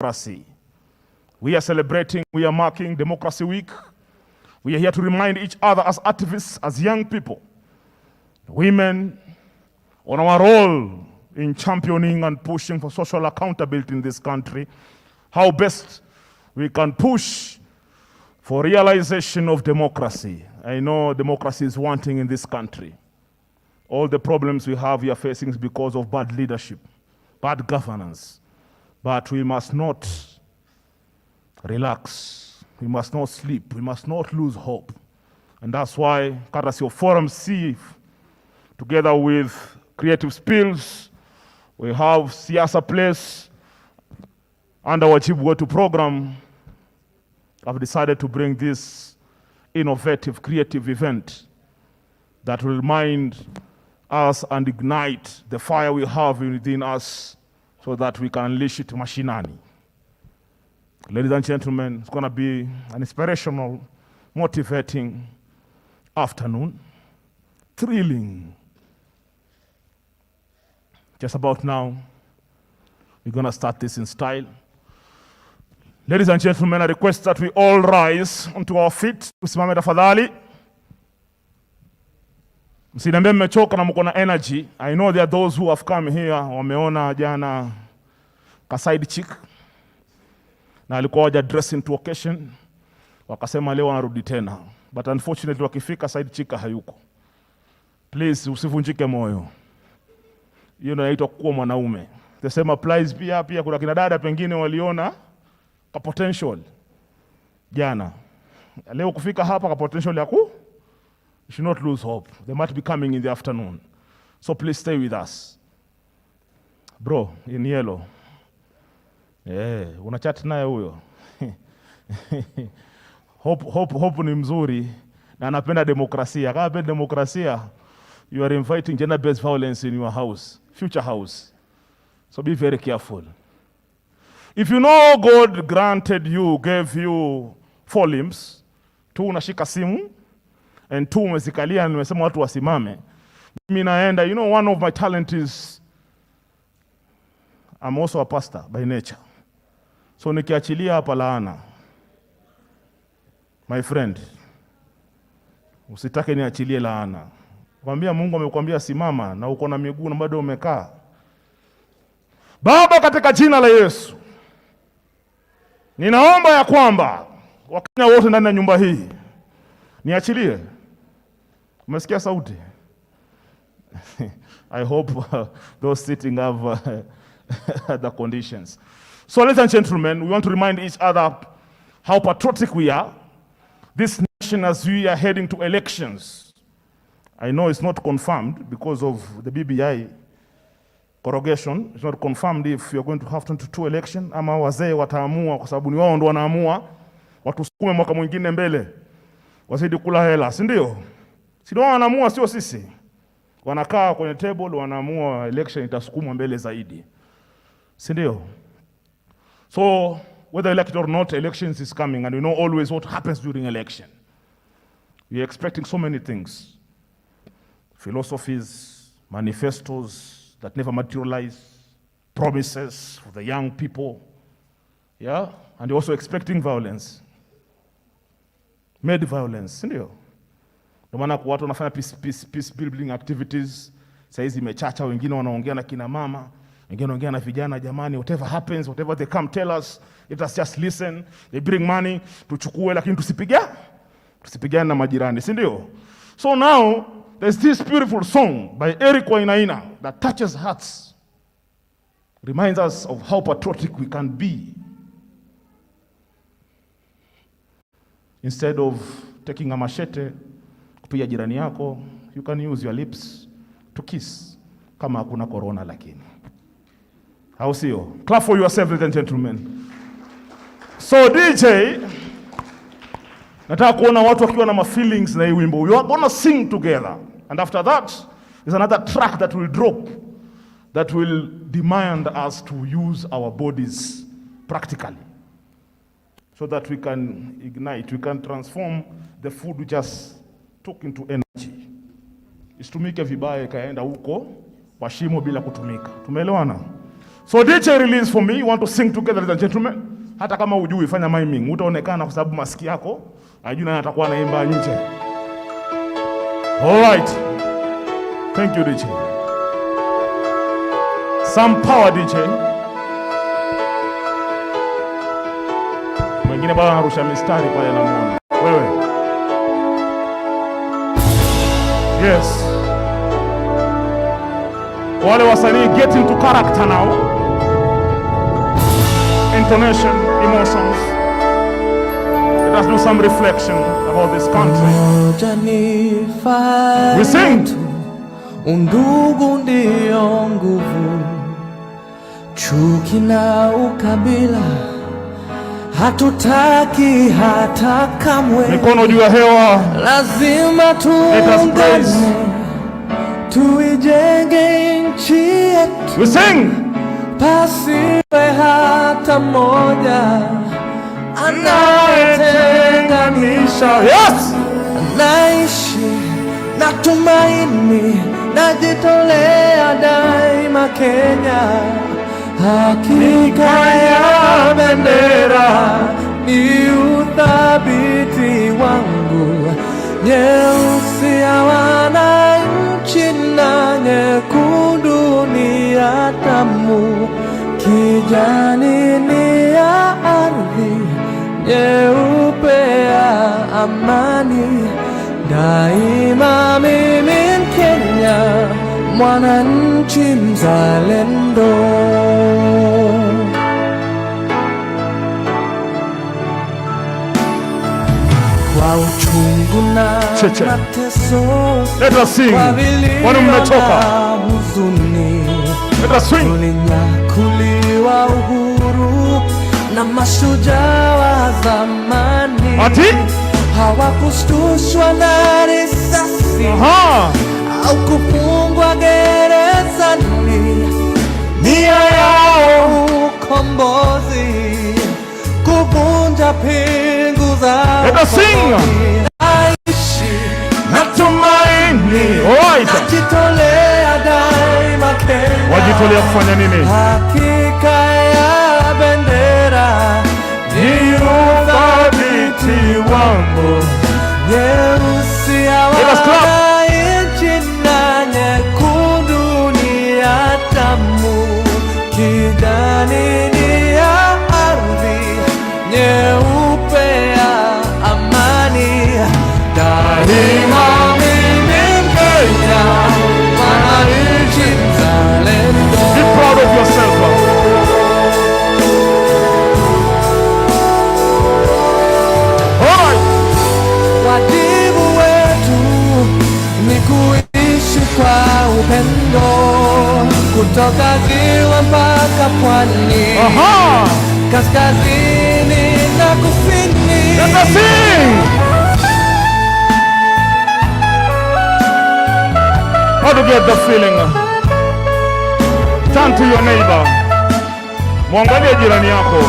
democracy. We are celebrating, we are marking Democracy Week. We are here to remind each other as activists, as young people, women, on our role in championing and pushing for social accountability in this country, how best we can push for realization of democracy. I know democracy is wanting in this country. All the problems we are facing is because of bad leadership, bad governance. But we must not relax. We must not sleep. We must not lose hope. And that's why courtesy of Forum C, together with Creative Spills, we have Siasa Place and our Chief Go-To program have decided to bring this innovative, creative event that will remind us and ignite the fire we have within us so that we can unleash it mashinani. Ladies and gentlemen, it's going to be an inspirational, motivating afternoon, thrilling. Just about now, we're going to start this in style. Ladies and gentlemen, I request that we all rise onto our feet. Tusimame tafadhali. Msiniambie mmechoka na mko na energy. I know there are those who have come here, wameona jana ka side chick na alikuwa waja dressing to occasion, wakasema leo wanarudi tena. But unfortunately wakifika side chick hayuko. Please usivunjike moyo. Hiyo ndio inaitwa kuwa mwanaume. The same applies pia kuna kina dada pengine waliona ka potential jana. Leo kufika hapa ka potential ya you should not lose hope. They might be coming in the afternoon. So please stay with us. Bro, in yellow. Una chat naye huyo. Hope ni mzuri na anapenda demokrasia. Kama anapenda demokrasia, you are inviting gender-based violence in your house, future house. So be very careful. If you know God gave you 4 limbs, 2 unashika simu, and 2 umezikalia, nimesema watu wasimame. Mimi naenda, you know, one of my talent is I'm also a pastor by nature. So nikiachilia hapa laana, my friend, usitake niachilie laana. Kwambia Mungu amekwambia simama na uko na miguu na bado umekaa. Baba, katika jina la Yesu, ninaomba ya kwamba Wakenya wote ndani ya nyumba hii niachilie. Umesikia sauti? I hope those sitting have the conditions. So ladies and gentlemen, we want to remind each other how patriotic we are. This nation, as we are heading to elections, I know it's not confirmed because of the BBI corrugation. It's not confirmed if you're going to have 22 election. Ama wazee wataamua kwa sababu ni wao ndio wanaamua watusukume mwaka mwingine mbele. Wazidi kula hela, si ndio? Si ndio wanaamua, sio sisi. Wanakaa kwenye table wanaamua election itasukumwa mbele zaidi. Si ndio? So whether elected or not, elections is coming, and you know always what happens during election. We are expecting so many things. Philosophies, manifestos that never materialize, promises for the young people, yeah? And you're also expecting violence. Made violence, ndio. Ndio maana kwa watu wanafanya peace building activities, saizi imechacha, wengine wanaongea na kina mama, wengine wanaongea na vijana, jamani, whatever happens, whatever they come tell us, let us just listen. They bring money, tuchukue, lakini tusipigane na majirani, si ndio? So now there's this beautiful song by Eric Wainaina that touches hearts, reminds us of how patriotic we can be. Instead of taking a machete kupiga jirani yako, you can use your lips to kiss, kama hakuna corona lakini. How sio? Clap for yourself, ladies and gentlemen. So DJ, nataka kuona watu wakiwa na feelings na hii wimbo. You are going to sing together. And after that, there's another track that will drop that will demand us to use our bodies practically, so that we can ignite, we can transform the food we just took into energy. Isitumike vibaya ikaenda huko washimo bila kutumika. Tumeelewana? So DJ release for me. You want to sing together, ladies and gentlemen? Hata kama hujui fanya miming, utaonekana kwa sababu maski yako hajui nani atakuwa anaimba nje. All right. Thank you, DJ. Some power, DJ. Mwingine bado anarusha mistari pale namuona. Wewe. Yes. Wale wasanii get into character now. Intonation, emotions. Let us do some reflection about this country. We sing. Undugu ndio nguvu, chuki na ukabila hatutaki hata kamwe. Mikono juu ya hewa. Lazima tuungane, tuijenge nchi yetu. We sing. Pasiwe hata moja anayetenganisha. Yes. Naishi na tumaini, najitolea daima Kenya. Hakika ya bendera ni uthabiti wangu, nyeusi ya wananchi na nyekundu ni ya damu, kijani ni ya ardhi, nyeupe ya amani. Daima mimi Mkenya, mwananchi mzalendo. Kwa uchungu na mateso, let us sing. Wanu mmetoka, huzuni, let us swing. Tulinyakuliwa uhuru na mashujaa wa zamani. Ati? Hawakushtushwa na risasi au kufungwa gerezani. Nia yao ukombozi, kuvunja pingu za ukoloni. Aishi na tumaini, najitolea daima Kenya. Wajitolea kufanya nini? Hakika ya bendera ni uthabiti wangu, nyeusi ya wananchi na nyekundu ni ya damu, kijani ni ya ardhi, nyeupe ya amani. Daima mimi Mkenya, mwananchi mzalendo. Be proud of yourself. Wajibu wetu ni kuishi kwa upendo, kutoka ziwa mpaka pwani, kaskazini na kusini. Let us sing. How to get the feeling? Turn to your neighbor. Mwangalie jirani yako,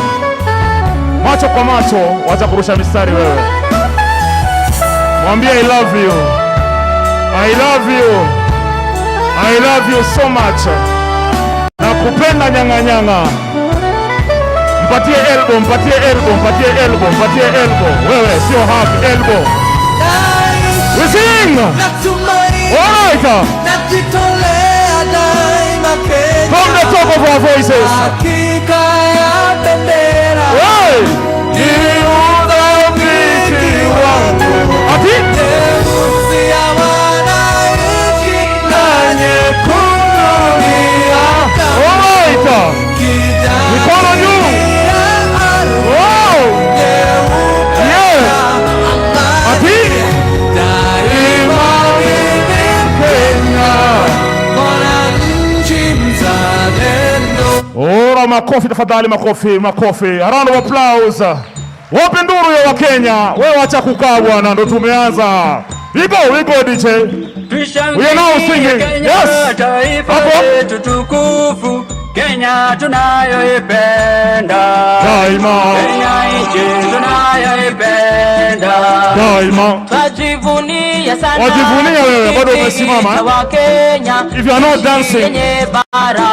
macho kwa macho, wacha kurusha mistari wewe. Mwambie I love you. I love you. I love you so much. Nakupenda nyanga nyanga. Mpatie elbow, mpatie elbow, mpatie elbow, mpatie elbow. Wewe sio hug, elbow. We sing. All right. From the top of our voices. Hakika ya bendera ni uthabiti wangu. Ati? Nyeusi ya wananchi na nyekundu ni ya damu. All right. Mikono juu. Wow. Yeah. Ati? Daima mimi Mkenya, mwananchi mzalendo. Ora, makofi tafadhali, makofi, makofi. A round of applause. Wapi nduru ya Wakenya? Wewe acha kukaa bwana, ndo tumeanza. We go DJ. We are now singing. Yes. Taifa letu tukufu, Kenya tunayoipenda. Daima. Kenya nchi tunayoipenda. Daima. Wajivunia sana. Wajivunia wewe bado umesimama. If you are not dancing. Yenye baraka.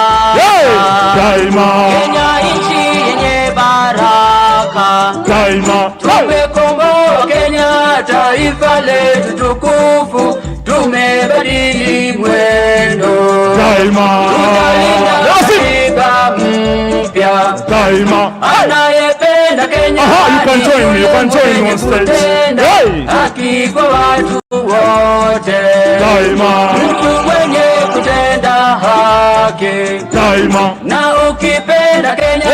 Daima. Kenya nchi yenye baraka. Daima. Tumekomboa Kenya, taifa letu tukufu. Tumebadili mwendo. Daima. Tutalinda katiba mpya. Daima. Anayependa Kenya. You can join me. You can join me on stage. Haki kwa watu wote. Daima. Mtu mwenye kutenda haki. Daima. Na ukipenda Kenya,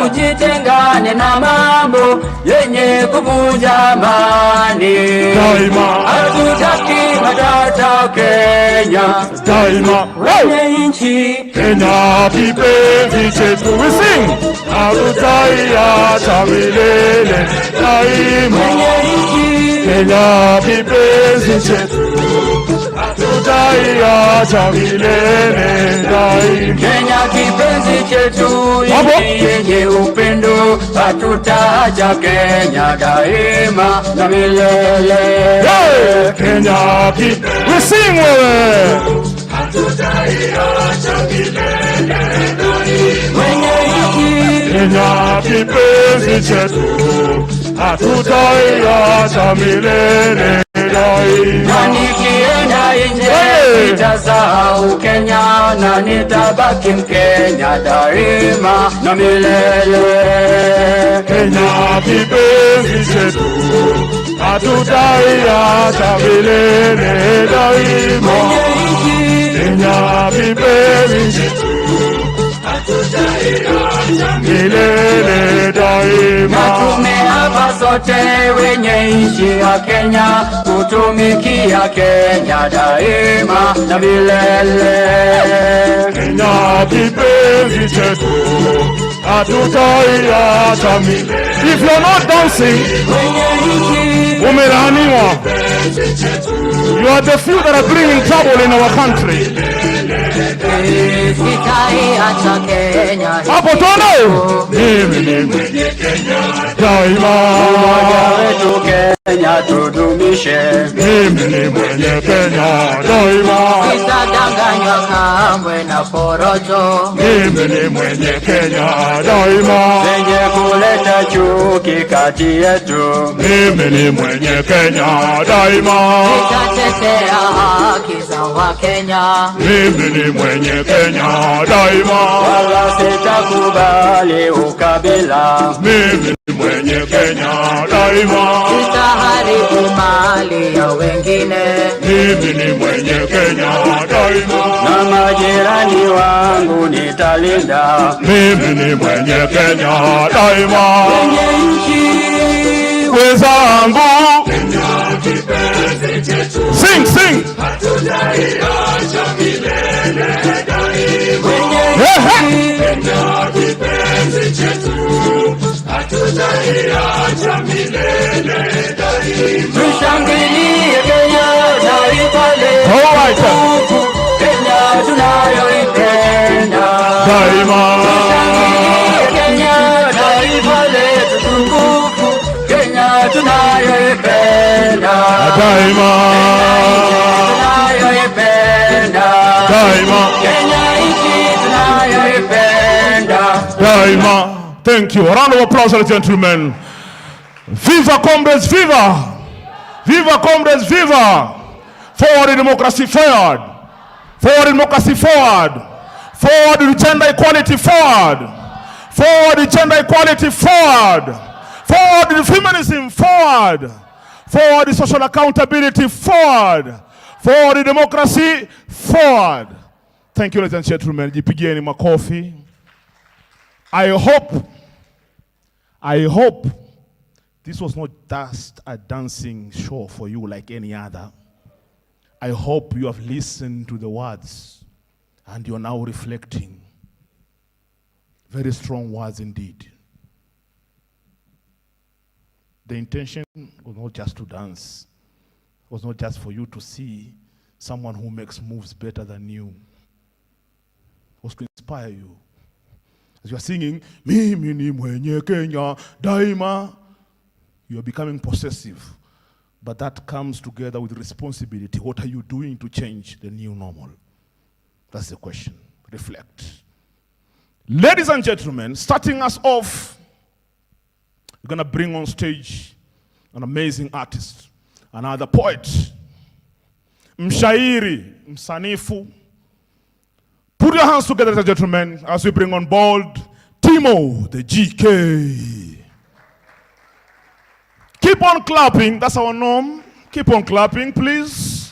ujitengane na mambo yenye kuvunja amani. Daima. Hatutaki matata Kenya. Daima. Wenye nchi Kenya kipenzi chetu. We sing. Hatutaiacha milele. Daima. wenye nchi Kenya kipenzi chetu. Hatutaiacha milele. Daima. Kenya kipenzi chetu, nchi yenye upendo. Hatutaacha Kenya daima na milele. Kenya kipenzi. We sing wewe. Hatutaiacha milele daima. Wenye nchi Kenya kipenzi chetu. Hatutaiacha milele daima. na nikienda nje nitasahau Kenya na nitabaki Mkenya daima na milele. Kenya kipenzi chetu. Hatutaiacha milele daima. Wenye nchi Kenya kipenzi chetu. Milele daima. na tumeapa sote wenye nchi ya Kenya kutumikia Kenya daima na milele. Kenya kipenzi chetu. Hatutaiacha milele. If you're not dancing, Wenye nchi umelaniwa. You are the few that are bringing trouble in our country. sitaiacha Kenya. Hapo tono. Mimi ni mwenye Kenya daima. Umoja wetu Kenya tudumishe. Mimi ni mwenye Kenya daima. Sitadanganywa kamwe na porojo Mimi ni mwenye Kenya daima. zenye kuleta chuki kati yetu. Mimi ni mwenye Kenya daima. Sitatetea haki za Wakenya. Mimi ni mwenye Kenya daima. Wala sitakubali ukabila. Mimi ni mwenye Kenya daima. Sitaharibu mali ya wengine. Mimi ni mwenye Kenya daima. Na majirani wangu nitalinda. Mimi ni mwenye Kenya daima. Wenye nchi Wenzangu. Sing, sing. Hatutaiacha milele daima. wenye nchi Kipenzi chetu. Hatutaiacha milele daima. tushangilie Kenya taifa letu. Alright. Kenya tunayoipenda. Daima. Tushangilie Kenya taifa letu tukufu. Kenya tunayoipenda. Daima. Tunayoipenda. Daima. Kenya nchi tunayoipenda. Daima. Thank you. A round of applause, ladies and gentlemen. Viva comrades, viva! Viva comrades, viva! Forward in democracy, forward! Forward in democracy, forward! Forward in gender equality, forward! Forward in gender equality, forward! Forward in feminism, forward! Forward in social accountability, forward! Forward in democracy, forward! Thank you, ladies and gentlemen. Jipigieni makofi. I hope this was not just a dancing show for you like any other. I hope you have listened to the words and you're now reflecting. Very strong words indeed. The intention was not just to dance. It was not just for you to see someone who makes moves better than you. It was to inspire you. As you are singing, Mimi ni mwenye Kenya daima, you are becoming possessive But that comes together with responsibility. What are you doing to change the new normal? That's the question. Reflect. Ladies and gentlemen, starting us off, we're going to bring on stage an amazing artist, another poet, mshairi, msanifu. Put your hands together, ladies and gentlemen, as we bring on board Timo, the GK. Keep on clapping, that's our norm. Keep on clapping, please.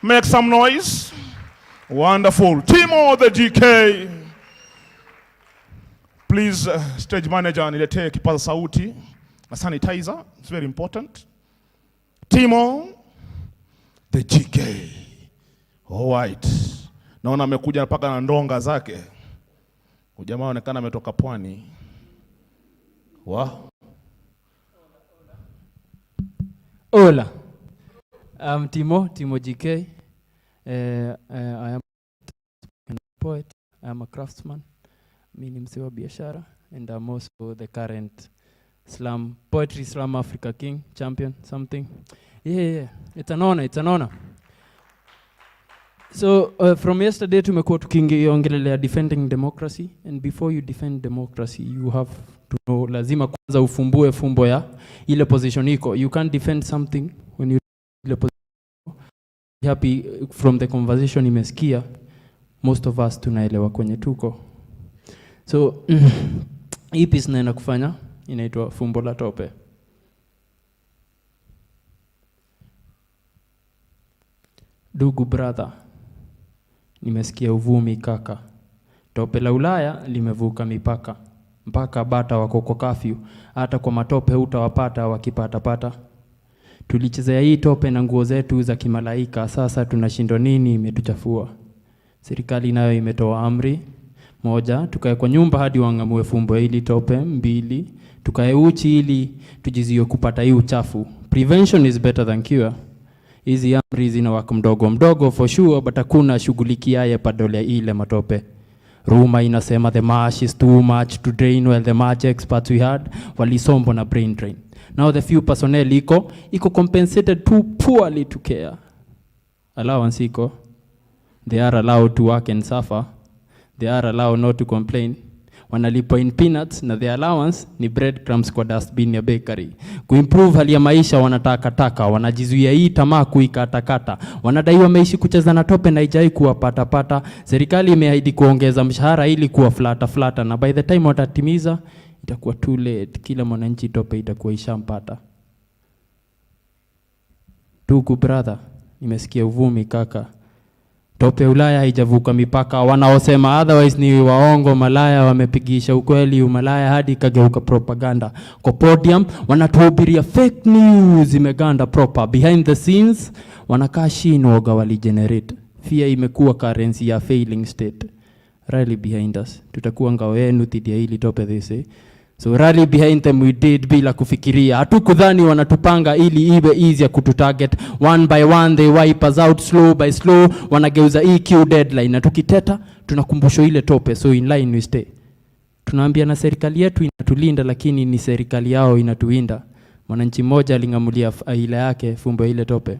Make some noise. Wonderful. Timo, the GK. Please, stage manager, niletee kipaza sauti. A sanitizer, it's very important. Timo, the GK. All right. Naona amekuja mpaka na ndonga zake. Ujamaa onekana ametoka pwani. Hola. I'm Timo GK. I am a poet, I am a craftsman. Mimi ni msee wa biashara, and I'm also the current poetry slam Africa King champion something. Yeah. It's an honor. So from yesterday tumekuwa tukiongelelea defending democracy, and before you defend democracy you have to know, lazima kwanza ufumbue fumbo ya ile position iko. You can't defend something when you ile position. Happy from the conversation imesikia most of us tunaelewa kwenye tuko. So hii piece naenda kufanya inaitwa fumbo la tope. Ndugu brother, nimesikia uvumi kaka. Tope la Ulaya limevuka mipaka. Mpaka bata wako kwa kafyu. Hata kwa matope utawapata wakipata. Tulichezea hii tope na nguo zetu za kimalaika. Sasa tunashindwa nini imetuchafua. Serikali nayo imetoa amri. 1, tukae kwa nyumba hadi wangamue fumbo hili tope. 2, tukae uchi ili tujizuie kupata hii uchafu. Prevention is better than cure. Hizi amri zinawaka mdogo for sure, but hakuna shughulikiaye padole ile matope. Ruma inasema the marsh is too much to drain, while the march experts we had walisombo na brain drain. Now the few personnel iko compensated too poorly to care. Allowance iko. They are allowed to work and suffer. They are allowed not to complain. Wanalipo in peanuts na the allowance ni breadcrumbs kwa dustbin ya bakery. Kuimprove hali ya maisha wanataka, wanajizuia hii tamaa kuikatakata. Wanadaiwa maishi kucheza na tope na haijai kuwapata. Serikali imeahidi kuongeza mshahara ili kuwa flata, na by the time watatimiza itakuwa too late. Kila mwananchi tope itakuwa ishampata. Ndugu brother, nimesikia uvumi kaka. Tope Ulaya haijavuka mipaka. Wanaosema otherwise ni waongo. Malaya wamepigisha ukweli umalaya hadi kageuka propaganda. Kwa podium wanatuhubiria fake news imeganda proper. Behind the scenes wanakaa chini woga waligenerate. Fear imekuwa currency ya failing state. Rally behind us. Tutakuwa ngao yenu dhidi ya hili tope they say. So rally behind them we did bila kufikiria. Hatukudhani wanatupanga ili iwe easy kututarget. One by one they wipe us out slow by slow. Wanageuza EQ deadline. Na tukiteta tunakumbusho ile tope. So in line we stay. Tunaambia na serikali yetu inatulinda, lakini ni serikali yao inatuinda. Mwananchi mmoja alingamulia ile yake fumbo ile tope.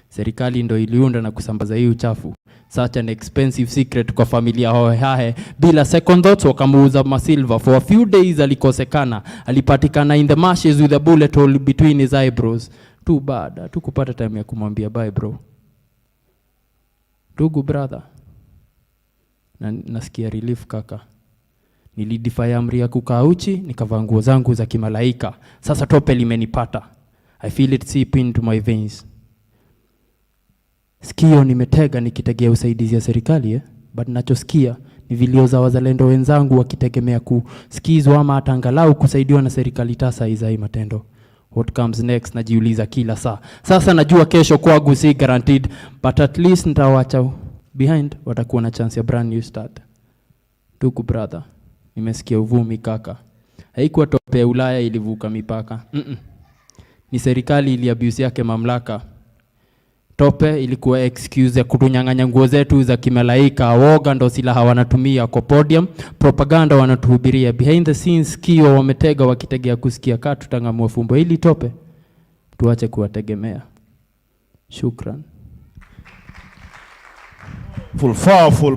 Serikali ndo iliunda na kusambaza hii uchafu. Such an expensive secret kwa familia hohe. Bila second thoughts wakamuuza masilva. For a few days alikosekana. Alipatikana in the marshes with a bullet hole between his eyebrows. Too bad. Hatukupata time ya kumwambia bye bro. Ndugu brother, nasikia relief kaka. Nilidefy amri ya kukaa uchi, nikavaa nguo zangu za kimalaika. Sasa tope limenipata. I feel it seep into my veins. Sikio nimetega nikitegea usaidizi ya serikali but nachosikia ni vilio za wazalendo wenzangu wakitegemea kusikizwa ama hata angalau kusaidiwa na serikali tasa izai matendo. What comes next najiuliza kila saa. Sasa najua kesho kwangu si guaranteed, but at least nitawacha behind watakuwa na chance ya brand new start. Ndugu brother, nimesikia uvumi kaka. Haikuwa tope Ulaya ilivuka mipaka. Ni serikali iliabuse yake mamlaka. Tope ilikuwa excuse ya kutunyang'anya nguo zetu za kimalaika. Woga ndo silaha wanatumia kwa podium. Propaganda wanatuhubiria. Behind the scenes kio wametega wakitegea kusikia katu tangamua fumbo hili tope. tuache kuwategemea. Shukran. Powerful.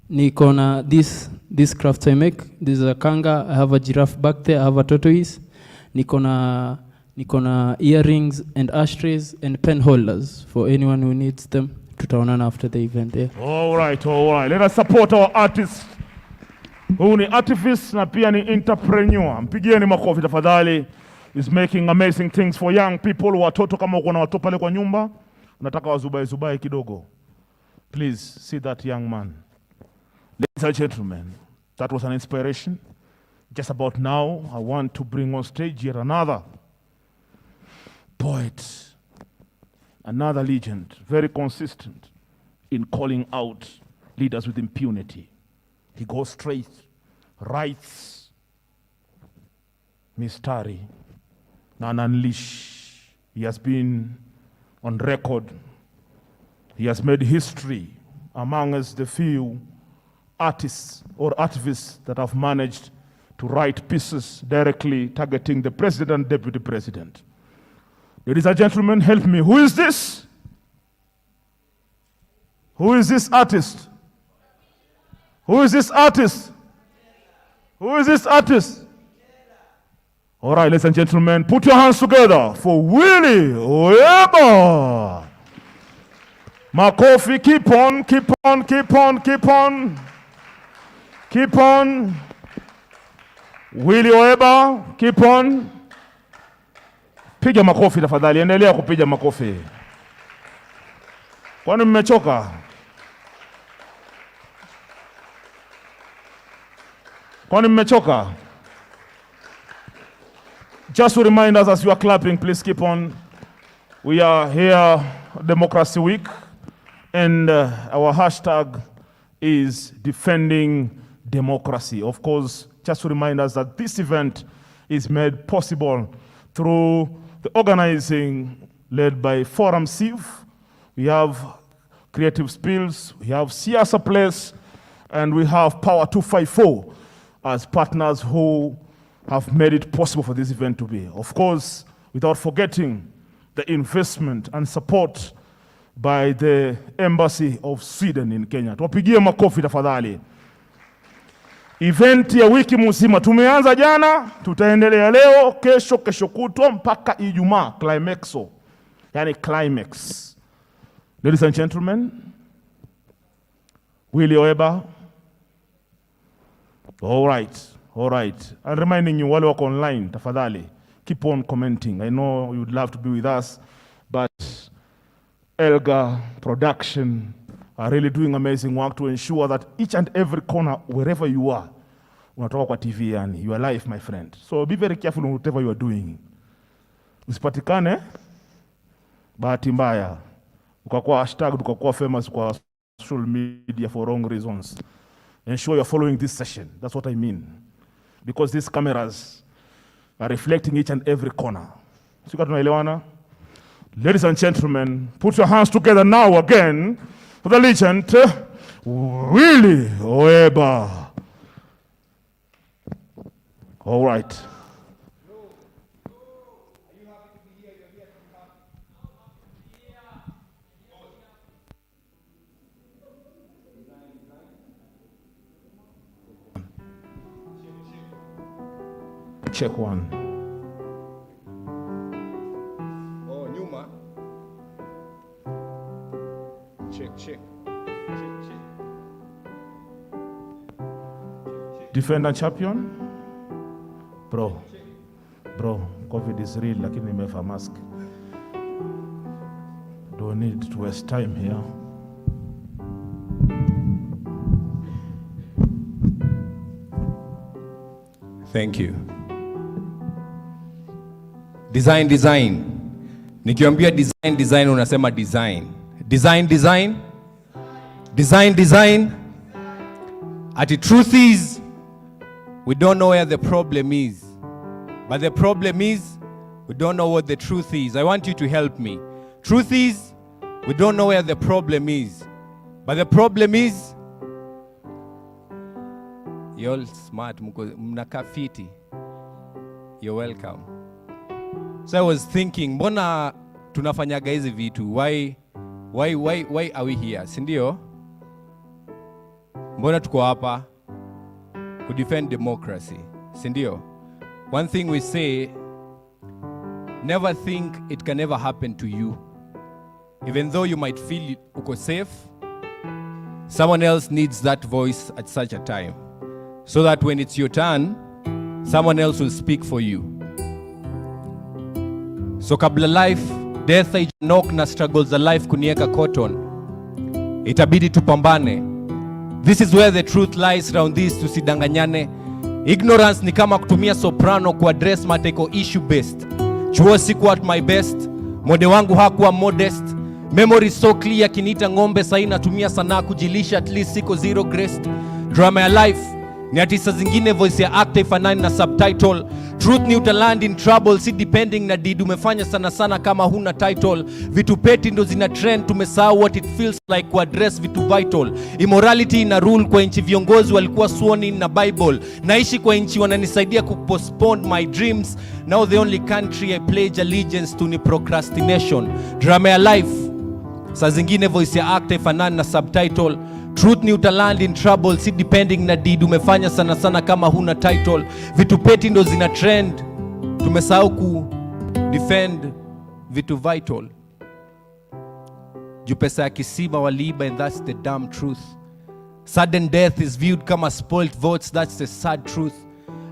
Niko na this crafts I make. This is a kanga. I have a giraffe back there. I have a tortoise. Niko na earrings and ashtrays and pen holders for anyone who needs them. Tutaonana after the event there. All right. Let us support our artists. Who ni activist na pia ni entrepreneur. Mpigieni makofi tafadhali. Is making amazing things for young people. Watoto kama uko na watoto pale kwa nyumba, unataka wazubai kidogo. Please see that young man. Ladies and gentlemen, that was an inspiration. Just about now, I want to bring on stage yet another poet, another legend, very consistent in calling out leaders with impunity. He goes straight, writes mistari, and unleash. He has been on record. He has made history among us, the few artists or activists that have managed to write pieces directly targeting the president, deputy president. Ladies and gentlemen, help me. Who is this? Who is this artist? Who is this artist? Who is this artist? All right, ladies and gentlemen, put your hands together for Willie Oyeba. Makofi, keep on. Willie Oyeba, keep on. Piga makofi tafadhali, endelea kupiga makofi. Kwani mmechoka? Just to remind us as you are clapping, please keep on. We are here, Democracy Week, and our hashtag is defending democracy. Of course, just to remind us that this event is made possible through the organizing led by Forum Civ. We have Creative Spills, we have Siasa Place, and we have Power 254 as partners who have made it possible for this event to be. Of course, without forgetting the investment and support by the Embassy of Sweden in Kenya. Tuwapigie makofi tafadhali. Event ya wiki mzima tumeanza jana, tutaendelea leo, kesho kutwa mpaka Ijumaa, climaxo. Yani climax. Ladies and gentlemen, Willie Oyeba. All right. I'm reminding you, wale wako online, tafadhali, keep on commenting. I know you'd love to be with us, but Elga Production are really doing amazing work to ensure that each and every corner, wherever you are, unatoka kwa TV yani, you are live, my friend. So be very careful in whatever you are doing. Usipatikane bahati mbaya, ukakuwa hashtag, ukakuwa famous kwa social media for wrong reasons. Ensure you're following this session. That's what I mean. Because these cameras are reflecting each and every corner. Sika tunaelewana? Ladies and gentlemen, put your hands together now again for the legend, Willie Oyeba. All right. Check one. Oh, nyuma. Check. Defender champion. Bro, COVID is real, lakini nimevaa mask. Don't need to waste time here. Thank you. Design. Nikiambia design unasema design. Design. At the truth is, we don't know where the problem is. But the problem is, we don't know what the truth is. I want you to help me. Truth is, we don't know where the problem is. But the problem is, you're all smart, mnakaa fiti. You're welcome. So I was thinking, mbona tunafanyaga hizi vitu? Why are we here? Sindio? Mbona tuko hapa? To defend democracy. Sindio? One thing we say, never think it can ever happen to you. Even though you might feel uko safe, someone else needs that voice at such a time. So that when it's your turn, someone else will speak for you. So kabla life, death haijanok na struggles za life kunieka cotton, itabidi tupambane. This is where the truth lies around this, tusidanganyane. Ignorance ni kama kutumia soprano kuaddress mateko issue based. Chuo siku at my best, mode wangu hakuwa modest. Memory so clear kinita ngombe sahi natumia sana kujilisha, at least siko zero graced. Drama ya life ni ati saa zingine voice ya actor ifanani na subtitle. Truth ni utaland in trouble, si depending na did umefanya sana sana kama huna title. Vitu peti ndo zina trend, tumesahau what it feels like kuaddress vitu vital. Immorality ina rule kwa inchi, viongozi walikuwa sworn in na Bible. Naishi kwa inchi wananisaidia kupostpone my dreams. Now the only country I pledge allegiance to ni procrastination. Drama ya life, saa zingine voice ya actor ifanani na subtitle. Truth ni utaland in trouble, si depending na did umefanya sana sana kama huna title. Vitu peti ndo zina trend, tumesahau ku defend vitu vital. Juu pesa ya kisima waliiba, and that's the damn truth. Sudden death is viewed kama spoiled votes, that's the sad truth.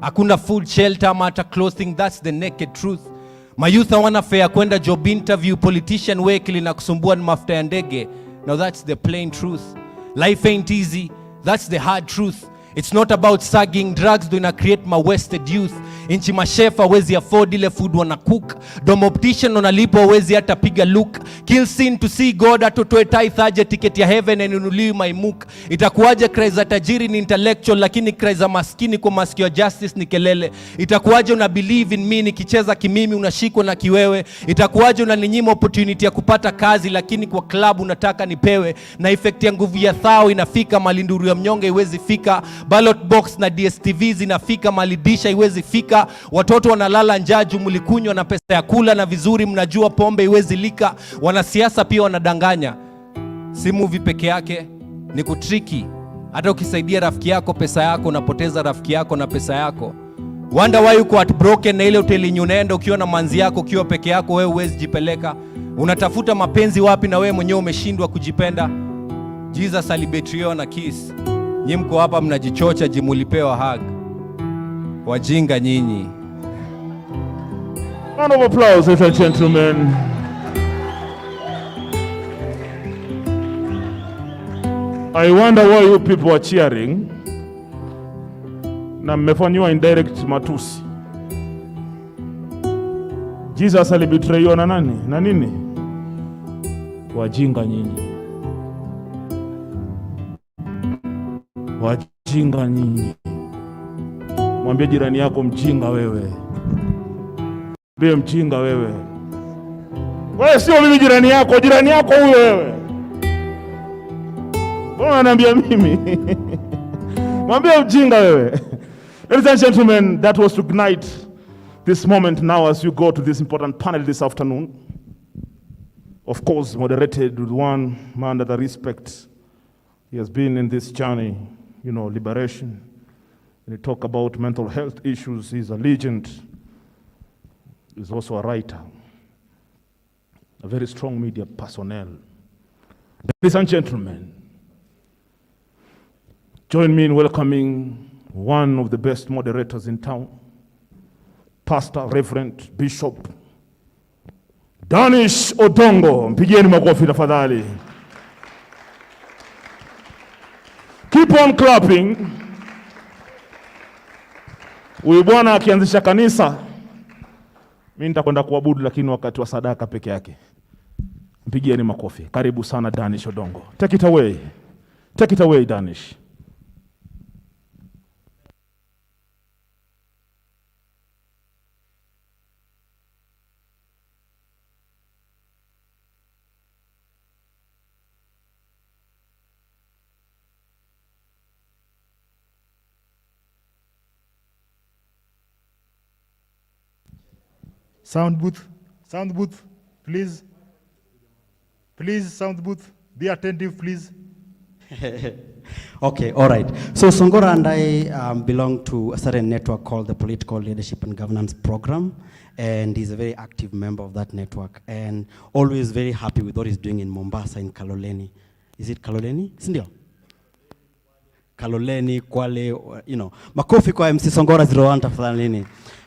Hakuna food, shelter ama hata clothing, that's the naked truth. Mayouth hawana fare kwenda job interview, politician wekili na kusumbua ni mafuta ya ndege. Now that's the plain truth. Life ain't easy, that's the hard truth. It's not about sagging, drugs do not create my wasted youth. Inchi mashefa wezi afford ile food wana cook. Dom optician unalipo wezi hata piga look. Kill sin to see God, atotoe tithe aje ticket ya heaven and inuliwi maimuk. Itakuwaje cry za tajiri ni intellectual, lakini cry za maskini kwa masikio justice ni kelele. Itakuwaje una believe in me nikicheza kimimi unashikwa na kiwewe. Itakuwaje unaninyima opportunity ya kupata kazi, lakini kwa club unataka nipewe. Na effect ya nguvu ya thao inafika malinduru ya mnyonge iwezi fika. Ballot box na DSTV zinafika malidisha iwezi fika. Watoto wanalala njaa, mulikunywa na pesa ya kula, na vizuri mnajua pombe iwezi lika. Wanasiasa pia wanadanganya, si movie peke yake ni kutriki. Hata ukisaidia rafiki yako pesa yako, unapoteza rafiki yako na pesa yako. Wonder why uko heartbroken na ile hoteli unaenda ukiwa na manzi yako, ukiwa peke yako wewe huwezi jipeleka. Unatafuta mapenzi wapi na wewe mwenyewe umeshindwa kujipenda? Jesus alibetraywa na kiss. Nyinyi mko hapa mnajichocha, jimulipewa hug. Wajinga nyinyi. Round of applause, ladies and gentlemen. I wonder why you people are cheering. Na mmefanywa indirect matusi. Jesus alibetraywa na nani? Na nini? Wajinga nyinyi. Wajinga nyinyi. Mwambie jirani yako mjinga wewe. Mwambie mjinga wewe. Wewe sio mimi jirani yako huyo wewe. Mbona unaniambia mimi? Mwambie mjinga wewe. Ladies and gentlemen, that was to ignite this moment now as you go to this important panel this afternoon. Of course, moderated with one man that I respect. He has been in this journey, liberation. When you talk about mental health issues, he's a legend. He's also a writer, a very strong media personnel. Ladies and gentlemen, join me in welcoming one of the best moderators in town, Pastor, Reverend, Bishop, Danish Odongo. Mpigieni makofi tafadhali. Keep on clapping. Huyu bwana akianzisha kanisa, mimi nitakwenda kuabudu, lakini wakati wa sadaka peke yake. Mpigieni makofi. Karibu sana Danish Odongo. Take it away. Take it away, Danish. Sound booth, please. Please, sound booth, be attentive, please. Okay, all right. So Songora and I belong to a certain network called the Political Leadership and Governance Program, and he's a very active member of that network, and always very happy with what he's doing in Mombasa, in Kaloleni. Is it Kaloleni? Sindio? Kaloleni, Kwale, you know. Makofi kwa MC Songora 01 tafadhalini.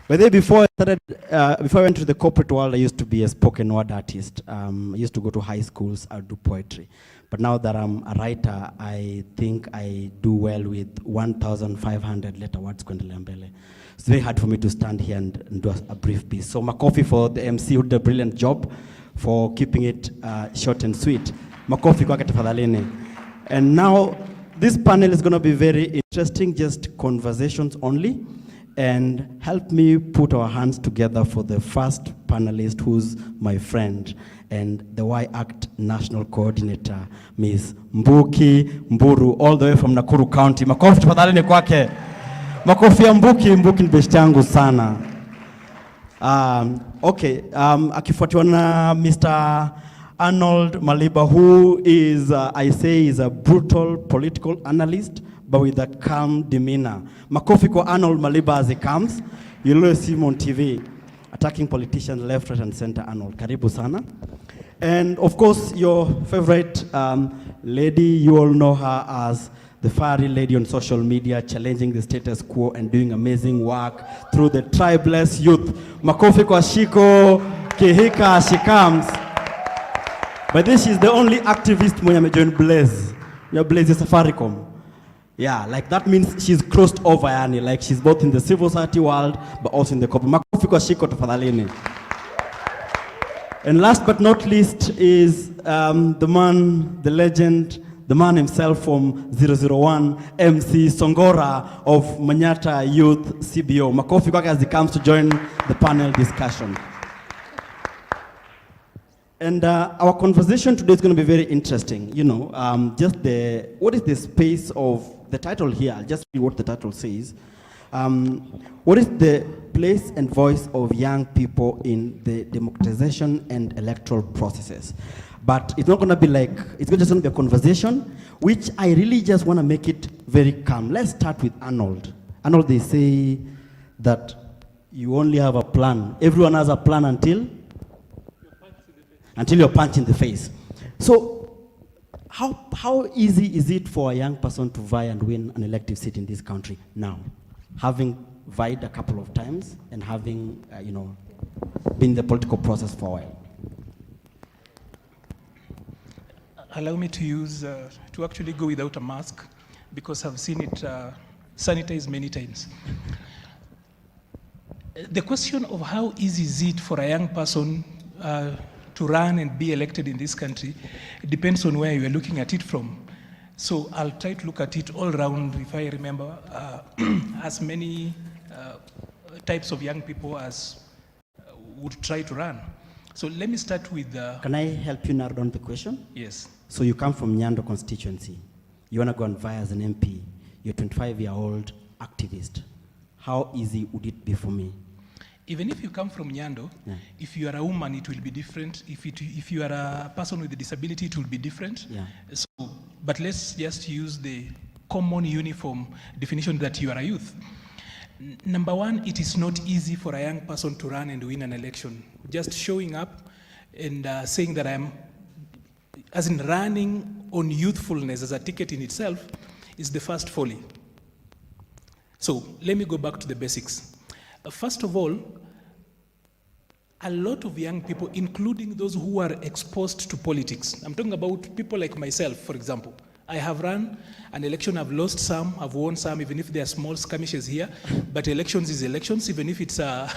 But then before I went to the corporate world, I used to be a spoken word artist. I used to go to high schools, I'd do poetry. But now that I'm a writer, I think I do well with 1,500 letter words kuendelea mbele. It's very hard for me to stand here and do a brief piece. So makofi for the MC who did a brilliant job for keeping it short and sweet. Makofi kwake tafadhalini. And now this panel is going to be very interesting, just conversations only. And help me put our hands together for the first panelist, who's my friend and the Y-Act National Coordinator, Ms. Mbuki Mburu, all the way from Nakuru County. Makofi tafadhalini kwake. Makofi ya Mbuki ni beshte yangu sana. Okay, akifuatiwa na Mr. Arnold Maliba, who is, I say, is a brutal political analyst, but with a calm demeanor. Makofi kwa Arnold Maliba as he comes. You'll always see him on TV, attacking politicians left, right, and center. Arnold, karibu sana. And of course, your favorite lady, you all know her as the fiery lady on social media, challenging the status quo and doing amazing work through the Tribeless youth. Makofi kwa Shiko, Kihika, she comes. But this she's the only activist mwenye amejoin Blaze. You know, Blaze is Safaricom. Yeah, like that means she's crossed over, yani, like she's both in the civil society world, but also in the corporate. Makofi kwa Shiko tafadhalini. And last but not least is the man, the legend, the man himself from 001, MC Songora of Manyata Youth CBO. Makofi kwake as he comes to join the panel discussion. And our conversation today is going to be very interesting. You know, what is the space of the title here? I'll just read what the title says. What is the place and voice of young people in the democratization and electoral processes? But it's not going to be like, it's just going to be a conversation, which I really just want to make it very calm. Let's start with Arnold. Arnold, they say that you only have a plan. Everyone has a plan until you're punched in the face. So how easy is it for a young person to vie and win an elective seat in this country now, having vied a couple of times and having been in the political process for a while? Allow me to actually go without a mask, because I've seen it sanitized many times. The question of how easy is it for a young person to run and be elected in this country, it depends on where you are looking at it from. So I'll try to look at it all around, if I remember, as many types of young people as would try to run. So let me start with... Can I help you narrow down the question? Yes. So you come from Nyando constituency. You want to go and vie as an MP. You're a 25-year-old activist. How easy would it be for me? Even if you come from Nyando, yeah. If you are a woman, it will be different. If you are a person with a disability, it will be different. Yeah. So, but let's just use the common uniform definition that you are a youth. Number one, it is not easy for a young person to run and win an election. Just showing up and saying that as in running on youthfulness as a ticket in itself is the first folly. So let me go back to the basics. First of all, a lot of young people, including those who are exposed to politics, I'm talking about people like myself, for example. I have run an election, I've lost some, I've won some, even if there are small skirmishes here, but elections is elections, even if it's church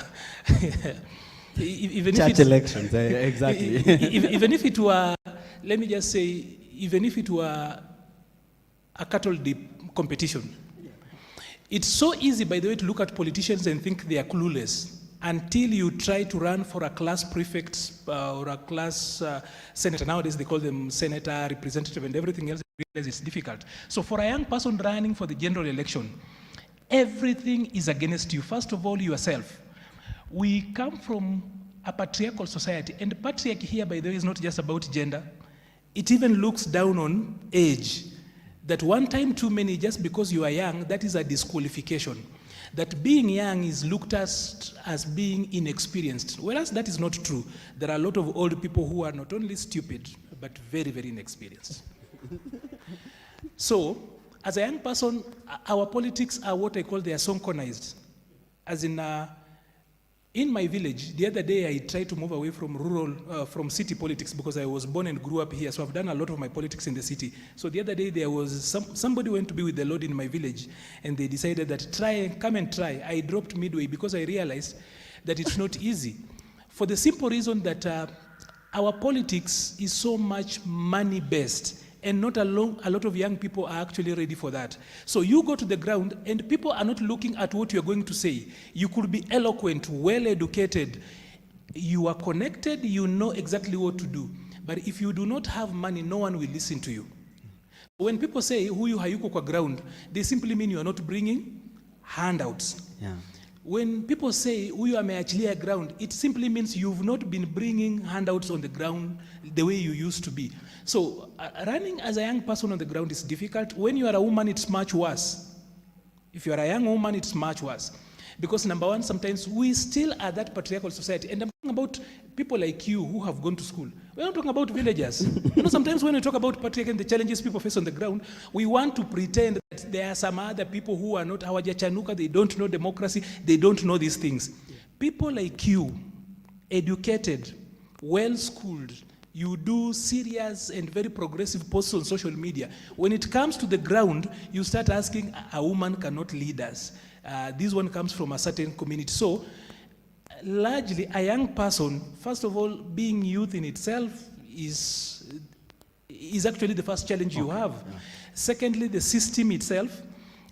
elections, exactly. Even if it were, let me just say, even if it were a cattle dip competition. It's so easy, by the way, to look at politicians and think they are clueless until you try to run for a class prefect or a class senator. Nowadays, they call them senator, representative, and everything else. It's difficult. So for a young person running for the general election, everything is against you. First of all, yourself. We come from a patriarchal society. And patriarchy here, by the way, is not just about gender. It even looks down on age. That one time too many, just because you are young, that is a disqualification. That being young is looked at as being inexperienced, whereas that is not true. There are a lot of old people who are not only stupid, but very, very inexperienced. So, as a young person, our politics are what I call they are sonkonized. As in my village, the other day I tried to move away from from city politics because I was born and grew up here, so I've done a lot of my politics in the city. So the other day there was somebody went to be with the Lord in my village, and they decided that come and try. I dropped midway because I realized that it's not easy. For the simple reason that our politics is so much money-based, and not a lot of young people are actually ready for that. So you go to the ground and people are not looking at what you're going to say. You could be eloquent, well-educated, you are connected, you know exactly what to do. But if you do not have money, no one will listen to you. When people say, huyu hayuko kwa ground, they simply mean you are not bringing handouts. Yeah. When people say, huyu ameachilia ground, it simply means you've not been bringing handouts on the ground the way you used to be. So running as a young person on the ground is difficult. When you are a woman, it's much worse. If you are a young woman, it's much worse. Because number one, sometimes we still are that patriarchal society. And I'm talking about people like you who have gone to school. We're not talking about villagers. Sometimes when we talk about patriarchy and the challenges people face on the ground, we want to pretend that there are some other people who are not hawajachanuka, they don't know democracy, they don't know these things. People like you, educated, well-schooled, you do serious and very progressive posts on social media. When it comes to the ground, you start asking, a woman cannot lead us. This one comes from a certain community. So, largely, a young person, first of all, being youth in itself is actually the first challenge you have. Yeah. Secondly, the system itself,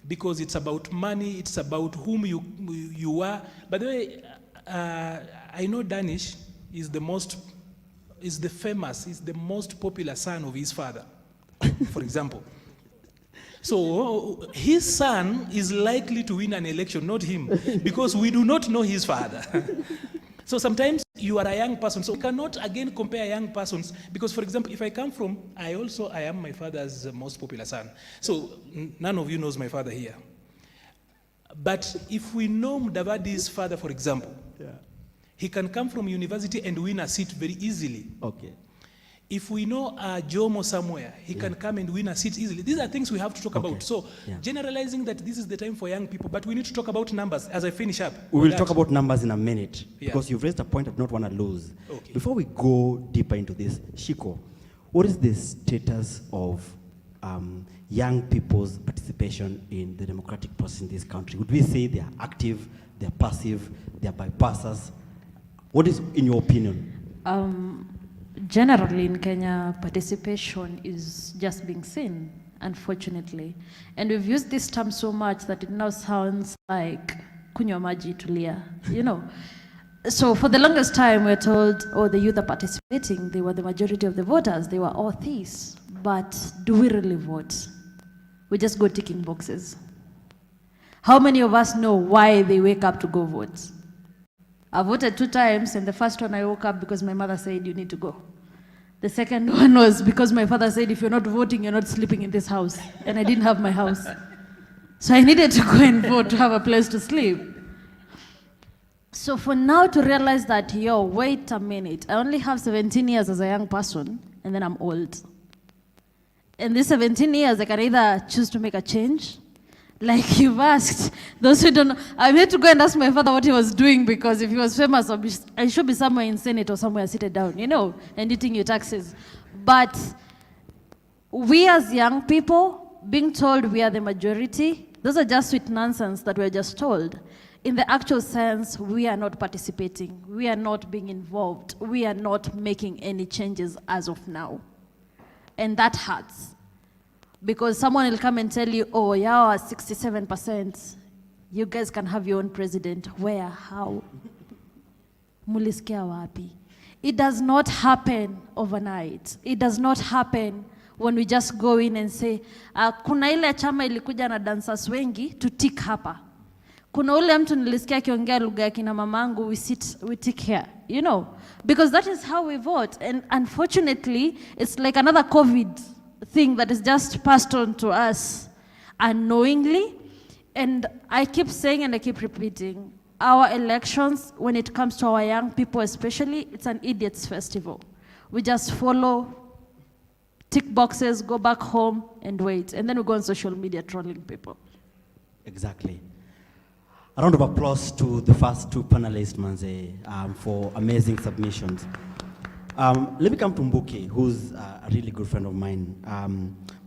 because it's about money, it's about whom you are. By the way, I know Danish is the most popular son of his father, for example. So his son is likely to win an election, not him, because we do not know his father. So sometimes you are a young person, so we cannot again compare young persons, because for example, if I come from, I am my father's most popular son. So none of you knows my father here. But if we know Mudavadi's father, for example, yeah, he can come from university and win a seat very easily. Okay. If we know Jomo somewhere, he can come and win a seat easily. These are things we have to talk about. So generalizing that this is the time for young people, but we need to talk about numbers as I finish up. We will talk about numbers in a minute, because you've raised a point I do not want to lose. Okay. Before we go deeper into this, Shiko, what is the status of young people's participation in the democratic process in this country? Would we say they are active, they are passive, they are bypassers? What is, in your opinion? Generally in Kenya, participation is just being seen, unfortunately. And we've used this term so much that it now sounds like kunywa maji tulia, you know. So for the longest time, we're told, oh, the youth are participating. They were the majority of the voters. They were all thieves. But do we really vote? We just go ticking boxes. How many of us know why they wake up to go vote? I voted 2 times, and the first one I woke up because my mother said, you need to go. The second one was because my father said, if you're not voting, you're not sleeping in this house. And I didn't have my house. So I needed to go and vote to have a place to sleep. So for now to realize that, yo, wait a minute, I only have 17 years as a young person, and then I'm old. And these 17 years, I can either choose to make a change. Like you've asked, those who don't know, I had to go and ask my father what he was doing, because if he was famous, I should be somewhere in Senate or somewhere seated down, you know, and eating your taxes. But we as young people, being told we are the majority, those are just sweet nonsense that we're just told. In the actual sense, we are not participating. We are not being involved. We are not making any changes as of now. And that hurts. Because someone will come and tell you, oh, yeah, 67%. You guys can have your own president. Where? How? Mulisikia wapi? It does not happen overnight. It does not happen when we just go in and say, kuna ile chama ilikuja na dancers wengi, to tick hapa. Kuna ule mtu nilisikia kiongea lugha ya kina mamangu, we tick here. you know, because that is how we vote. And unfortunately, it's like another COVID thing that is just passed on to us unknowingly. And I keep saying and I keep repeating, our elections, when it comes to our young people especially, it's an idiot's festival. We just follow, tick boxes, go back home and wait. And then we go on social media trolling people. Exactly. A round of applause to the first two panelists, Manze, for amazing submissions. Let me come to Mbuki, who's a really good friend of mine.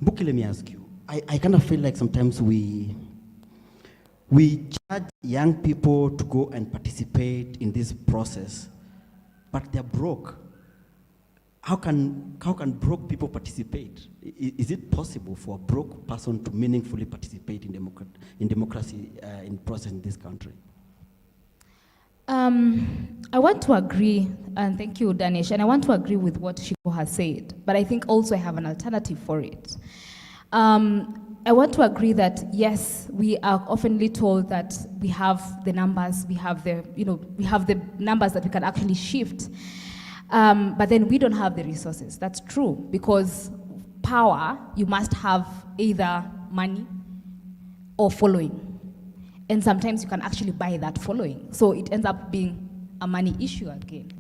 Mbuki, let me ask you. I kind of feel like sometimes we charge young people to go and participate in this process, but they're broke. How can broke people participate? Is it possible for a broke person to meaningfully participate in democracy in process in this country? I want to agree, and thank you, Danish, and I want to agree with what Shiko has said, but I think also I have an alternative for it. I want to agree that yes, we are oftenly told that we have the numbers, we have the numbers that we can actually shift, but then we don't have the resources. That's true, because power, you must have either money or following. And sometimes you can actually buy that following. So it ends up being a money issue again.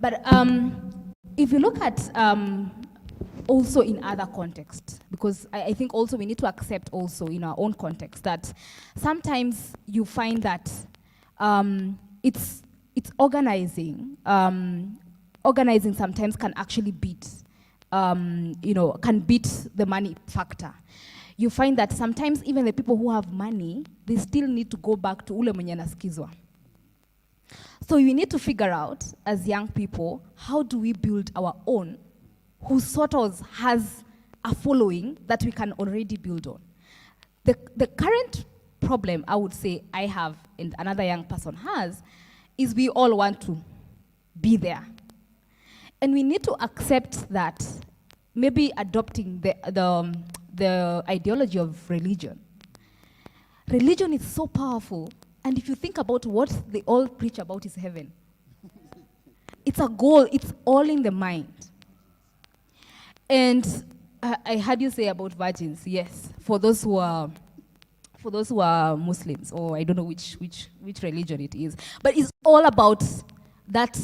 But if you look at also in other contexts, because I think also we need to accept also in our own context that sometimes you find that it's organizing. Organizing sometimes can actually beat, can beat the money factor. You find that sometimes even the people who have money, they still need to go back to ule mwenye anasikizwa. So you need to figure out, as young people, how do we build our own, who sort of has a following that we can already build on. The current problem, I would say, I have and another young person has, is we all want to be there. And we need to accept that maybe adopting the ideology of religion. Religion is so powerful, and if you think about what they all preach about is heaven. It's a goal, it's all in the mind. And I heard you say about virgins, yes, for those who are Muslims, or I don't know which religion it is, but it's all about that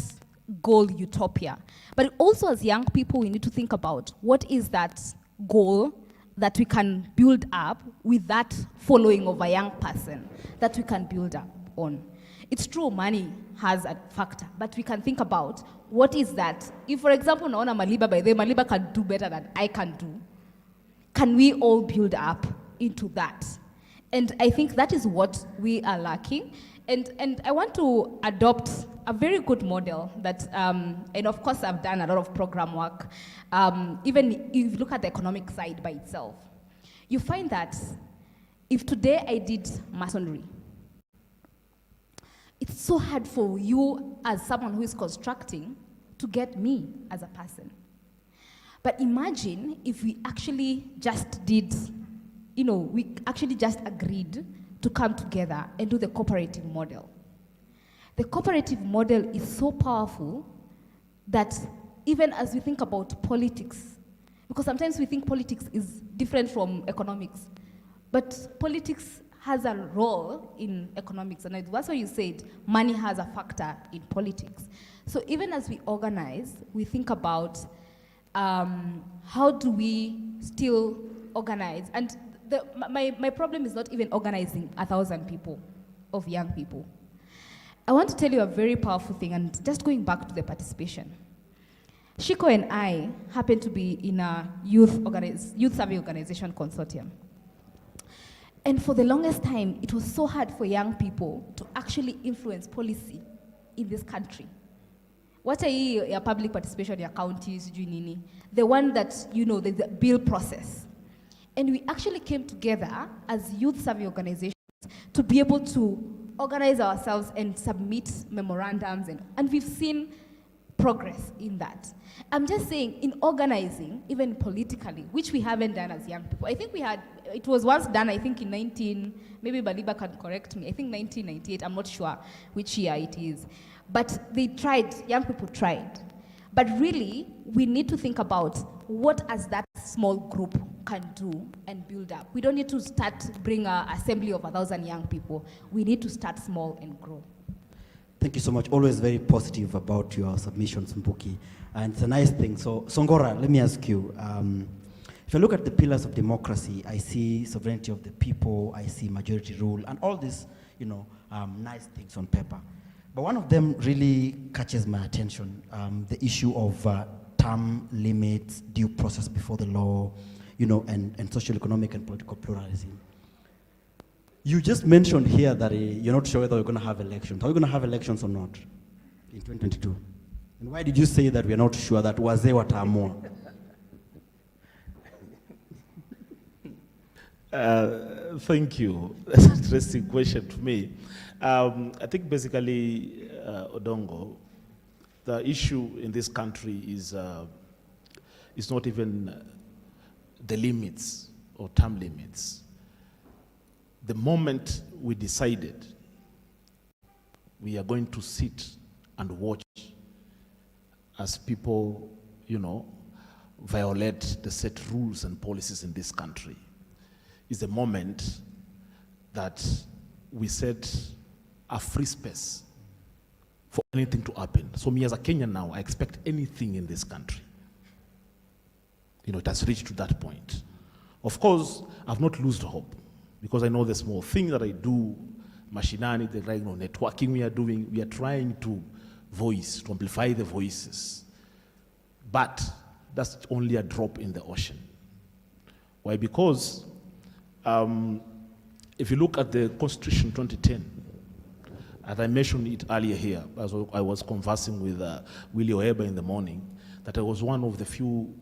goal utopia. But also as young people, we need to think about what is that goal that we can build up with that following of a young person that we can build up on. It's true, money has a factor, but we can think about what is that. If, for example, Naona Maliba, by the way, Maliba can do better than I can do, can we all build up into that? And I think that is what we are lacking. And I want to adopt a very good model that, and of course I've done a lot of program work, even if you look at the economic side by itself, you find that if today I did masonry, it's so hard for you as someone who is constructing to get me as a person. But imagine if we actually just did, we actually just agreed to come together and do the cooperative model. The cooperative model is so powerful that even as we think about politics, because sometimes we think politics is different from economics, but politics has a role in economics, and that's why you said money has a factor in politics. So even as we organize, we think about how do we still organize, and my problem is not even organizing 1,000 people, of young people. I want to tell you a very powerful thing, and just going back to the participation. Shiko and I happen to be in a youth survey organization consortium. And for the longest time, it was so hard for young people to actually influence policy in this country. What are your public participation, your counties, the one that, the bill process. And we actually came together as youth survey organizations to be able to organize ourselves and submit memorandums, and we've seen progress in that. I'm just saying, in organizing, even politically, which we haven't done as young people. I think we had it was once done, I think in maybe Maliba can correct me, I think 1998, I'm not sure which year it is. But they tried, young people tried. But really, we need to think about what as that small group can do and build up. We don't need to bring an assembly of 1,000 young people. We need to start small and grow. Thank you so much. Always very positive about your submissions, Mbuki. And it's a nice thing. So, Songora, let me ask you. If I look at the pillars of democracy, I see sovereignty of the people, I see majority rule, and all these, nice things on paper. But one of them really catches my attention, the issue of term limits, due process before the law, and social, economic, and political pluralism. You just mentioned here that you're not sure whether we're going to have elections. Are we going to have elections or not in 2022? And why did you say that we're not sure that wazee wataamua? Thank you. That's an interesting question to me. I think basically, Odongo, the issue in this country is not even the limits or term limits. The moment we decided we are going to sit and watch as people, violate the set rules and policies in this country, is the moment that we set a free space for anything to happen. So me as a Kenyan now, I expect anything in this country. It has reached to that point. Of course, I've not lost hope, because I know the small thing that I do, machinani, the networking we are doing, we are trying to amplify the voices. But that's only a drop in the ocean. Why? Because if you look at the Constitution 2010, as I mentioned it earlier here, as I was conversing with Willie Oeba in the morning, that I was one of the few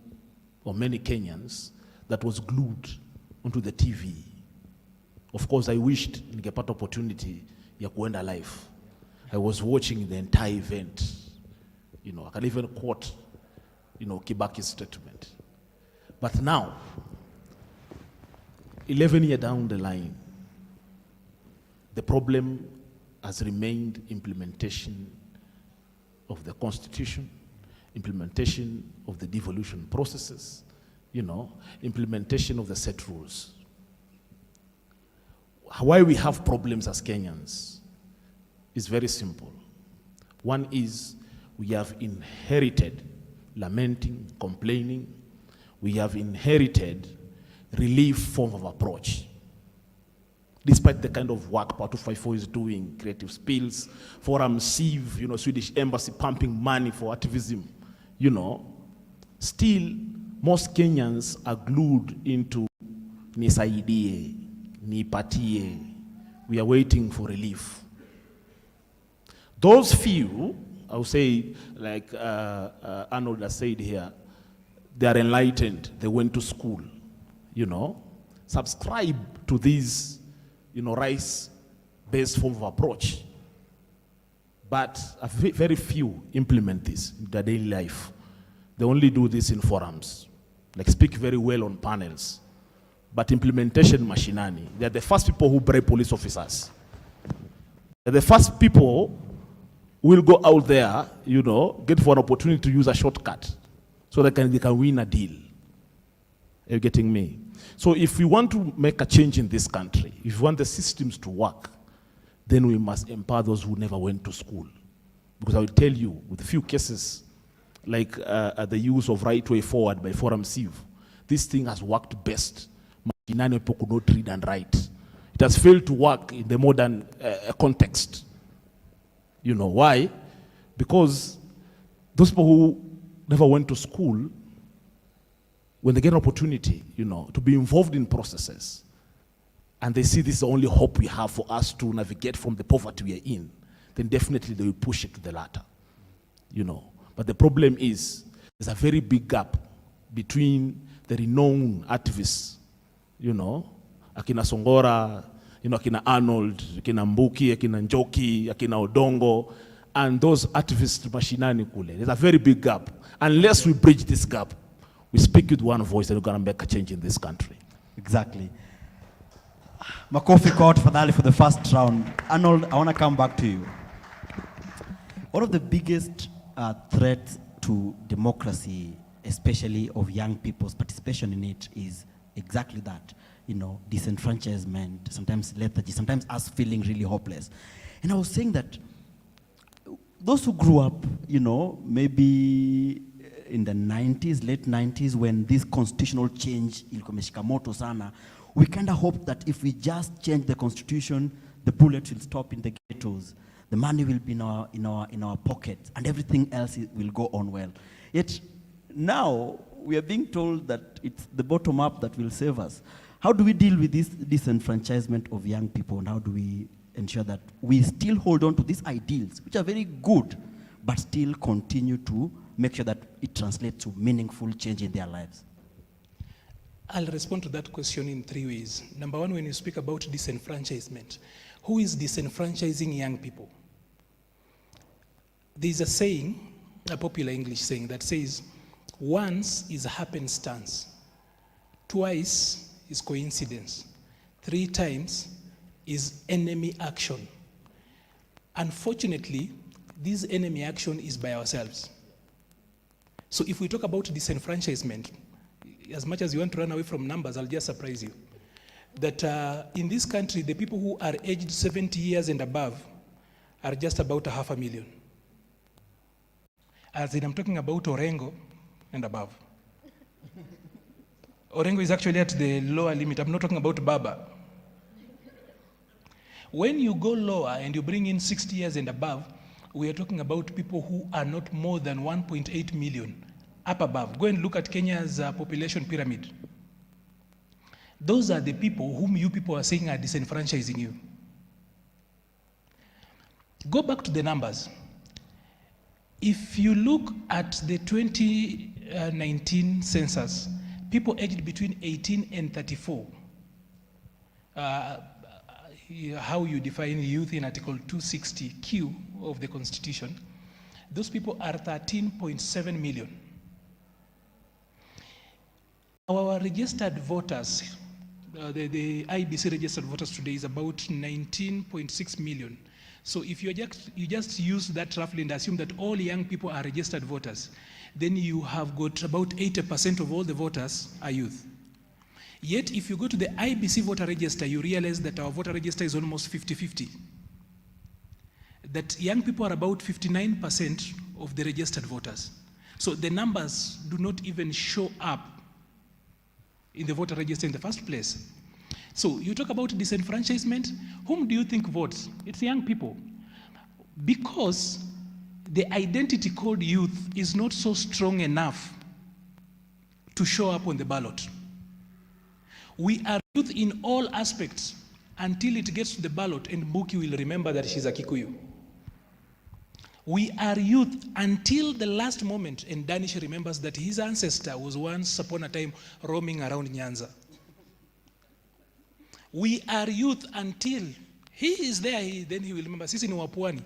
or many Kenyans that was glued onto the TV. Of course, I wished ningepata opportunity ya kuenda live. I was watching the entire event. I can even quote, Kibaki's statement. But now, 11 years down the line, the problem has remained implementation of the Constitution, implementation of the devolution processes, implementation of the set rules. Why we have problems as Kenyans is very simple. One is we have inherited lamenting, complaining. We have inherited relief form of approach. Despite the kind of work Part 254 is doing, creative spills, Forum Sieve, Swedish embassy pumping money for activism, still most Kenyans are glued into nisaidie, nipatie. We are waiting for relief. Those few, I would say, like Arnold has said here, they are enlightened, they went to school, subscribe to these, rice-based form of approach. But very few implement this in their daily life. They only do this in forums, like speak very well on panels. But implementation machinani, they're the first people who bribe police officers. They're the first people who will go out there, get for an opportunity to use a shortcut so they can win a deal. Are you getting me? So if we want to make a change in this country, if we want the systems to work, then we must empower those who never went to school. Because I will tell you, with a few cases, like the use of Right Way Forward by Forum Sieve, this thing has worked best. Machinani people could not read and write. It has failed to work in the modern context. Why? Because those people who never went to school, when they get an opportunity, to be involved in processes, and they see this is the only hope we have for us to navigate from the poverty we are in, then definitely they will push it to the latter. But the problem is, there's a very big gap between the renowned activists, Akina Songora, Akina Arnold, Akina Mbuki, Akina Njoki, Akina Odongo, and those activists machinani kule. There's a very big gap. Unless we bridge this gap, we speak with one voice and we're going to make a change in this country. Exactly. Makofi court for the first round. Arnold, I want to come back to you. One of the biggest threats to democracy, especially of young people's participation in it, is exactly that. You know, disenfranchisement, sometimes lethargy, sometimes us feeling really hopeless. And I was saying that those who grew up, you know, maybe in the 90s, late 90s, when this constitutional change ilikuwa imeshika moto sana, we kind of hoped that if we just change the constitution, the bullets will stop in the ghettos, the money will be in our pockets, and everything else will go on well. Yet now we are being told that it's the bottom up that will save us. How do we deal with this disenfranchisement of young people, and how do we ensure that we still hold on to these ideals, which are very good, but still continue to make sure that it translates to meaningful change in their lives? I'll respond to that question in 3 ways. Number one, when you speak about disenfranchisement, who is disenfranchising young people? There's a saying, a popular English saying, that says, once is happenstance, twice is coincidence, 3 times is enemy action. Unfortunately, this enemy action is by ourselves. So if we talk about disenfranchisement, as much as you want to run away from numbers, I'll just surprise you. That in this country, the people who are aged 70 years and above are just about 500,000. As in, I'm talking about Odongo and above. Odongo is actually at the lower limit. I'm not talking about Baba. When you go lower and you bring in 60 years and above, we are talking about people who are not more than 1.8 million up above. Go and look at Kenya's population pyramid. Those are the people whom you people are saying are disenfranchising you. Go back to the numbers. If you look at the 2019 census, people aged between 18 and 34, how you define youth in Article 260Q of the Constitution, those people are 13.7 million. Our registered voters, the IBC registered voters today is about 19.6 million. So if you just use that roughly and assume that all young people are registered voters, then you have got about 80% of all the voters are youth. Yet if you go to the IBC voter register, you realize that our voter register is almost 50-50. That young people are about 59% of the registered voters. So the numbers do not even show up in the voter register in the first place. So you talk about disenfranchisement, whom do you think votes? It's young people. Because the identity called youth is not so strong enough to show up on the ballot. We are youth in all aspects until it gets to the ballot and Mbuki will remember that she's a Kikuyu. We are youth until the last moment and Danish remembers that his ancestor was once upon a time roaming around Nyanza. We are youth until he is there, then he will remember, sisi ni wapwani.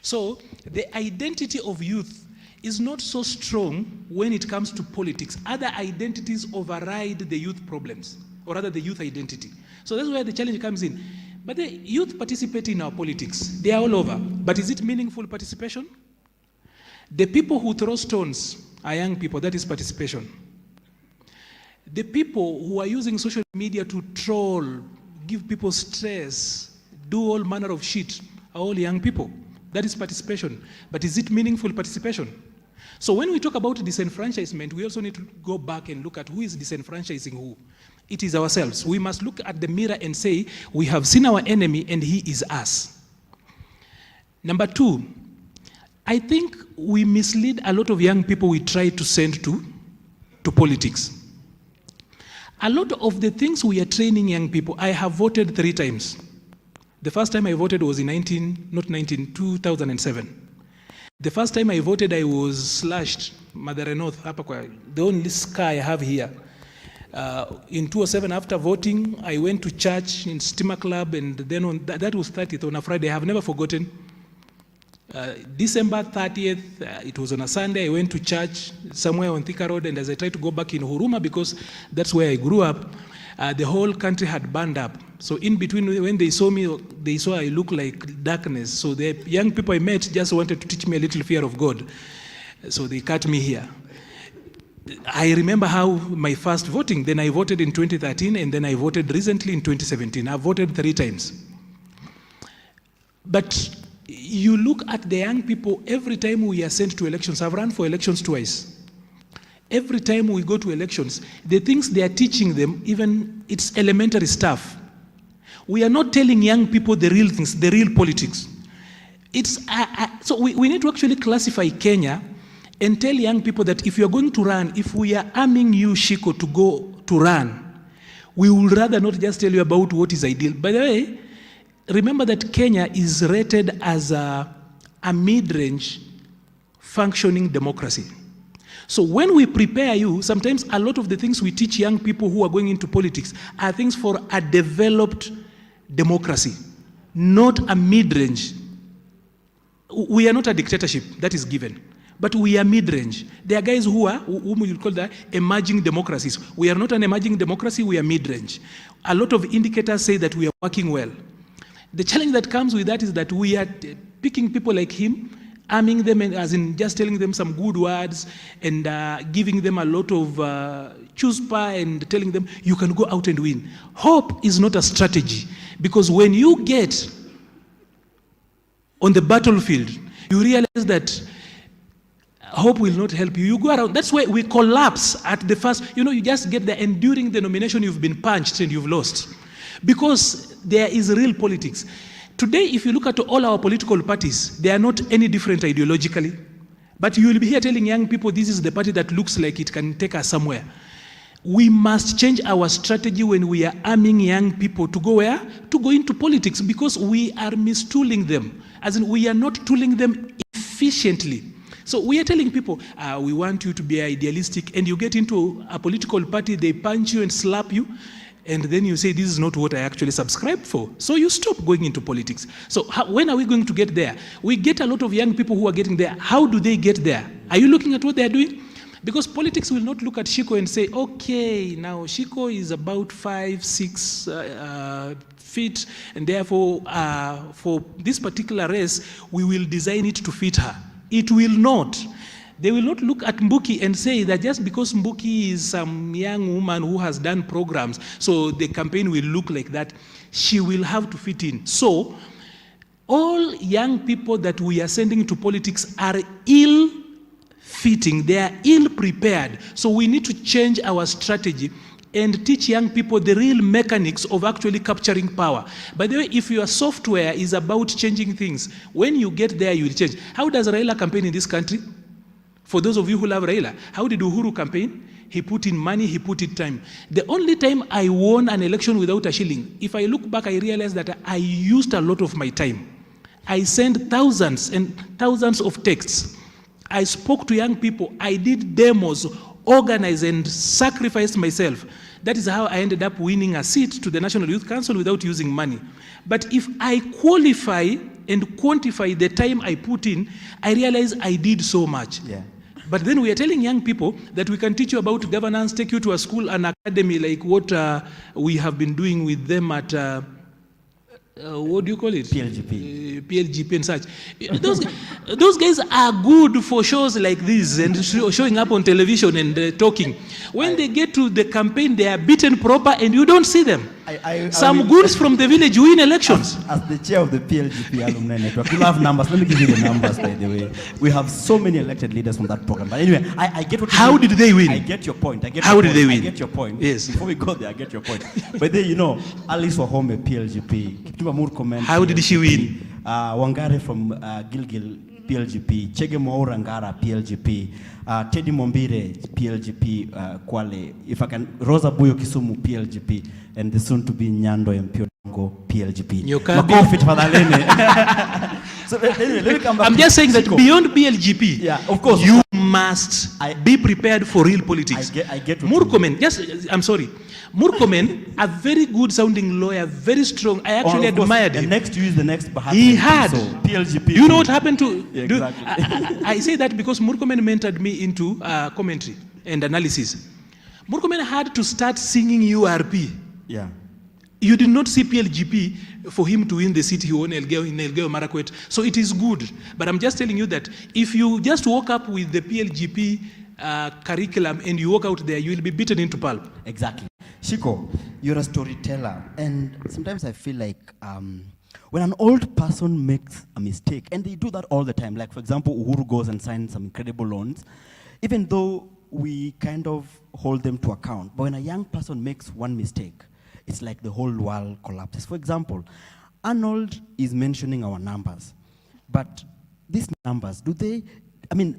So the identity of youth is not so strong when it comes to politics. Other identities override the youth problems, or rather the youth identity. So that's where the challenge comes in. But the youth participate in our politics. They are all over. But is it meaningful participation? The people who throw stones are young people. That is participation. The people who are using social media to troll, give people stress, do all manner of shit are all young people. That is participation. But is it meaningful participation? So when we talk about disenfranchisement, we also need to go back and look at who is disenfranchising who. It is ourselves. We must look at the mirror and say, we have seen our enemy and he is us. Number two, I think we mislead a lot of young people we try to send to politics. A lot of the things we are training young people, I have voted 3 times. The first time I voted was in 2007. The first time I voted, I was slashed, Moderator North, the only scar I have here. In 2007, after voting, I went to church in Steamer Club, and then on that was 30th, on a Friday. I have never forgotten. December 30th, it was on a Sunday, I went to church somewhere on Thika Road, and as I tried to go back in Huruma, because that's where I grew up, The whole country had burned up. So in between, when they saw me, they saw I look like darkness. So the young people I met just wanted to teach me a little fear of God. So they cut me here. I remember how my first voting, then I voted in 2013, and then I voted recently in 2017. I voted 3 times. But you look at the young people, every time we are sent to elections, I've run for elections twice. Every time we go to elections, the things they are teaching them, even it's elementary stuff. We are not telling young people the real things, the real politics. So we need to actually classify Kenya and tell young people that if you are going to run, if we are arming you, Shiko, to go to run, we would rather not just tell you about what is ideal. By the way, remember that Kenya is rated as a mid-range functioning democracy. So when we prepare you, sometimes a lot of the things we teach young people who are going into politics are things for a developed democracy, not a mid-range. We are not a dictatorship, that is given. But we are mid-range. There are guys whom you call the emerging democracies. We are not an emerging democracy, we are mid-range. A lot of indicators say that we are working well. The challenge that comes with that is that we are picking people like him, arming them, and as in just telling them some good words and giving them a lot of chutzpah and telling them you can go out and win. Hope is not a strategy, because when you get on the battlefield, you realize that hope will not help you. You go around. That's why we collapse at the first. You just get there, and during the nomination, you've been punched and you've lost. Because there is real politics. Today, if you look at all our political parties, they are not any different ideologically. But you will be here telling young people this is the party that looks like it can take us somewhere. We must change our strategy when we are arming young people to go where? To go into politics, because we are mistooling them. As in, we are not tooling them efficiently. So we are telling people, we want you to be idealistic, and you get into a political party, they punch you and slap you, and then you say, this is not what I actually subscribed for. So you stop going into politics. So when are we going to get there? We get a lot of young people who are getting there. How do they get there? Are you looking at what they are doing? Because politics will not look at Shiko and say, okay, now Shiko is about 5-6 feet, and therefore for this particular race, we will design it to fit her. It will not. They will not look at Mbuki and say that just because Mbuki is some young woman who has done programs, so the campaign will look like that, she will have to fit in. So all young people that we are sending to politics are ill-fitting. They are ill-prepared. So we need to change our strategy and teach young people the real mechanics of actually capturing power. By the way, if your software is about changing things, when you get there, you will change. How does Raila campaign in this country? For those of you who love Raila, how did Uhuru campaign? He put in money, he put in time. The only time I won an election without a shilling, if I look back, I realized that I used a lot of my time. I sent thousands and thousands of texts. I spoke to young people. I did demos, organized and sacrificed myself. That is how I ended up winning a seat to the National Youth Council without using money. But if I qualify and quantify the time I put in, I realize I did so much. Yeah. But then we are telling young people that we can teach you about governance, take you to a school, an academy, like what we have been doing with them at, what do you call it? PLGP. PLGP and such. Those guys are good for shows like this and showing up on television and talking. When they get to the campaign, they are beaten proper and you don't see them. Some goods from the village win elections. As the chair of the PLGP Alumni Network, you have numbers. Let me give you the numbers, by the way. We have so many elected leaders from that program. But anyway, I get what How did they win? I get your point. How did they win? I get your point. Yes. Before we go there, I get your point. But then, Alice Wahome, PLGP. How did she win? Wangare from Gilgil, PLGP. Chege Mwaura Ngara, PLGP. Teddy Mombire, PLGP, Kwale. If I can, Rosa Buyo Kisumu, PLGP. And the soon-to-be Nyando and Odongo, PLGP. So anyway, let me come back. I'm just saying that beyond PLGP, yeah, of course, you must be prepared for real politics. I get Murkomen, I'm sorry. Murkomen, a very good sounding lawyer, very strong. I actually admired him. The next you is the next Bahati. He had. So, PLGP. You know what happened to... Yeah, exactly. I say that because Murkomen mentored me into commentary and analysis. Murkomen had to start singing URP Yeah. You did not see PLGP for him to win the seat he won in Elgeyo Marakwet. So it is good. But I'm just telling you that if you just walk up with the PLGP curriculum and you walk out there, you will be beaten into pulp. Exactly. Shiko, you're a storyteller. And sometimes I feel like when an old person makes a mistake, and they do that all the time, like for example, Uhuru goes and signs some incredible loans, even though we kind of hold them to account. But when a young person makes one mistake, it's like the whole world collapses. For example, Arnold is mentioning our numbers, but these numbers,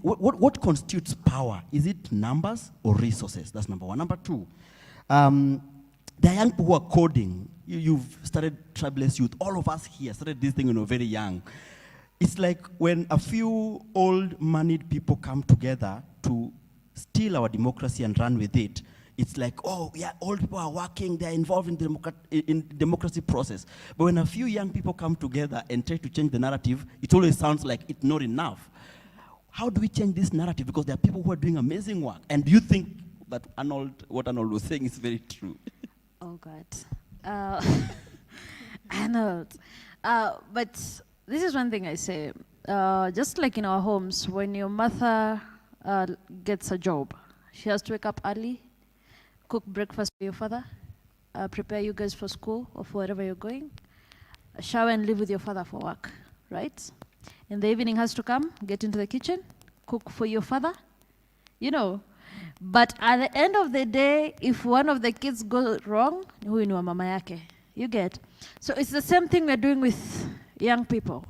what constitutes power? Is it numbers or resources? That's number one. Number two, the young people who are coding, you've started Tribeless Youth, all of us here started this thing when we were very young. It's like when a few old moneyed people come together to steal our democracy and run with it, it's like, oh, yeah, old people are working, they're involved in the democracy process. But when a few young people come together and try to change the narrative, it always sounds like it's not enough. How do we change this narrative? Because there are people who are doing amazing work. And do you think that what Arnold was saying is very true? Oh, God. Arnold. But this is one thing I say. Just like in our homes, when your mother gets a job, she has to wake up early, cook breakfast for your father, prepare you guys for school or for wherever you're going, shower and leave with your father for work, right? In the evening has to come, get into the kitchen, cook for your father, you know. But at the end of the day, if one of the kids goes wrong, huyu ni wa mama yake, you get. So it's the same thing we're doing with young people.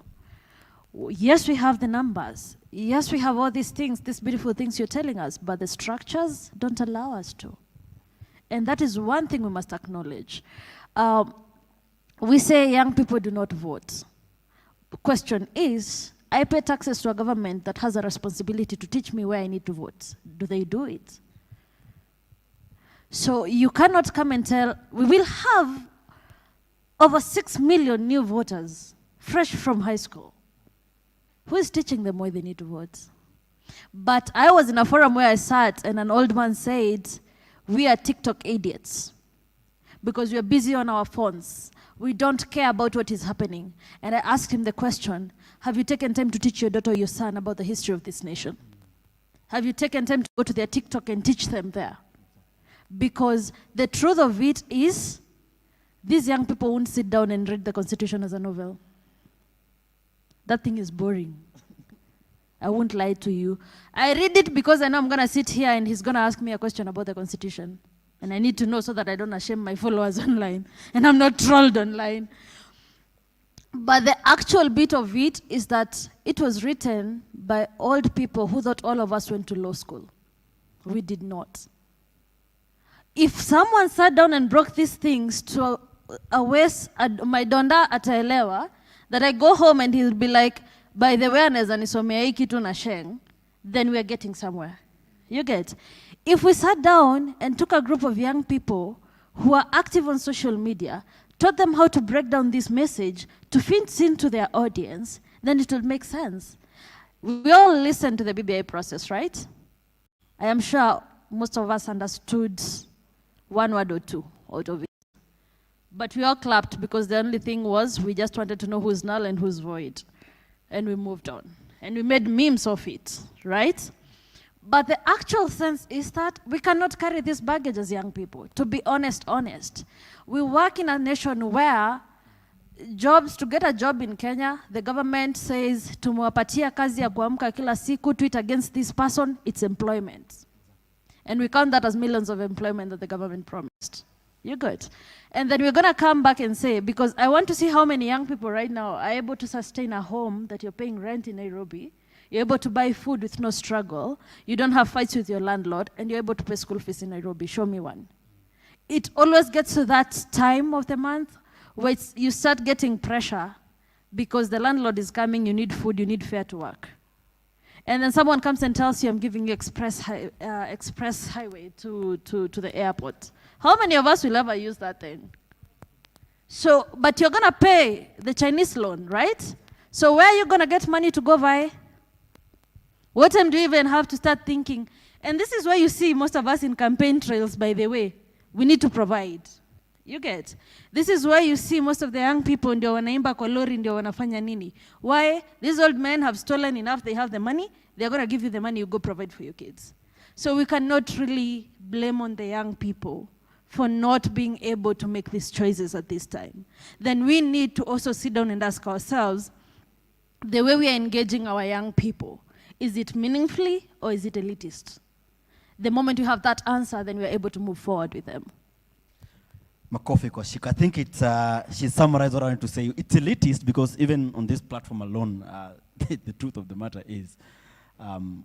Yes, we have the numbers. Yes, we have all these things, these beautiful things you're telling us, but the structures don't allow us to. And that is one thing we must acknowledge. We say young people do not vote. The question is, I pay taxes to a government that has a responsibility to teach me where I need to vote. Do they do it? So you cannot come and tell, we will have over 6 million new voters, fresh from high school. Who is teaching them where they need to vote? But I was in a forum where I sat and an old man said, we are TikTok idiots because we are busy on our phones. We don't care about what is happening. And I asked him the question, have you taken time to teach your daughter or your son about the history of this nation? Have you taken time to go to their TikTok and teach them there? Because the truth of it is, these young people won't sit down and read the Constitution as a novel. That thing is boring. I won't lie to you. I read it because I know I'm going to sit here and he's going to ask me a question about the Constitution. And I need to know so that I don't shame my followers online. And I'm not trolled online. But the actual bit of it is that it was written by old people who thought all of us went to law school. We did not. If someone sat down and broke these things to a waste, my donda ataelewa, that I go home and he'll be like, by the way, anaweza nisomea hii kitu na sheng, then we are getting somewhere. You get? If we sat down and took a group of young people who are active on social media, taught them how to break down this message to fit into their audience, then it would make sense. We all listened to the BBI process, right? I am sure most of us understood one word or two out of it. But we all clapped because the only thing was we just wanted to know who's null and who's void. And we moved on. And we made memes of it, right? But the actual sense is that we cannot carry this baggage as young people. To be honest. We work in a nation where jobs, to get a job in Kenya, the government says, tumewapatia kazi ya kuamka kila siku, tweet against this person, it's employment. And we count that as millions of employment that the government promised. You good? And then we're going to come back and say, because I want to see how many young people right now are able to sustain a home that you're paying rent in Nairobi, you're able to buy food with no struggle, you don't have fights with your landlord, and you're able to pay school fees in Nairobi. Show me one. It always gets to that time of the month where you start getting pressure because the landlord is coming, you need food, you need fare to work. And then someone comes and tells you, I'm giving you express highway to the airport. How many of us will ever use that thing? So, but you're going to pay the Chinese loan, right? So where are you going to get money to go by? What time do you even have to start thinking? And this is where you see most of us in campaign trails, by the way. We need to provide. You get? This is why you see most of the young people ndio wanaimba kwa lori ndio wanafanya nini. Why? These old men have stolen enough, they have the money, they're going to give you the money, you go provide for your kids. So we cannot really blame on the young people for not being able to make these choices at this time. Then we need to also sit down and ask ourselves, the way we are engaging our young people, is it meaningfully or is it elitist? The moment you have that answer, then we are able to move forward with them. Makofi kwa Shiko. I think it's, she summarized what I wanted to say. It's elitist because even on this platform alone, the truth of the matter is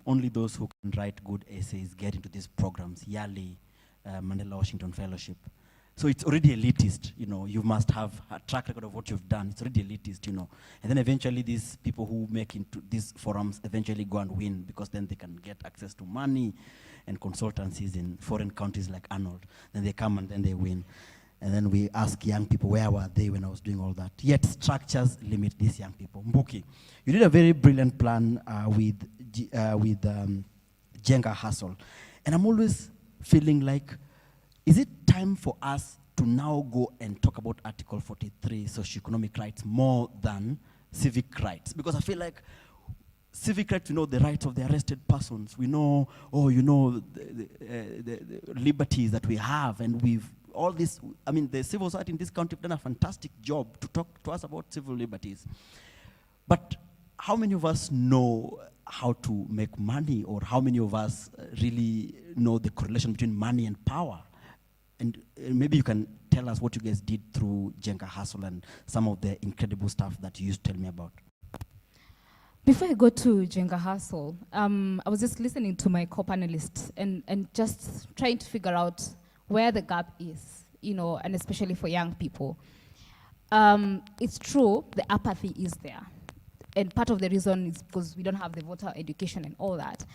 only those who can write good essays get into these programs, yearly Mandela Washington Fellowship. So it's already elitist, you know, you must have a track record of what you've done. It's already elitist, you know. And then eventually these people who make into these forums eventually go and win because then they can get access to money and consultancies in foreign countries like Arnold. Then they come and then they win. And then we ask young people, where were they when I was doing all that? Yet structures limit these young people. Mbuki, you did a very brilliant plan with Jenga Hustle. And I'm always feeling like, is it time for us to now go and talk about Article 43, socioeconomic rights, more than civic rights? Because I feel like civic rights, we know the rights of the arrested persons. We know, the liberties that we have, and we've all this. I mean, the civil society in this country have done a fantastic job to talk to us about civil liberties. But how many of us know how to make money, or how many of us really know the correlation between money and power? And maybe you can tell us what you guys did through Jenga Hustle and some of the incredible stuff that you used to tell me about. Before I go to Jenga Hustle, I was just listening to my co-panelists and just trying to figure out where the gap is, you know, and especially for young people. It's true, the apathy is there. And part of the reason is because we don't have the voter education and all that.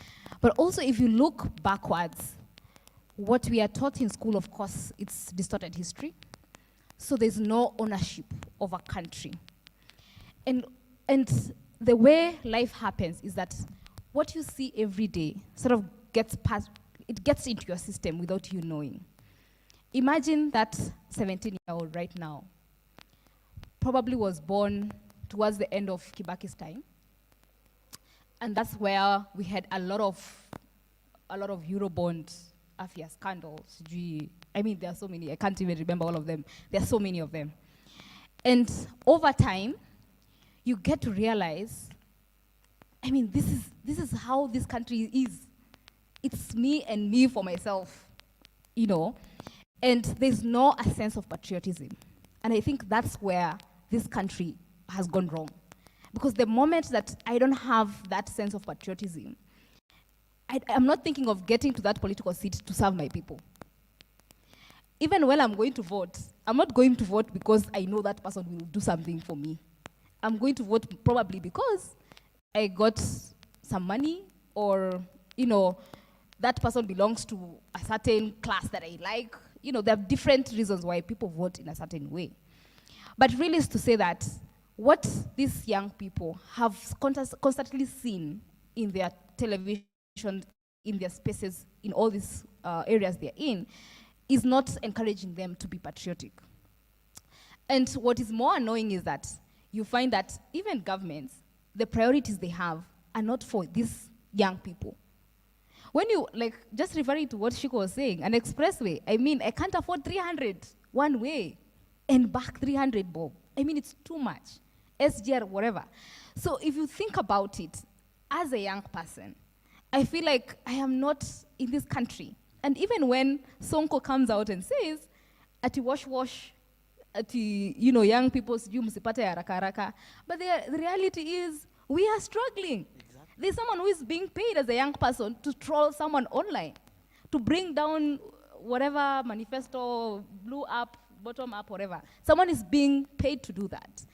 But also, if you look backwards, what we are taught in school, of course, it's distorted history. So there's no ownership of a country. And the way life happens is that what you see every day sort of gets into your system without you knowing. Imagine that 17-year-old right now probably was born towards the end of Kibaki's time. And that's where we had a lot of Eurobond Afia scandals. I mean, there are so many. I can't even remember all of them. There are so many of them. And over time, you get to realize, I mean, this is how this country is. It's me and me for myself, you know. And there's no a sense of patriotism. And I think that's where this country has gone wrong. Because the moment that I don't have that sense of patriotism, I'm not thinking of getting to that political seat to serve my people. Even when I'm going to vote, I'm not going to vote because I know that person will do something for me. I'm going to vote probably because I got some money, or, you know, that person belongs to a certain class that I like. You know, there are different reasons why people vote in a certain way. But really is to say that what these young people have constantly seen in their television, in their spaces, in all these areas they're in, is not encouraging them to be patriotic. And what is more annoying is that you find that even governments, the priorities they have are not for these young people. When you, like, just referring to what Shiko was saying, an expressway, I mean, I can't afford 300 one way and back 300, Bob. I mean, it's too much. SGR, whatever. So if you think about it, as a young person, I feel like I am not in this country. And even when Sonko comes out and says, ati wash, ati, you know, young people, musipate haraka haraka, but the reality is, we are struggling. Exactly. There's someone who is being paid as a young person to troll someone online, to bring down whatever manifesto, blew up, bottom up, whatever. Someone is being paid to do that.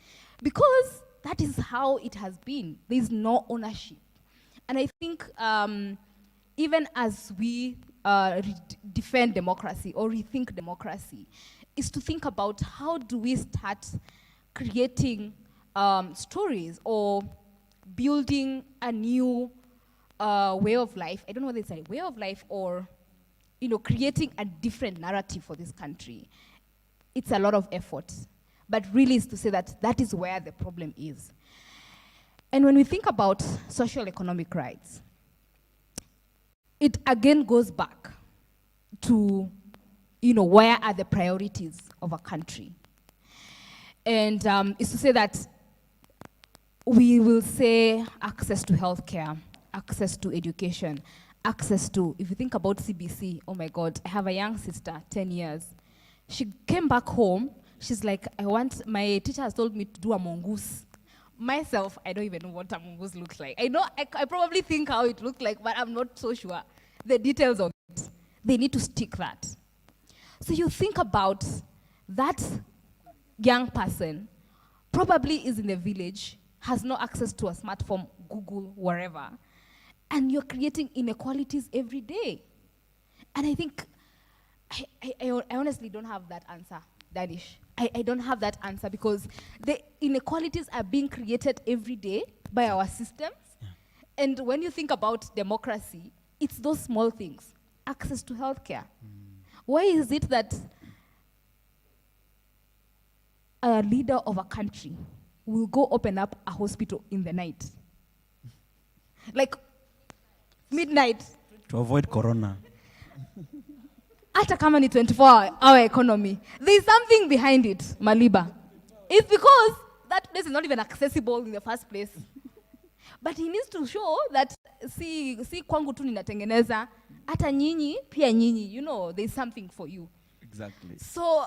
Because that is how it has been. There's no ownership. And I think even as we defend democracy or rethink democracy, is to think about how do we start creating stories or building a new way of life. I don't know whether it's a way of life or, you know, creating a different narrative for this country. it's a lot of effort. But really is to say that that is where the problem is. And when we think about social economic rights, it again goes back to, where are the priorities of a country? And it's to say that we will say access to healthcare, access to education, access to, if you think about CBC, oh my God, I have a young sister, 10 years. She came back home, she's like, my teacher has told me to do a mongoose. Myself, I don't even know what a mongoose looks like. I know, I probably think how it looks like, but I'm not so sure. The details of it, they need to stick that. So you think about that young person, probably is in the village, has no access to a smartphone, Google, wherever, and you're creating inequalities every day. And I think, I honestly don't have that answer, Danish. I don't have that answer because the inequalities are being created every day by our systems. Yeah. And when you think about democracy, it's those small things. Access to healthcare. Why is it that a leader of a country will go open up a hospital in the night? Like midnight. To avoid corona. Hata kama ni 24-hour economy, there's something behind it, Maliba. It's because that place is not even accessible in the first place. But he needs to show that, si kwangu tu ninatengeneza, hata nyinyi, pia nyinyi, there's something for you. Exactly. So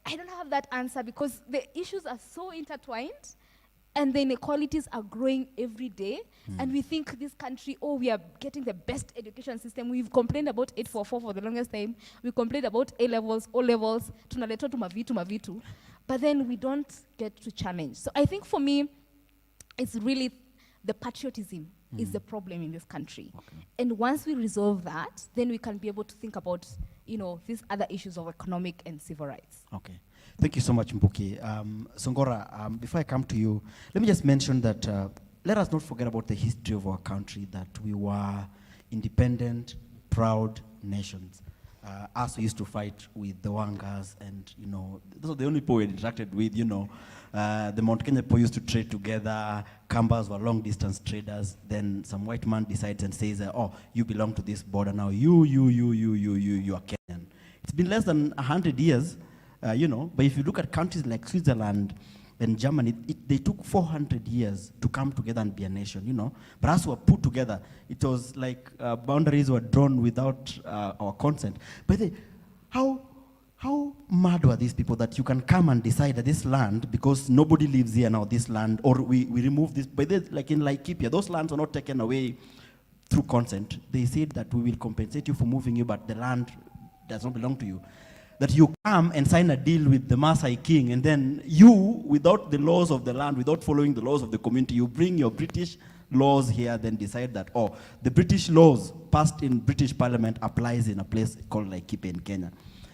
I don't have that answer because the issues are so intertwined and the inequalities are growing every day. And we think this country, we are getting the best education system. We've complained about 844 for the longest time. We complained about A-levels, O-levels, tunaletwa tu mavitu. But then we don't get to challenge. So I think for me, it's really the patriotism is the problem in this country. Okay. And once we resolve that, then we can be able to think about, these other issues of economic and civil rights. Okay. Thank you so much, Mbuki. Songora, before I come to you, let me just mention that let us not forget about the history of our country, that we were independent, proud nations. Us used to fight with the Wangas, and those are the only people we interacted with. The Mount Kenya people used to trade together. Kambas were long-distance traders. Then some white man decides and says, "Oh, you belong to this border now. You are Kenyan." It's been less than 100 years, But if you look at countries like Switzerland and Germany, they took 400 years to come together and be a nation. But as we were put together, it was like boundaries were drawn without our consent. But how mad were these people that you can come and decide that this land, because nobody lives here now, this land, or we remove this, but like in Laikipia, those lands are not taken away through consent. They said that we will compensate you for moving you, but the land does not belong to you. That you come and sign a deal with the Maasai king, and then you, without the laws of the land, without following the laws of the community, you bring your British laws here, then decide that, the British laws passed in British Parliament applies in a place called Laikipia in Kenya.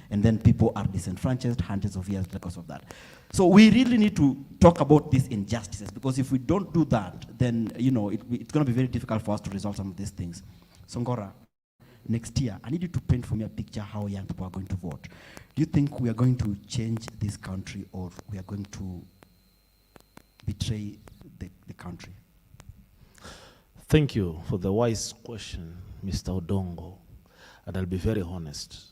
And then people are disenfranchised hundreds of years because of that. So we really need to talk about these injustices, because if we don't do that, then it's going to be very difficult for us to resolve some of these things. Songora, next year, I need you to paint for me a picture how young people are going to vote. Do you think we are going to change this country, or we are going to betray the country? Thank you for the wise question, Mr. Odongo. And I'll be very honest.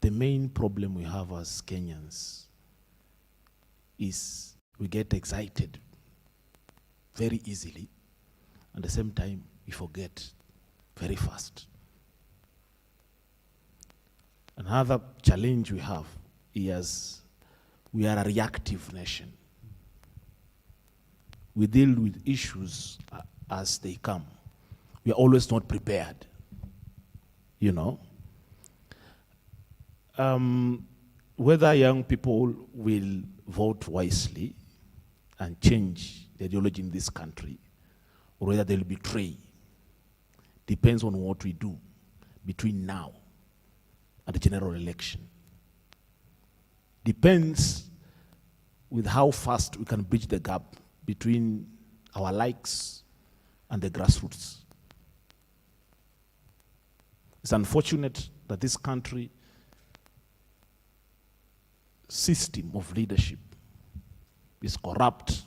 The main problem we have as Kenyans is we get excited very easily, and at the same time we forget very fast. Another challenge we have is we are a reactive nation. We deal with issues as they come. We are always not prepared, Whether young people will vote wisely and change the ideology in this country, or whether they'll betray, depends on what we do between now and the general election. Depends with how fast we can bridge the gap between our likes and the grassroots. It's unfortunate that this country system of leadership is corrupt,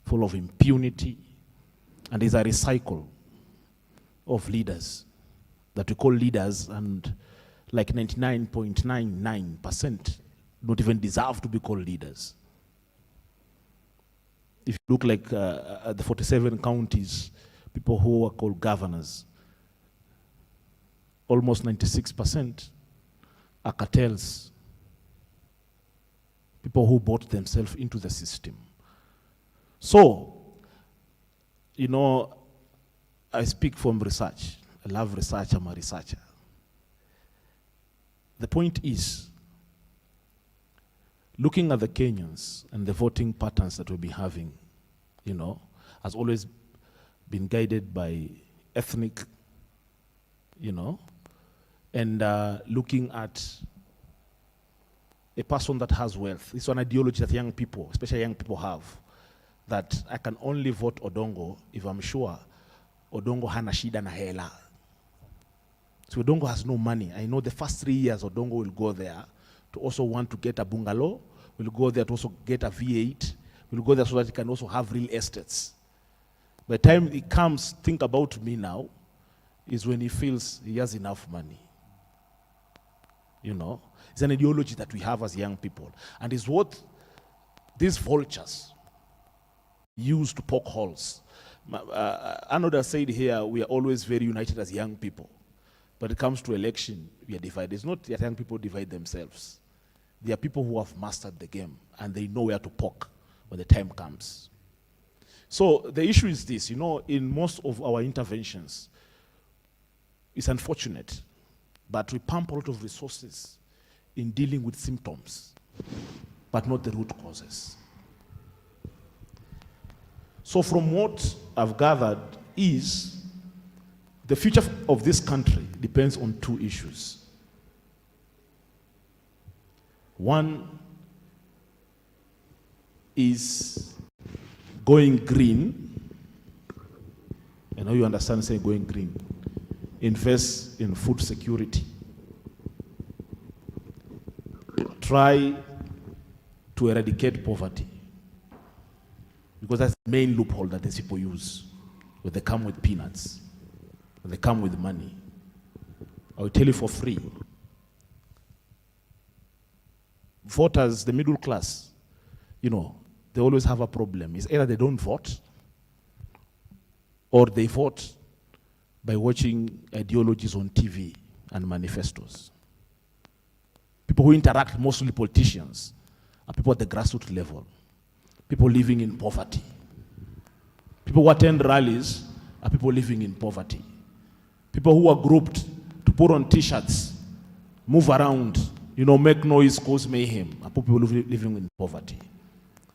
full of impunity, and is a recycle of leaders that we call leaders, and like 99.99% don't even deserve to be called leaders. If you look like at the 47 counties, people who are called governors, almost 96% are cartels, people who bought themselves into the system. So, you know, I speak from research. I love research, I'm a researcher. The point is, looking at the Kenyans and the voting patterns that we'll be having, you know, has always been guided by ethnic, you know, and looking at a person that has wealth. It's an ideology that young people, especially young people, have, that I can only vote Odongo if I'm sure Odongo hana shida na hela. So Odongo has no money. I know the first 3 years Odongo will go there to also want to get a bungalow, will go there to also get a V8, will go there so that he can also have real estates. By the time he comes, think about me now, is when he feels he has enough money. You know, it's an ideology that we have as young people, and is what these vultures use to poke holes. Arnold has said here, we are always very united as young people. But it comes to election, we are divided. It's not that young people divide themselves. They are people who have mastered the game, and they know where to poke when the time comes. So the issue is this, you know, in most of our interventions, it's unfortunate, but we pump a lot of resources in dealing with symptoms, but not the root causes. So from what I've gathered is, the future of this country depends on two issues. One is going green. I know you understand saying going green. Invest in food security. Try to eradicate poverty, because that's the main loophole that these people use, where they come with peanuts, when they come with money. I will tell you for free. Voters, the middle class, you know, they always have a problem. It's either they don't vote, or they vote by watching ideologies on TV and manifestos. People who interact, mostly politicians, are people at the grassroots level. People living in poverty. People who attend rallies are people living in poverty. People who are grouped to put on t-shirts, move around, you know, make noise, cause mayhem, are people living in poverty.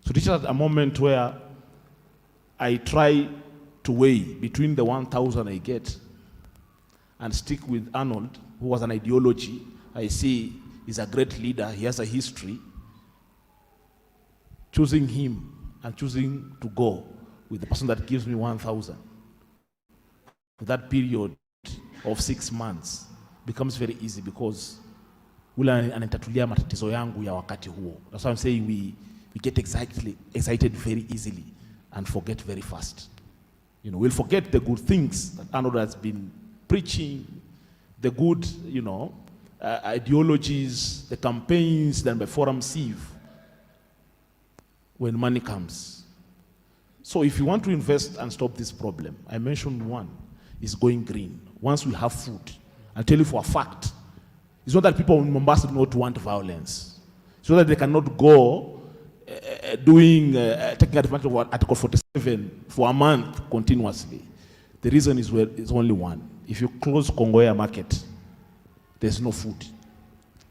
So this is a moment where I try to weigh between the 1,000 I get and stick with Arnold, who was an ideology. I see he's a great leader, he has a history. Choosing him and choosing to go with the person that gives me 1,000 for that period of 6 months becomes very easy, because ule anatatulia matatizo yangu ya wakati huo. That's why I'm saying we get excited very easily and forget very fast. You know, we'll forget the good things that Arnold has been preaching, the good, you know, ideologies, the campaigns done by Forum Civ, when money comes. So if you want to invest and stop this problem, I mentioned one is going green. Once we have food, I'll tell you for a fact, it's not that people in Mombasa do not want violence. It's not that they cannot go taking advantage of Article 47 for a month continuously. The reason is only one. If you close Kongoya market, there's no food.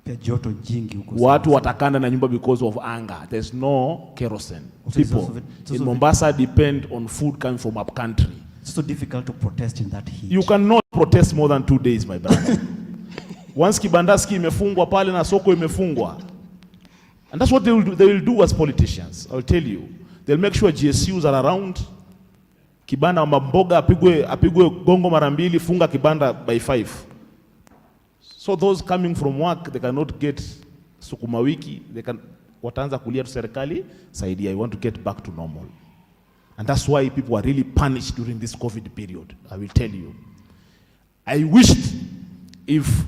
Watu watakanda na nyumba because of anger. There's no kerosene. People in Mombasa depend on food coming from up country. It's so difficult to protest in that heat. You cannot protest more than 2 days, my brother. Once kibandaski imefungwa pale na soko imefungwa. And that's what they will do as politicians. I'll tell you. They'll make sure GSUs are around. Kibanda mboga apigwe gongo mara mbili, funga kibanda by 5. So those coming from work, they cannot get sukuma wiki, they can wataanza kulia tu serikali, saidia, I want to get back to normal. And that's why people are really punished during this COVID period, I will tell you. I wished if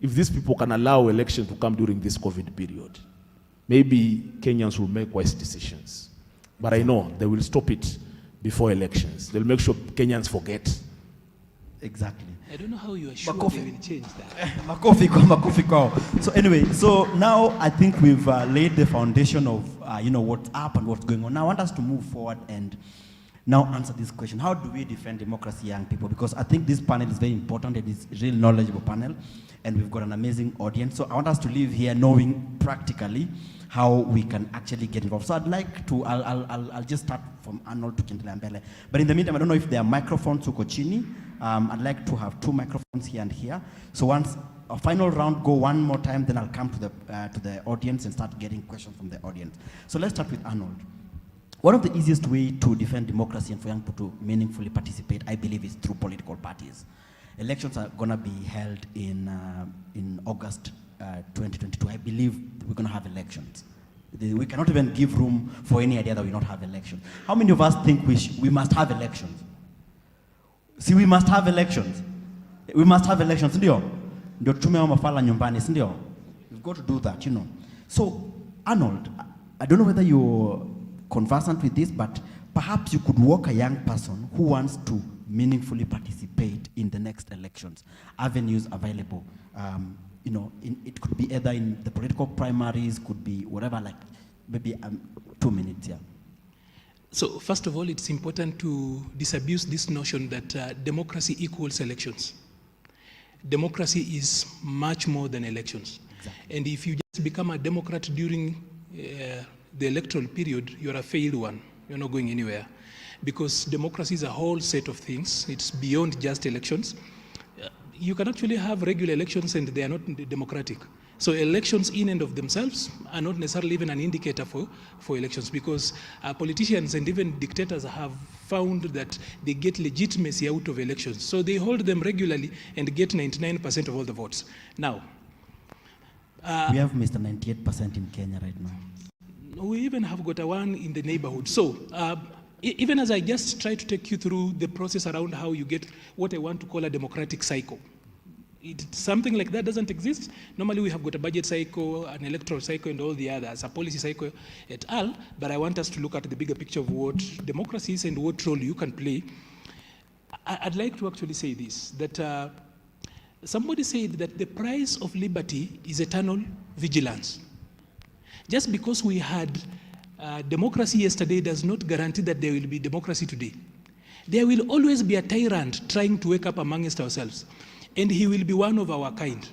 these people can allow election to come during this COVID period, maybe Kenyans will make wise decisions. But I know they will stop it before elections. They'll make sure Kenyans forget. Exactly. I don't know how you are sure they will change that. Makofi kwao. So anyway, so now I think we've laid the foundation of what's up and what's going on. Now I want us to move forward and now answer this question. How do we defend democracy, young people? Because I think this panel is very important. It is a real knowledgeable panel, and we've got an amazing audience. So I want us to leave here knowing practically how we can actually get involved. So I'd like to, I'll just start from Arnold to Mbele. But in the meantime, I don't know if there are microphones to Kochini. I'd like to have 2 microphones here and here. So once a final round go one more time, then I'll come to the audience and start getting questions from the audience. So let's start with Arnold. One of the easiest way to defend democracy and for young people to meaningfully participate, I believe, is through political parties. Elections are gonna be held in August 2022. I believe we're gonna have elections. We cannot even give room for any idea that we not have elections. How many of us think we must have elections? See, we must have elections. We must have elections, ndio? Ndio tume wa mafala nyumbani, ndio? We've got to do that, you know. So, Arnold, I don't know whether you're conversant with this, but perhaps you could walk a young person who wants to meaningfully participate in the next elections. Avenues available. It could be either in the political primaries, could be whatever, like maybe 2 minutes, yeah. So first of all, it's important to disabuse this notion that democracy equals elections. Democracy is much more than elections. Exactly. And if you just become a Democrat during the electoral period, you're a failed one. You're not going anywhere. Because democracy is a whole set of things. It's beyond just elections. You can actually have regular elections and they are not democratic. So elections in and of themselves are not necessarily even an indicator for elections, because politicians and even dictators have found that they get legitimacy out of elections. So they hold them regularly and get 99% of all the votes. Now, we have Mr. 98% in Kenya right now. We even have got a one in the neighborhood. So even as I just try to take you through the process around how you get what I want to call a democratic cycle. Something like that doesn't exist. Normally we have got a budget cycle, an electoral cycle, and all the others, a policy cycle et al. But I want us to look at the bigger picture of what democracy is and what role you can play. I'd like to actually say this, that somebody said that the price of liberty is eternal vigilance. Just because we had democracy yesterday does not guarantee that there will be democracy today. There will always be a tyrant trying to wake up amongst ourselves. And he will be one of our kind.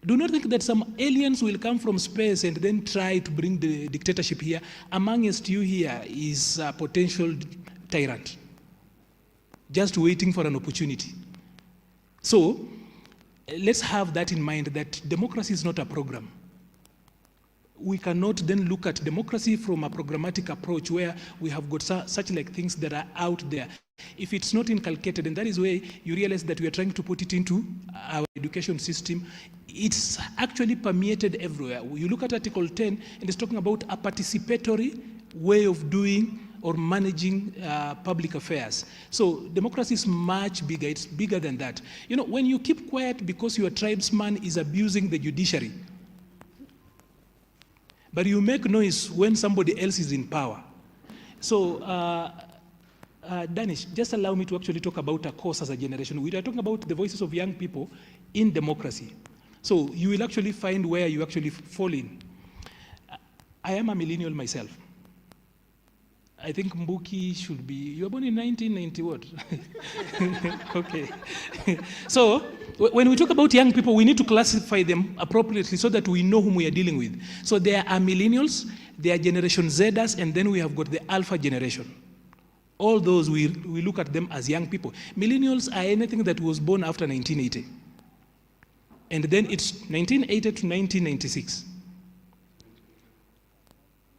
Do not think that some aliens will come from space and then try to bring the dictatorship here. Amongst you here is a potential tyrant, just waiting for an opportunity. So let's have that in mind, that democracy is not a program. We cannot then look at democracy from a programmatic approach where we have got such like things that are out there. If it's not inculcated, and that is where you realize that we are trying to put it into our education system, it's actually permeated everywhere. You look at Article 10, and it's talking about a participatory way of doing or managing public affairs. So democracy is much bigger. It's bigger than that. You know, when you keep quiet because your tribesman is abusing the judiciary, but you make noise when somebody else is in power. So, Danish, just allow me to actually talk about a course as a generation. We are talking about the voices of young people in democracy. So you will actually find where you actually fall in. I am a millennial myself. I think Mbuki should be, you were born in 1990 what? Okay. So when we talk about young people, we need to classify them appropriately so that we know whom we are dealing with. So there are millennials, there are Generation Zers, and then we have got the Alpha generation. All those, we look at them as young people. Millennials are anything that was born after 1980. And then it's 1980 to 1996.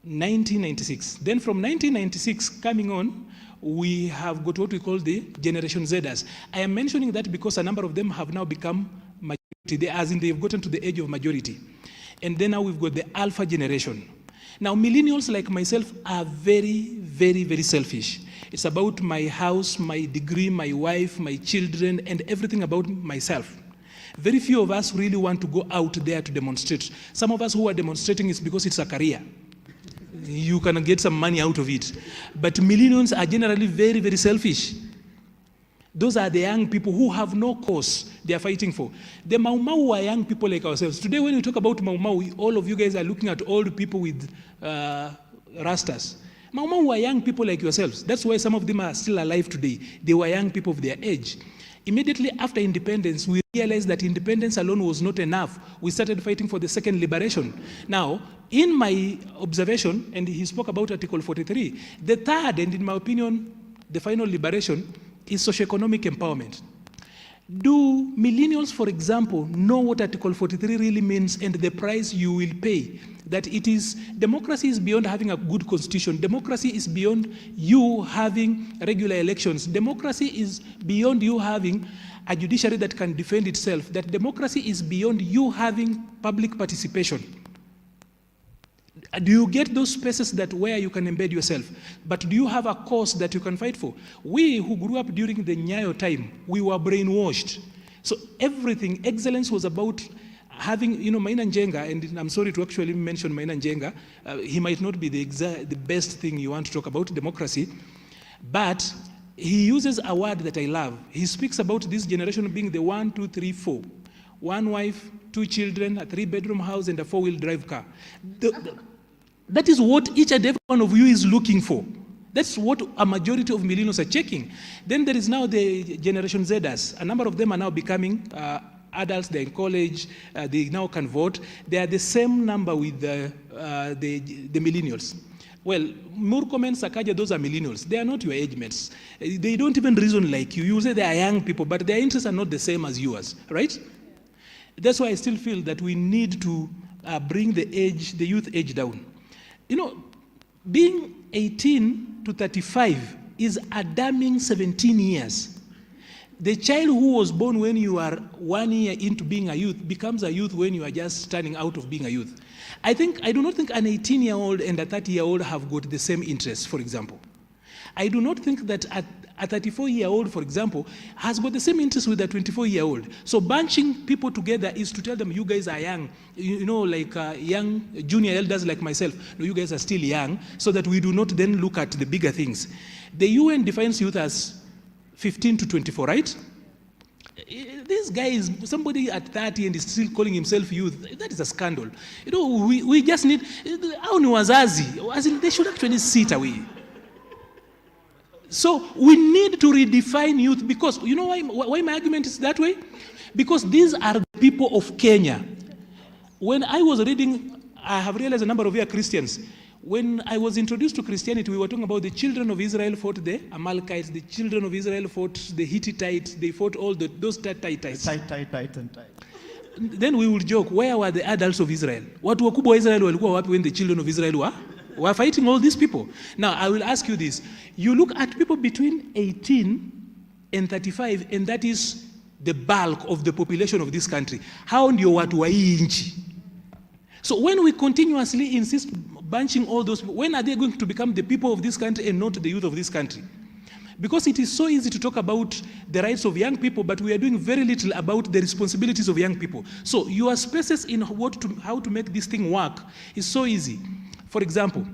1996. Then from 1996 coming on, we have got what we call the Generation Zers. I am mentioning that because a number of them have now become majority, as in they've gotten to the age of majority. And then now we've got the Alpha generation. Now, millennials like myself are very, very, very selfish. It's about my house, my degree, my wife, my children, and everything about myself. Very few of us really want to go out there to demonstrate. Some of us who are demonstrating is because it's a career. You can get some money out of it. But millennials are generally very, very selfish. Those are the young people who have no cause they are fighting for. The Mau Mau are young people like ourselves. Today when we talk about Mau Mau, all of you guys are looking at old people with rastas. Mau Mau are young people like yourselves. That's why some of them are still alive today. They were young people of their age. Immediately after independence, we realized that independence alone was not enough. We started fighting for the second liberation. Now, in my observation, and he spoke about Article 43, the third, and in my opinion, the final liberation, is socioeconomic empowerment. Do millennials, for example, know what Article 43 really means and the price you will pay? That it is, democracy is beyond having a good constitution. Democracy is beyond you having regular elections. Democracy is beyond you having a judiciary that can defend itself. That democracy is beyond you having public participation. Do you get those spaces that where you can embed yourself? But do you have a cause that you can fight for? We who grew up during the Nyayo time, we were brainwashed. So everything, excellence was about having, you know, Maina Njenga, and I'm sorry to actually mention Maina Njenga, he might not be the best thing you want to talk about, democracy, but he uses a word that I love. He speaks about this generation being the 1, 2, 3, 4. One wife, 2 children, a 3-bedroom house, and a 4-wheel drive car. That is what each and every one of you is looking for. That's what a majority of millennials are checking. Then there is now the Generation Zers. A number of them are now becoming adults, they're in college, they now can vote. They are the same number with the millennials. Well, Murkomen, Sakaja, those are millennials. They are not your age mates. They don't even reason like you. You say they are young people, but their interests are not the same as yours, right? That's why I still feel that we need to bring the youth age down. You know, being 18 to 35 is a damning 17 years. The child who was born when you are 1 year into being a youth becomes a youth when you are just turning out of being a youth. I do not think an 18-year-old and a 30-year-old have got the same interests, for example. I do not think that a 34-year-old, for example, has got the same interest with a 24-year-old. So bunching people together is to tell them, you guys are young, you know, like young junior elders like myself. No, you guys are still young, so that we do not then look at the bigger things. The UN defines youth as 15 to 24, right? This guy is somebody at 30 and is still calling himself youth. That is a scandal. You know, we just need, as in they should actually sit away. So we need to redefine youth, because you know why my argument is that way? Because these are the people of Kenya. When I was reading, I have realized a number of you are Christians. When I was introduced to Christianity, we were talking about the children of Israel fought the Amalekites, the children of Israel fought the Hittites, they fought all those Hittites. Then we would joke, where were the adults of Israel? Watu wakubwa wa Israel walikuwa wapi when the children of Israel were fighting all these people? Now, I will ask you this. You look at people between 18 and 35, and that is the bulk of the population of this country. How ndio watu wa hii nchi? So when we continuously insist bunching all those people, when are they going to become the people of this country and not the youth of this country? Because it is so easy to talk about the rights of young people, but we are doing very little about the responsibilities of young people. So your spaces in how to make this thing work is so easy. For example,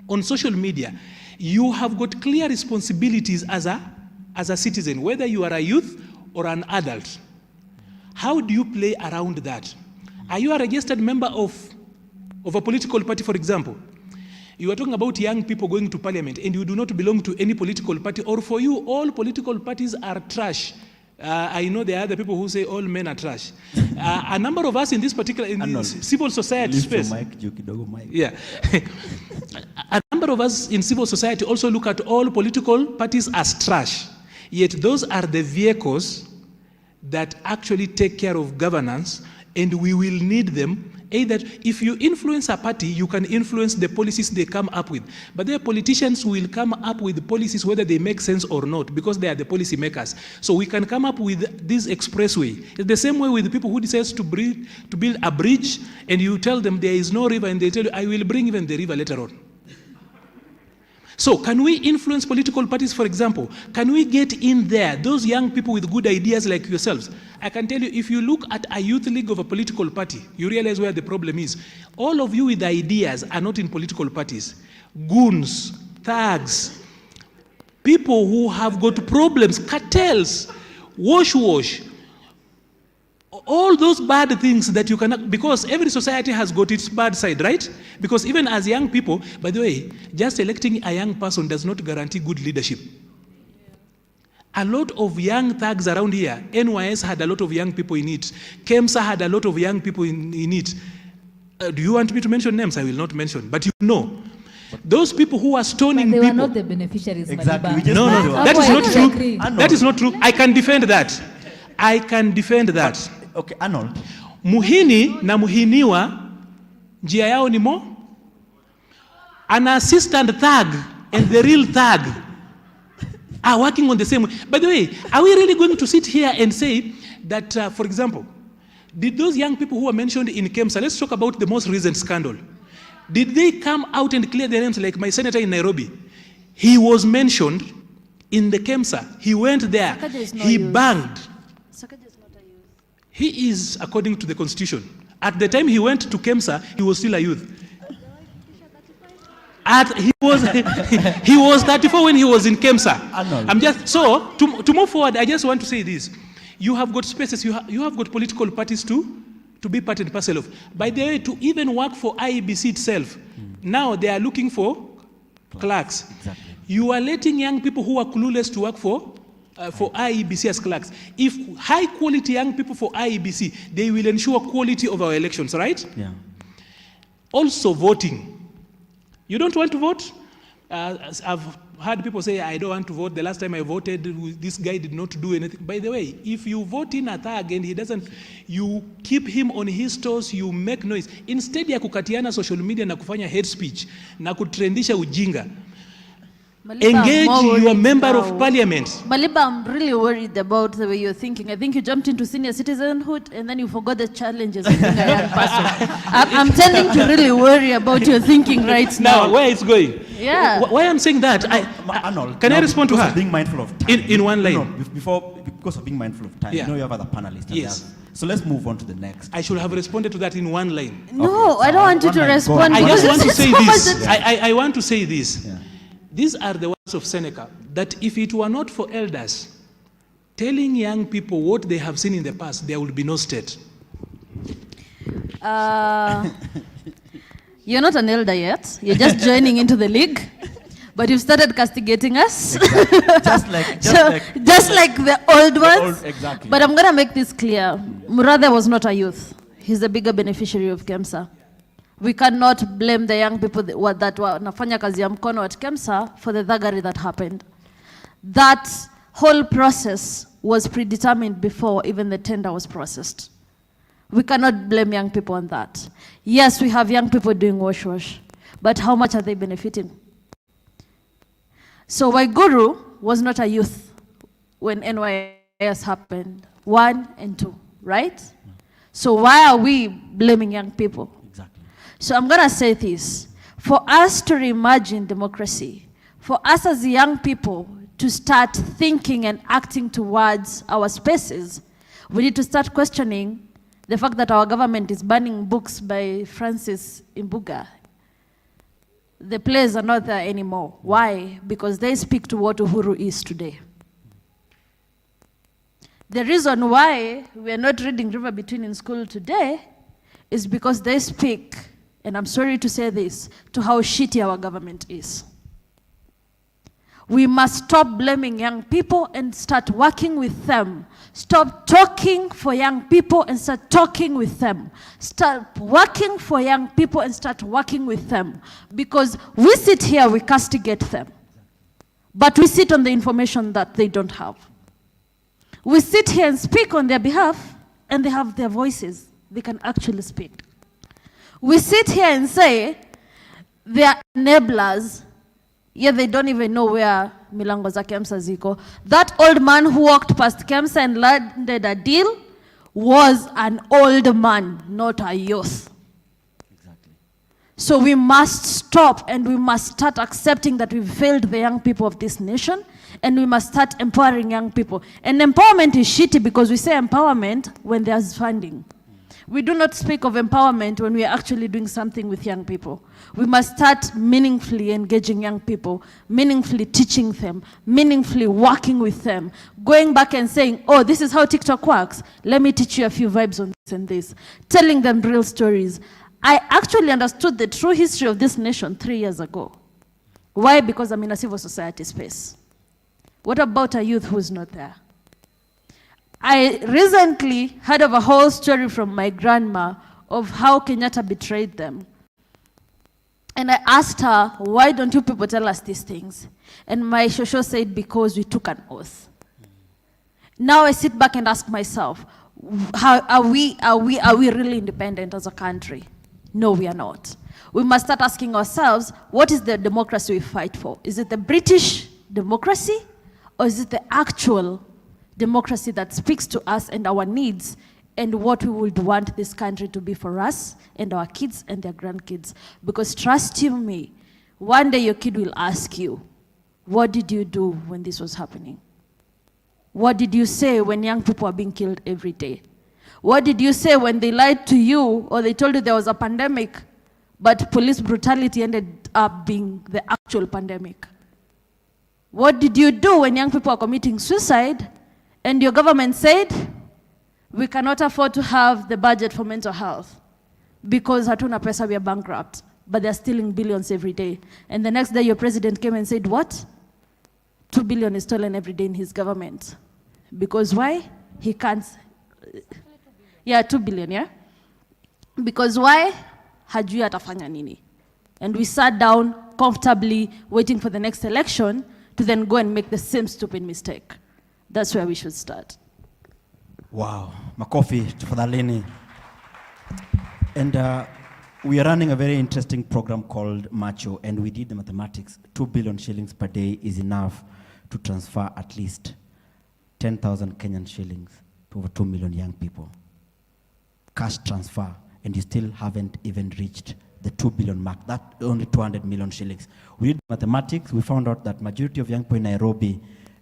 on social media, you have got clear responsibilities as a citizen, whether you are a youth or an adult. How do you play around that? Are you a registered member of a political party, for example? You are talking about young people going to parliament and you do not belong to any political party, or for you, all political parties are trash. I know there are other people who say all men are trash. A number of us in this particular civil society space. Yeah. A number of us in civil society also look at all political parties as trash. Yet those are the vehicles that actually take care of governance, and we will need them Either if you influence a party, you can influence the policies they come up with. But their politicians will come up with policies whether they make sense or not, because they are the policy makers. So we can come up with this expressway. It's the same way with the people who decide to build a bridge, and you tell them there is no river, and they tell you, I will bring even the river later on. So can we influence political parties, for example? Can we get in there, those young people with good ideas like yourselves? I can tell you, if you look at a youth league of a political party, you realize where the problem is. All of you with ideas are not in political parties. Goons, thugs, people who have got problems, cartels, wash, all those bad things that you cannot, because every society has got its bad side, right? Because even as young people, by the way, just electing a young person does not guarantee good leadership. A lot of young thugs around here, NYS had a lot of young people in it. KEMSA had a lot of young people in it. Do you want me to mention names? I will not mention, but you know. Those people who are stoning they people. were not the beneficiaries. Exactly. No, that is not true. That is not true. I can defend that. I can defend that. Okay, Arnold. Muhini na muhiniwa njia yao ni mo. An assistant thug and the real thug are working on the same way. By the way, are we really going to sit here and say that, for example, did those young people who were mentioned in KEMSA, let's talk about the most recent scandal. Did they come out and clear their names like my senator in Nairobi? He was mentioned in the KEMSA. He went there. He banged. He is, according to the constitution. At the time he went to KEMSA, he was still a youth. He was 34 when he was in KEMSA. So, to move forward, I just want to say this. You have got spaces, you have got political parties to be part and parcel of. By the way, to even work for IEBC itself, now they are looking for clerks. Exactly. You are letting young people who are clueless to work for IEBC as clerks. If high quality young people for IEBC, they will ensure quality of our elections, right? Yeah. Also voting. You don't want to vote? I've heard people say, I don't want to vote. The last time I voted, this guy did not do anything. By the way, if you vote in a thug and he doesn't, you keep him on his toes, you make noise. Instead ya kukatiana social media na kufanya hate speech, na kutrendisha ujinga, Maliba, engage your member of parliament. Maliba, I'm really worried about the way you're thinking. I think you jumped into senior citizenhood and then you forgot the challenges of being a young person. I'm tending to really worry about your thinking right now. Now, where it's going? Yeah. Why I'm saying that? Arnold, can I respond to her? Being mindful of time. In one line. No, because of being mindful of time. Yeah. You know you have other panelists. Yes. So let's move on to the next. I should have responded to that in one line. No, Okay, I don't want you to respond. I just want to because say it's so this. much- I want to say this. Yeah. These are the words of Seneca, that if it were not for elders telling young people what they have seen in the past, there would be no state. You're not an elder yet. You're just joining into the league. But you've started castigating us. Exactly. Just like the old ones. Exactly. But I'm going to make this clear. Murathe was not a youth. He's the bigger beneficiary of KEMSA. We cannot blame the young people that were nafanya kazi ya mkono at KEMSA for the thuggery that happened. That whole process was predetermined before even the tender was processed. We cannot blame young people on that. Yes, we have young people doing wash, but how much are they benefiting? So Waiguru was not a youth when NYS happened, 1 and 2, right? So why are we blaming young people? Exactly. So I'm going to say this. For us to reimagine democracy, for us as young people to start thinking and acting towards our spaces, we need to start questioning the fact that our government is banning books by Francis Mbuga. The plays are not there anymore. Why? Because they speak to what Uhuru is today. The reason why we are not reading River Between in school today is because they speak, and I'm sorry to say this, to how shitty our government is. We must stop blaming young people and start working with them. Stop talking for young people and start talking with them. Start working for young people and start working with them. Because we sit here, we castigate them. But we sit on the information that they don't have. We sit here and speak on their behalf, and they have their voices. They can actually speak. We sit here and say they are enablers, yet they don't even know where milango za KEMSA ziko. That old man who walked past KEMSA and landed a deal was an old man, not a youth. Exactly. So we must stop and we must start accepting that we've failed the young people of this nation, and we must start empowering young people. And empowerment is shitty because we say empowerment when there's funding. We do not speak of empowerment when we are actually doing something with young people. We must start meaningfully engaging young people, meaningfully teaching them, meaningfully working with them, going back and saying, oh, this is how TikTok works. Let me teach you a few vibes on this and this. Telling them real stories. I actually understood the true history of this nation 3 years ago. Why? Because I'm in a civil society space. What about a youth who's not there? I recently heard of a whole story from my grandma of how Kenyatta betrayed them. And I asked her, why don't you people tell us these things? And my shosho said, because we took an oath. Now I sit back and ask myself, how are we really independent as a country? No, we are not. We must start asking ourselves, what is the democracy we fight for? Is it the British democracy, or is it the actual democracy that speaks to us and our needs and what we would want this country to be for us and our kids and their grandkids? Because trust you me, one day your kid will ask you, what did you do when this was happening? What did you say when young people are being killed every day? What did you say when they lied to you or they told you there was a pandemic, but police brutality ended up being the actual pandemic? What did you do when young people are committing suicide and your government said, we cannot afford to have the budget for mental health because hatuna pesa, we are bankrupt, but they're stealing billions every day. And the next day your president came and said, what? 2 billion is stolen every day in his government. Because why? He can't. Yeah, 2 billion, yeah? Because why? Hajui atafanya nini. And we sat down comfortably waiting for the next election to then go and make the same stupid mistake. That's where we should start. Wow, makofi tafadhalini. And we are running a very interesting program called Macho, and we did the mathematics. 2 billion shillings per day is enough to transfer at least 10,000 Kenyan shillings to over 2 million young people. Cash transfer, and you still haven't even reached the 2 billion mark. That's only 200 million shillings. We did mathematics. We found out that majority of young people in Nairobi,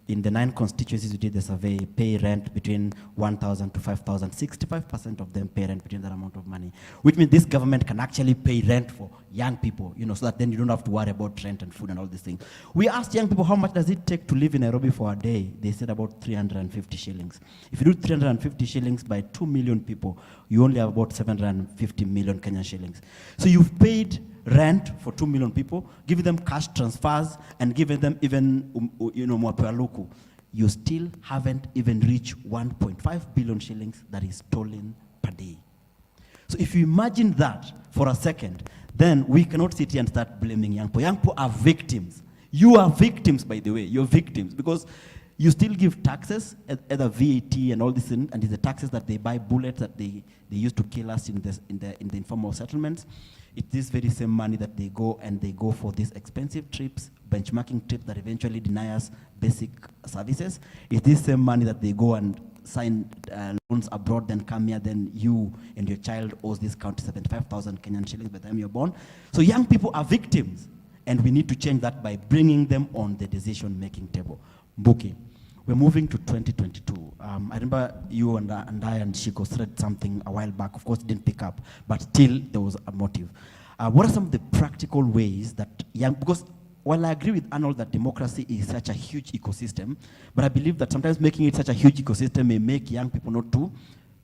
in the 9 constituencies we did the survey, pay rent between 1,000 to 5,000. 65% of them pay rent between that amount of money, which means this government can actually pay rent for young people, you know, so that then you don't have to worry about rent and food and all these things. We asked young people, how much does it take to live in Nairobi for a day? They said about 350 shillings. If you do 350 shillings by 2 million people, you only have about 750 million Kenyan shillings. So you've paid rent for 2 million people, giving them cash transfers, and giving them even, mwapealuku. You still haven't even reached 1.5 billion shillings that is stolen per day. So if you imagine that for a second, then we cannot sit here and start blaming young people. Young people are victims. You are victims, by the way. You're victims because you still give taxes, either VAT and all this, and it's the taxes that they buy bullets that they use to kill us in the informal settlements. It's this very same money that they go for these expensive trips, benchmarking trips that eventually deny us basic services. It's this same money that they go and sign loans abroad, then come here, then you and your child owes this country 75,000 Kenyan shillings by the time you're born. So young people are victims, and we need to change that by bringing them on the decision-making table. Mbuki, we're moving to 2022. I remember you and I and Shiko said something a while back. Of course, it didn't pick up, but still there was a motive. What are some of the practical ways that because while I agree with Arnold that democracy is such a huge ecosystem, but I believe that sometimes making it such a huge ecosystem may make young people not to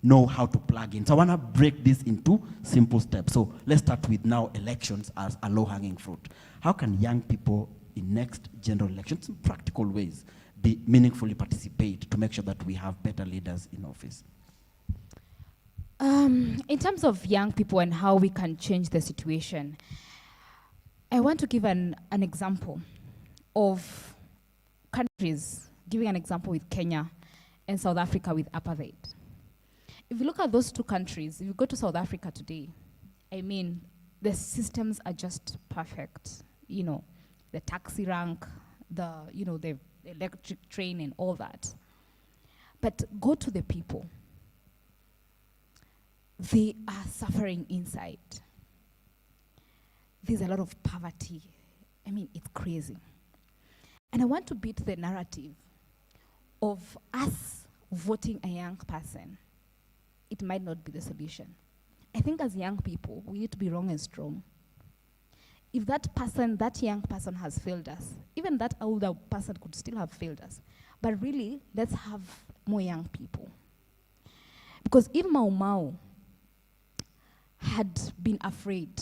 know how to plug in. So I want to break this into simple steps. So let's start with now elections as a low-hanging fruit. How can young people in next general elections, in practical ways, meaningfully participate to make sure that we have better leaders in office? In terms of young people and how we can change the situation, I want to give an example of countries, giving an example with Kenya and South Africa with apartheid. If you look at those two countries, if you go to South Africa today I mean, the systems are just perfect. You know, the taxi rank, the electric train and all that. But go to the people. They are suffering inside. There's a lot of poverty. I mean, it's crazy. And I want to beat the narrative of us voting a young person. It might not be the solution. I think as young people, we need to be wrong and strong. If that young person has failed us, even that older person could still have failed us. But really, let's have more young people. Because if Mau Mau had been afraid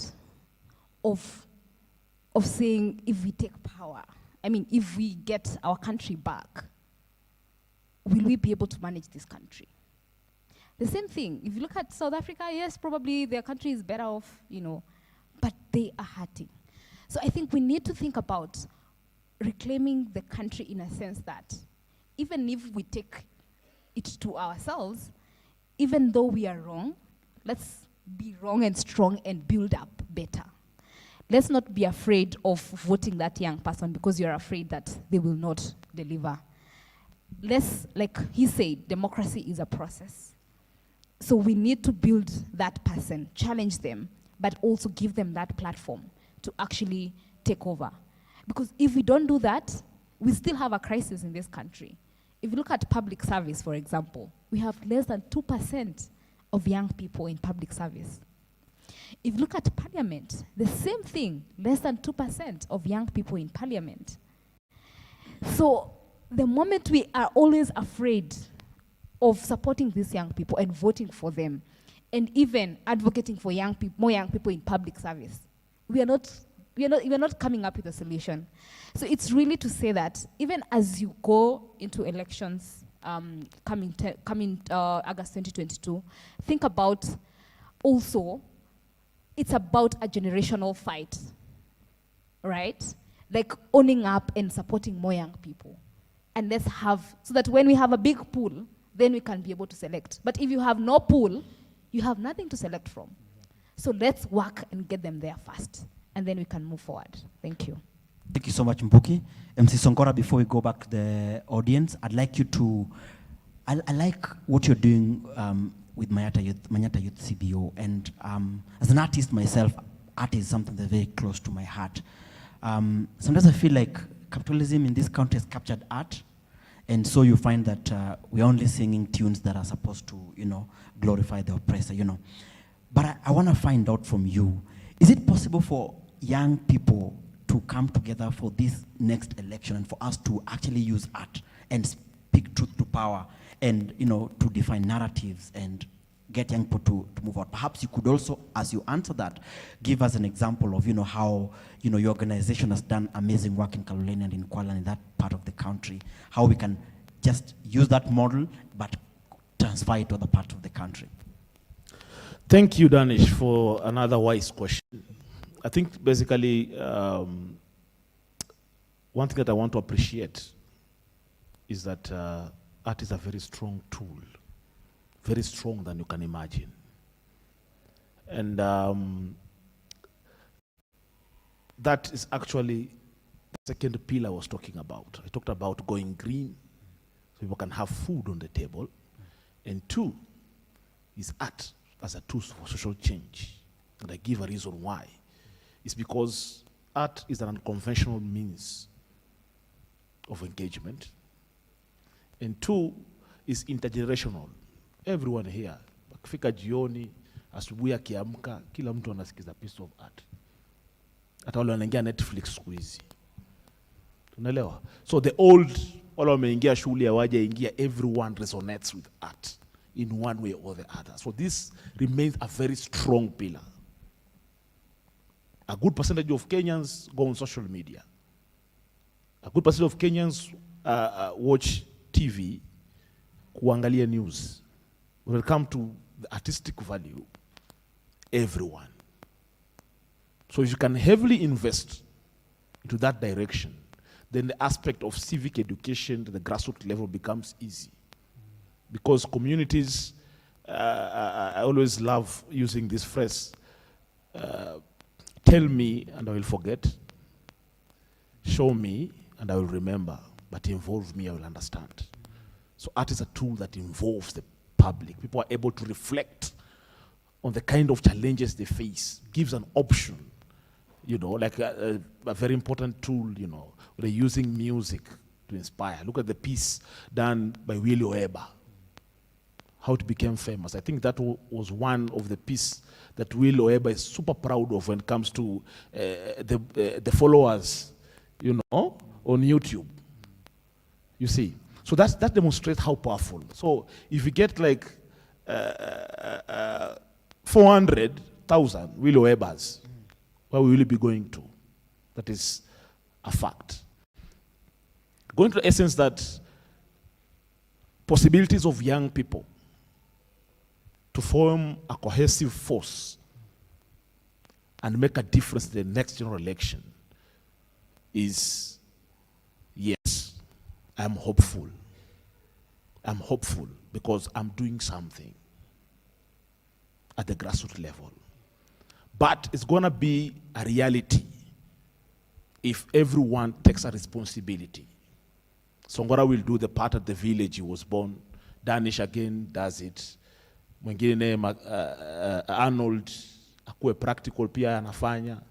of saying, if we take power, I mean, if we get our country back, will we be able to manage this country? The same thing, if you look at South Africa, yes, probably their country is better off, but they are hurting. So I think we need to think about reclaiming the country in a sense that even if we take it to ourselves, even though we are wrong, let's be wrong and strong and build up better. Let's not be afraid of voting that young person because you're afraid that they will not deliver. Like he said, democracy is a process. So we need to build that person, challenge them, but also give them that platform to actually take over. Because if we don't do that, we still have a crisis in this country. If you look at public service, for example, we have less than 2% of young people in public service. If you look at parliament, the same thing, less than 2% of young people in parliament. So the moment we are always afraid of supporting these young people and voting for them, and even advocating for more young people in public service, we are not coming up with a solution. So it's really to say that even as you go into elections coming August 2022, think about also, it's about a generational fight, right? Like owning up and supporting more young people. And let's have, so that when we have a big pool, then we can be able to select. But if you have no pool, you have nothing to select from. So let's work and get them there first, and then we can move forward. Thank you. Thank you so much, Mbuki. MC Songora, before we go back to the audience, I'd like you to, I like what you're doing with Manyata Youth CBO. And as an artist myself, art is something that's very close to my heart. Sometimes I feel like capitalism in this country has captured art. And so you find that we're only singing tunes that are supposed to, glorify the oppressor, But I want to find out from you, is it possible for young people to come together for this next election and for us to actually use art and speak truth to power and, to define narratives and get young people to move out? Perhaps you could also, as you answer that, give us an example of, how, your organization has done amazing work in Kaloleni and in Kuala and in that part of the country, how we can just use that model but transfer it to other parts of the country. Thank you, Danish, for another wise question. I think basically one thing that I want to appreciate is that art is a very strong tool, very strong than you can imagine. And that is actually the second pillar I was talking about. I talked about going green so people can have food on the table. And two is art as a tool for social change. And I give a reason why. It's because art is an unconventional means of engagement. And two is intergenerational. Everyone here, akifika jioni, asubuhi akiamka, kila mtu anasikiza piece of art. Hata wale wanaingia Netflix siku hizi. Tunaelewa? So the old, wale wameingia shule hawajaingia, everyone resonates with art in one way or the other. So this remains a very strong pillar. A good percentage of Kenyans go on social media. A good percentage of Kenyans watch TV, kuangalia news. When it comes to the artistic value, everyone. So if you can heavily invest into that direction, then the aspect of civic education at the grassroots level becomes easy. Because communities, I always love using this phrase, Tell me and I will forget. Show me and I will remember. But involve me, I will understand. So art is a tool that involves the public. People are able to reflect on the kind of challenges they face. Gives an option, you know, like a very important tool, you know. They're using music to inspire. Look at the piece done by Willie Oeba, how it became famous. I think that was one of the pieces that Willie Oeba is super proud of when it comes to the followers, you know, on YouTube. You see, so that demonstrates how powerful. So if you get like 400,000 Willie Oebas, where will we be going to? That is a fact. Going to the essence that possibilities of young people to form a cohesive force and make a difference in the next general election is, yes, I'm hopeful. I'm hopeful because I'm doing something at the grassroots level. But it's going to be a reality if everyone takes a responsibility. Songora will do the part at the village he was born. Danish again does it. Mwingine Arnold akuwe practical pia anafanya.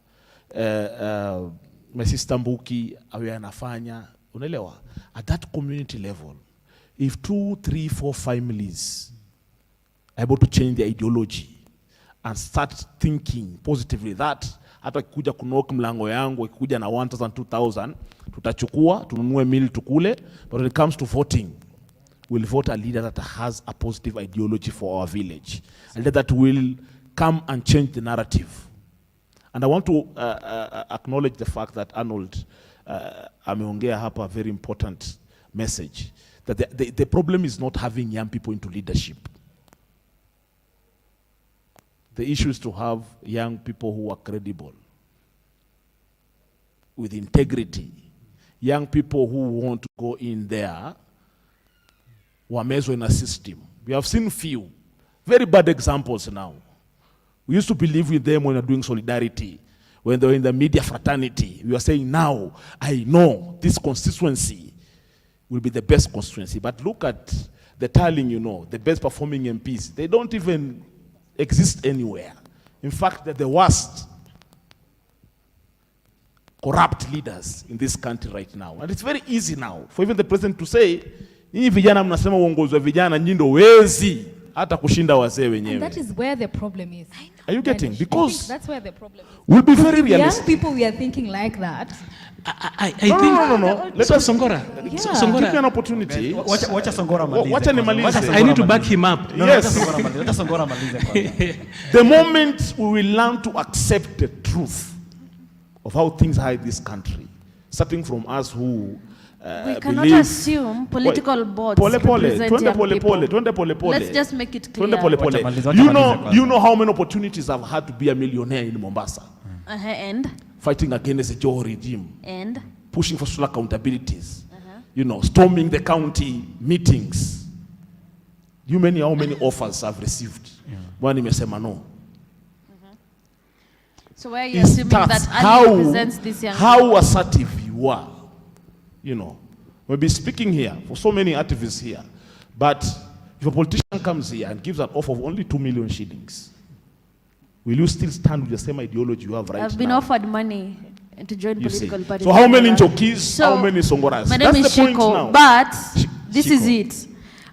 My sister Mbuki awe anafanya. Unaelewa? At that community level, if 2, 3, 4 families are able to change their ideology and start thinking positively that hata kikuja kunoka mlango yangu ikikuja na 1,000, 2,000 tutachukua tununue meal tukule, but when it comes to voting, we'll vote a leader that has a positive ideology for our village, a leader that will come and change the narrative. And I want to acknowledge the fact that Arnold ameongea hapa a very important message, that the problem is not having young people into leadership. The issue is to have young people who are credible, with integrity. Young people who want to go in there, wamezwa in a system. We have seen few very bad examples now. We used to believe with them when we were doing solidarity, when they were in the media fraternity. We were saying, now I know this constituency will be the best constituency. But look at the tallying, you know, the best performing MPs. They don't even exist anywhere. In fact, they're the worst corrupt leaders in this country right now. And it's very easy now for even the president to say, hii vijana mnasema uongozi wa vijana nyindo wezi hata kushinda wazee wenyewe. And that is where the problem is. Are you getting? Because that's where the problem is. We'll be very realistic. Young people, we are thinking like that. I think no. Let us Songora. Yeah. Songora. Give me an opportunity. Watch Songora malize. Watch nimalize. I need to back him up. Yes. Watch Songora malize. The moment we will learn to accept the truth of how things are in this country, starting from us who we cannot assume political boards represent young people. Let's just make it clear. You know how many opportunities I've had to be a millionaire in Mombasa. And? Fighting against the Joho regime. And? Pushing for social accountabilities. You know, storming the county meetings. How many offers I've received? One nimesema no. So where are you assuming that Ali represents this young how people? assertive you are. You know, we'll be speaking here for so many activists here, but if a politician comes here and gives an offer of only 2 million shillings, will you still stand with the same ideology you have right now? I've been offered money to join political parties. So how many Njokis, how many Songoras? My name is Shiko, but this Shiko. is it.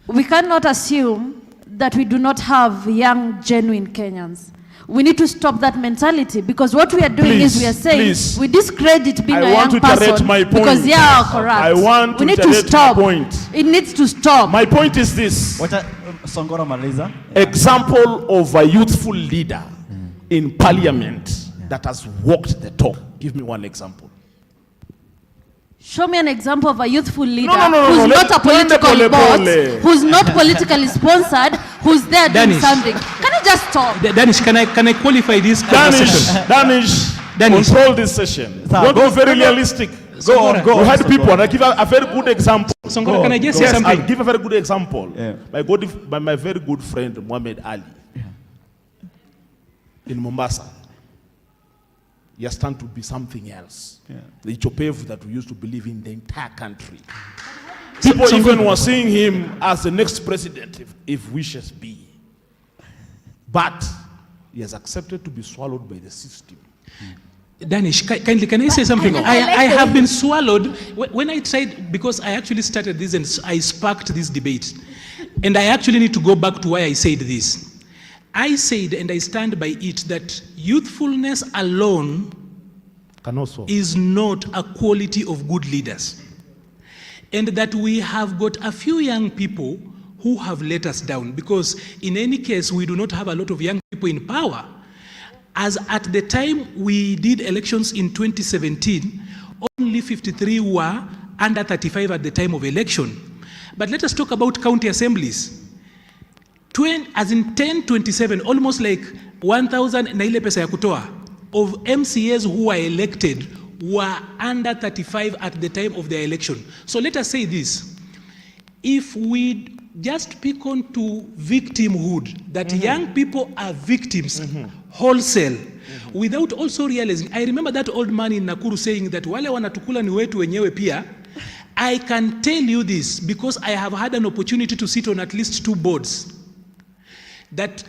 We cannot assume that we do not have young, genuine Kenyans. We need to stop that mentality, because what we are doing is we are saying we discredit being a young person because they are corrupt. I want to we need to stop. Point. It needs to stop. My point is this. Songora maliza. Example of a youthful leader in parliament that has walked the talk. Give me one example. Show me an example of a youthful leader No, who's not a political boss, who's not politically sponsored, who's there doing something. Can you just stop? Danish, can I qualify this conversation? Danish, control this session. Don't be very realistic. Go on. We had people, and I give a very good example. Songora, can I just say something? I'll give a very good example. By my very good friend, Muhammad Ali, in Mombasa. he has turned to be something else. The Ichopevu that we used to believe in the entire country. People even were seeing him as the next president, if wishes be. But he has accepted to be swallowed by the system. Danish, kindly, can I say something? I have been swallowed. When I tried, because I actually started this and I sparked this debate, and I actually need to go back to why I said this. I said, and I stand by it, that youthfulness alone is not a quality of good leaders. And that we have got a few young people who have let us down, because in any case, we do not have a lot of young people in power. As at the time we did elections in 2017, only 53 were under 35 at the time of election. But let us talk about county assemblies. As in 1027, almost like 1,000 na ile pesa ya kutoa of MCAs who were elected were under 35 at the time of their election. So let us say this. If we just pick on to victimhood, that young people are victims wholesale, without also realizing. I remember that old man in Nakuru saying that wale wanatukula ni wetu wenyewe pia. I can tell you this because I have had an opportunity to sit on at least 2 boards.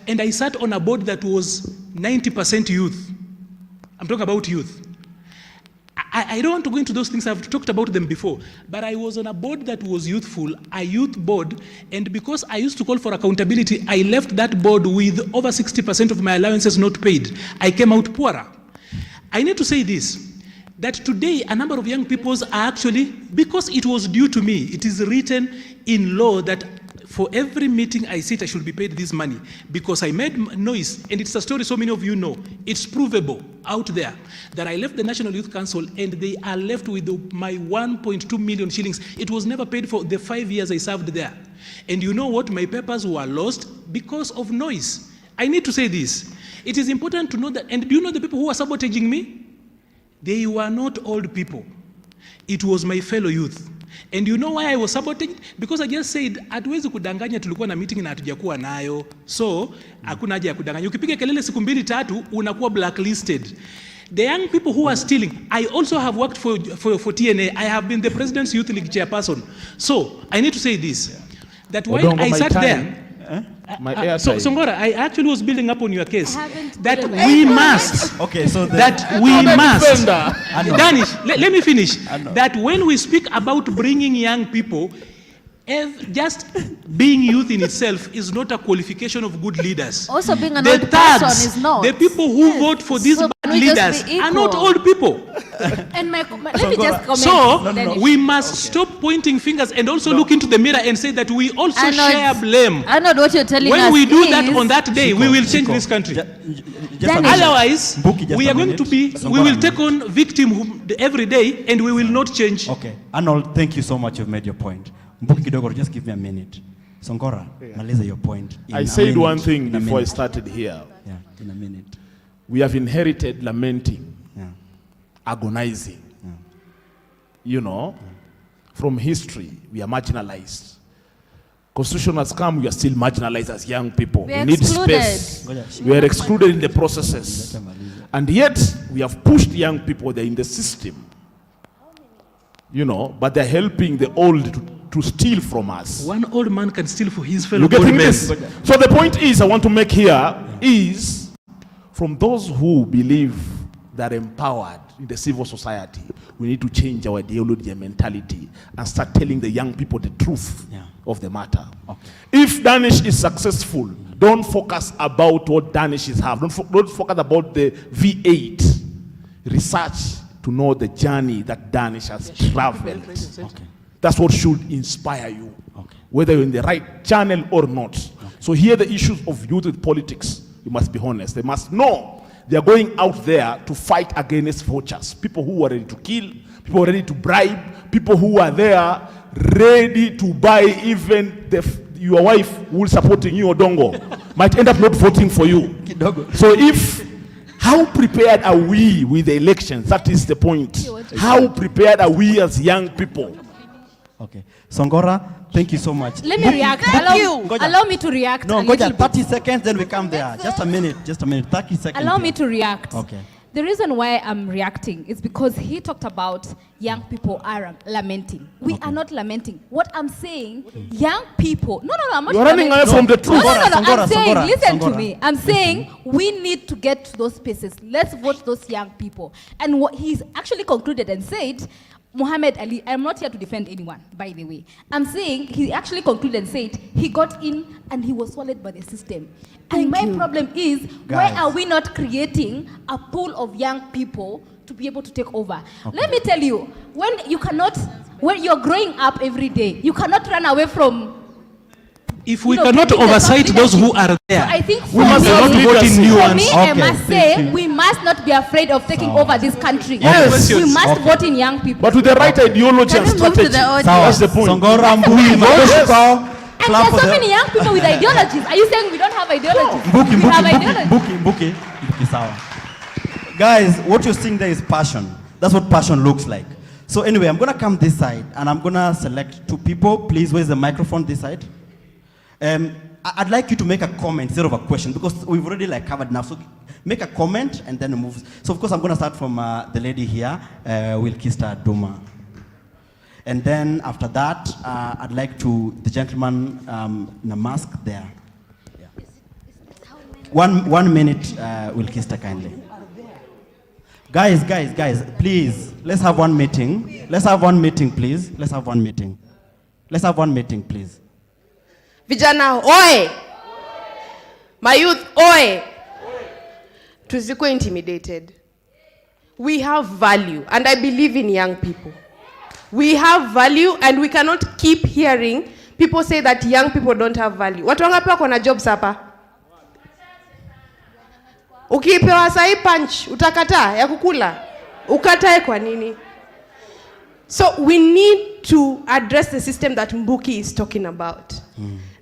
And I sat on a board that was 90% youth. I'm talking about youth. I don't want to go into those things, I've talked about them before, but I was on a board that was youthful, a youth board, and because I used to call for accountability, I left that board with over 60% of my allowances not paid. I came out poorer. I need to say this, that today a number of young people are actually, because it was due to me, it is written in law that for every meeting I sit, I should be paid this money because I made noise, and it's a story so many of you know. It's provable out there that I left the National Youth Council and they are left with my 1.2 million shillings. It was never paid for the 5 years I served there. And you know what? My papers were lost because of noise. I need to say this. It is important to know that, and do you know the people who are sabotaging me? They were not old people. It was my fellow youth. And you know why I was sabotaged? Because I just said, hatuwezi kudanganya tulikuwa na meeting na hatujakuwa nayo. So, hakuna haja ya kudanganya. Ukipiga kelele siku 2-3, unakuwa blacklisted. The young people who are stealing, I also have worked for TNA. I have been the President's Youth League chairperson. So, I need to say this. That while Odongo, I sat time. there, so Songora, I actually was building up on your case. That we must. Okay, so that we must. Danish, let me finish. That when we speak about bringing young people, just being youth in itself is not a qualification of good leaders. Also being an old person is not. The people who vote for these bad leaders are not old people. And let me just comment. So we must stop pointing fingers and also look into the mirror and say that we also share blame. I know what you're telling us. When we do that on that day, we will change this country. Otherwise, we are going to be, we will take on victimhood every day and we will not change. Okay, Arnold, thank you so much. You've made your point. Mbuki kidogo, just give me a minute. Songora, maliza your point. I said one thing before I started here. Yeah, in a minute. We have inherited lamenting, agonizing. You know, from history, we are marginalized. Constitution has come, we are still marginalized as young people. We need space. We are excluded in the processes. And yet, we have pushed young people, they're in the system. You know, but they're helping the old to steal from us. One old man can steal for his fellow you getting men. this? So the point is, I want to make here is, from those who believe that empowered in the civil society, we need to change our ideology and mentality and start telling the young people the truth of the matter. Okay. If Danish is successful, don't focus about what Danishes have. Don't focus about the V8. Research to know the journey that Danish has traveled. Okay. That's what should inspire you, whether you're in the right channel or not. So here the issues of youth with politics, you must be honest. They must know they are going out there to fight against vouchers. People who are ready to kill, people ready to bribe, people who are there ready to buy even your wife who is supporting you, Odongo, might end up not voting for you. So how prepared are we with the elections? That is the point. How prepared are we as young people? Okay. Songora, thank you so much. Let me react. Allow me to react. No, Goja, 30 seconds, then we come there. Just a minute. 30 seconds. Allow me to react. Okay. The reason why I'm reacting is because he talked about young people are lamenting. We are not lamenting. What I'm saying, young people. No, I'm not. You're running away from the truth. No. I'm saying, listen to me. I'm saying we need to get to those spaces. Let's vote those young people. And what he's actually concluded and said, Muhammad Ali, I'm not here to defend anyone, by the way. I'm saying he actually concluded and said he got in and he was swallowed by the system. And my problem is, why are we not creating a pool of young people to be able to take over? Let me tell you, when you're growing up every day, you cannot run away from. If we cannot oversight those who are there, so I think we must not vote in new ones. I must say, we must not be afraid of taking over this country. Yes. We must vote in young people. But with the right ideology and strategy. That's the point. And there's so many young people with ideologies. Are you saying we don't have ideologies? We have ideologies. Mbuki. Guys, what you're seeing there is passion. That's what passion looks like. So anyway, I'm going to come this side and I'm going to select two people. Please, where's the microphone this side? I'd like you to make a comment instead of a question because we've already covered now. So make a comment and then move. So of course I'm going to start from the lady here, Wilkista Duma. And then after that, I'd like the gentleman in a mask there. Yeah. 1 minute, Wilkista, kindly. Guys, please, let's have one meeting. Let's have one meeting, please. Let's have one meeting. Let's have one meeting, please. Vijana, oi! My youth, oi! Tuziko intimidated. We have value, and I believe in young people. We have value, and we cannot keep hearing people say that young people don't have value. Watu wangapi wako na jobs hapa? Ukipewa sahi punch, utakataa ya kukula. Ukatae kwa nini? So we need to address the system that Mbuki is talking about.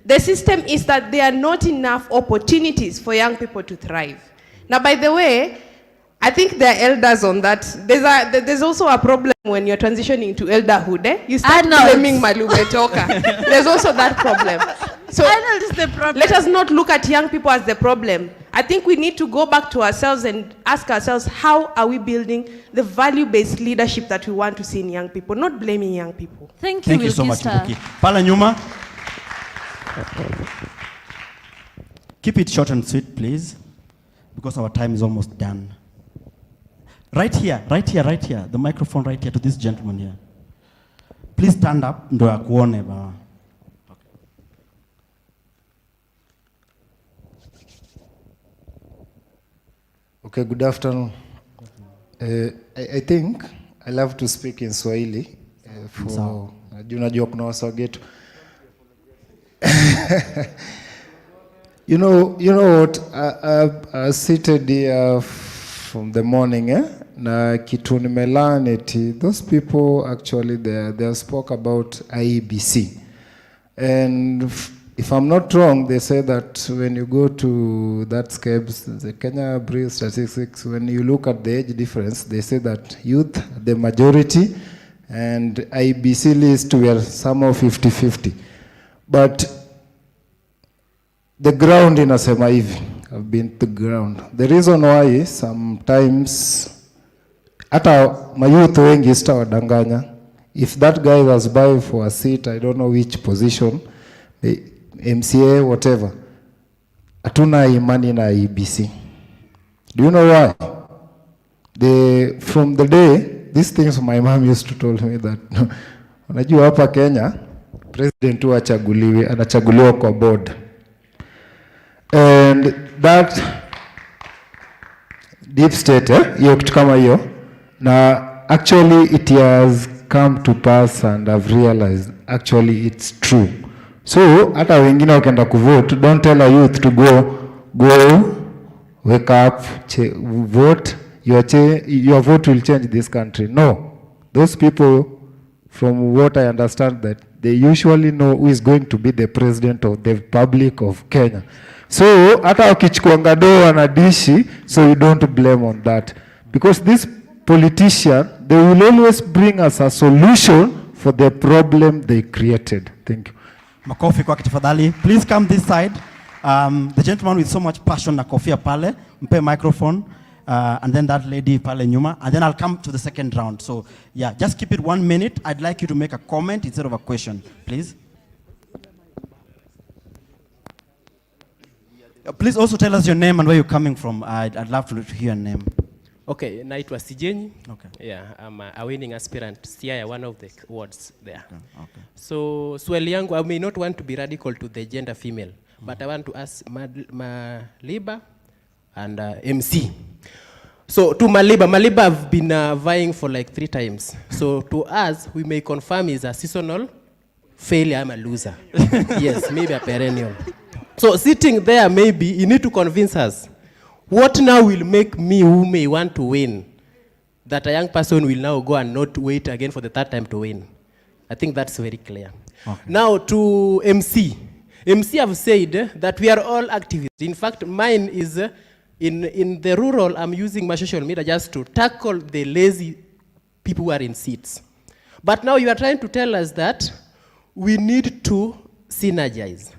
The system is that there are not enough opportunities for young people to thrive. Now, by the way, I think there are elders on that. There's also a problem when you're transitioning to elderhood. You start blaming Malube Toka. There's also that problem. So Arnold is the problem. Let us not look at young people as the problem. I think we need to go back to ourselves and ask ourselves, how are we building the value-based leadership that we want to see in young people, not blaming young people. Thank you so much, Mbuki. Pala Nyuma. Keep it short and sweet, please, because our time is almost done. Right here. The microphone right here to this gentleman here. Please stand up. Ndo akuone ba. Okay, good afternoon. I think I love to speak in Swahili for najua kuna wasagetu. You know what? I seated here from the morning, na kitu nimelaneti. Those people actually they spoke about IEBC, and if I'm not wrong, they say that when you go to that SCEBS, the Kenya Brief Statistics, when you look at the age difference, they say that youth, the majority, and IEBC list were somehow 50-50. But the ground inasema hivi. I've been to the ground. The reason why is sometimes hata mayouth wengi sitawadanganya. If that guy was buying for a seat, I don't know which position, the MCA, whatever, hatuna imani na IEBC. Do you know why? From the day, these things my mom used to tell me that, unajua hapa Kenya, president tu anachaguliwa kwa board. And that deep state, hiyo kitu kama hiyo, na actually it has come to pass and I've realized actually it's true. So hata wengine wakienda kuvote, don't tell a youth to go wake up, vote, your vote will change this country. No. Those people, from what I understand, that they usually know who is going to be the president of the Republic of Kenya. So hata wakichukuanga do wanadishi, so you don't blame on that. Because this politician, they will always bring us a solution for the problem they created. Thank you. Makofi kwa kitafadhali. Please come this side. The gentleman with so much passion na kofia pale, mpe microphone. and then that lady pale nyuma, and then I'll come to the second round. So yeah, just keep it 1 minute. I'd like you to make a comment instead of a question, please. Please also tell us your name and where you're coming from. I'd love to hear your name. Okay, naitwa Sijenyi. Okay. Yeah, I'm a winning aspirant, Siaya, one of the wards there. Okay. So, swali yangu, I may not want to be radical to the gender female, but I want to ask Maliba and MC. So, to Maliba have been vying for like 3 times. So, to us, we may confirm is a seasonal failure, I'm a loser. Yes, maybe a perennial. So, sitting there, maybe, you need to convince us. What now will make me, who may want to win, that a young person will now go and not wait again for the 3rd time to win? I think that's very clear. Okay. Now to MC. MC have said that we are all activists. In fact, mine is in the rural, I'm using my social media just to tackle the lazy people who are in seats. But now you are trying to tell us that we need to synergize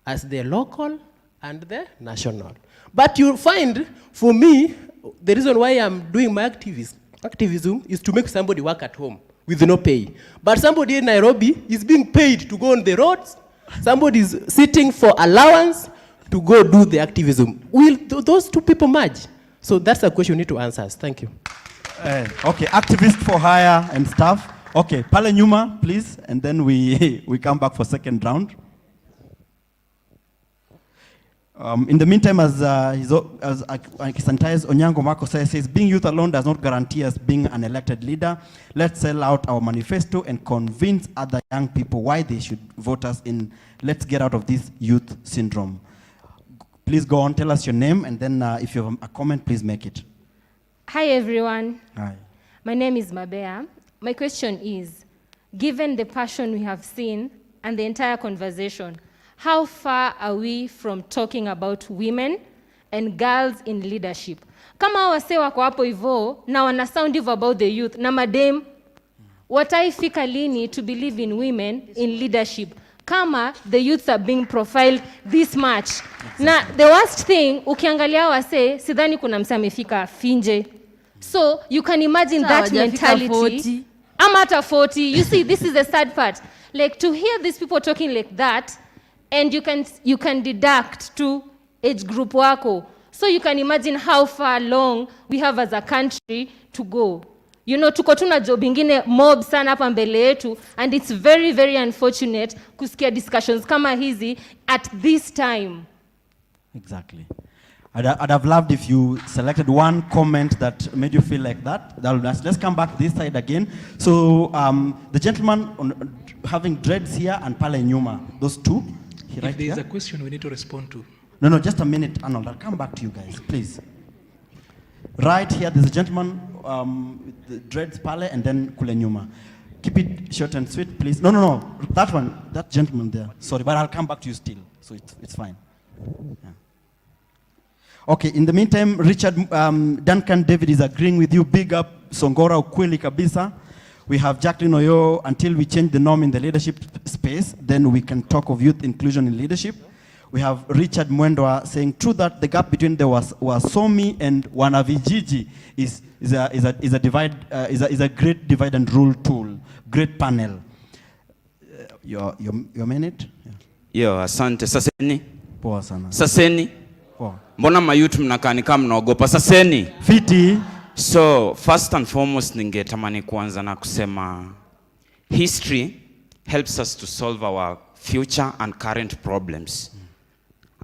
as the local and the national. But you find, for me, the reason why I'm doing my activism is to make somebody work at home with no pay. But somebody in Nairobi is being paid to go on the roads. Somebody is sitting for allowance to go do the activism. Will those two people merge? So that's a question you need to answer. Thank you. Okay, activist for hire and stuff. Okay, pale nyuma, please, and then we come back for second round. In the meantime, as Santiago Onyango Marco says, being youth alone does not guarantee us being an elected leader. Let's sell out our manifesto and convince other young people why they should vote us in. Let's get out of this youth syndrome. Please go on, tell us your name, and then if you have a comment, please make it. Hi, everyone. Hi. My name is Mabea. My question is, given the passion we have seen and the entire conversation, how far are we from talking about women and girls in leadership? Kama wase wako hapo hivyo na wana sound hivyo about the youth na madem, wataifika lini to believe in women in leadership? Kama the youths are being profiled this much. Exactly. Na the worst thing, ukiangalia wase, sidhani kuna msa amefika finje. So you can imagine that mentality. I'm at a 40. You see, this is the sad part. Like to hear these people talking like that, and you can deduct to age group wako. So you can imagine how far long we have as a country to go. You know, tuko tuna job ingine mob sana hapa mbele yetu, and it's very, very unfortunate kusikia discussions kama hizi at this time. Exactly. I'd have loved if you selected one comment that made you feel like that. Let's come back this side again. So the gentleman having dreads here and pale nyuma, those two. If there is a question we need to respond to. No, just a minute, Arnold. I'll come back to you guys, please. Right here, there's a gentleman with the dreads pale and then kule nyuma. Keep it short and sweet, please. No. That one, that gentleman there. Sorry, but I'll come back to you still, so it's fine. Yeah. Okay, in the meantime, Richard Duncan David is agreeing with you. Big up Songora, ukweli kabisa. We have Jacqueline Oyo. Until we change the norm in the leadership space, then we can talk of youth inclusion in leadership. We have Richard Mwendwa saying, true that the gap between the Wasomi and Wanavijiji is a great divide and rule tool. Great panel. Your minute? Yeah. Yo, asante. Saseni. Poa sana. Saseni. Poa. Mbona mayutu mnakani kama mnaogopa? Saseni. Fiti. So, first and foremost, ningetamani kuanza na kusema history helps us to solve our future and current problems.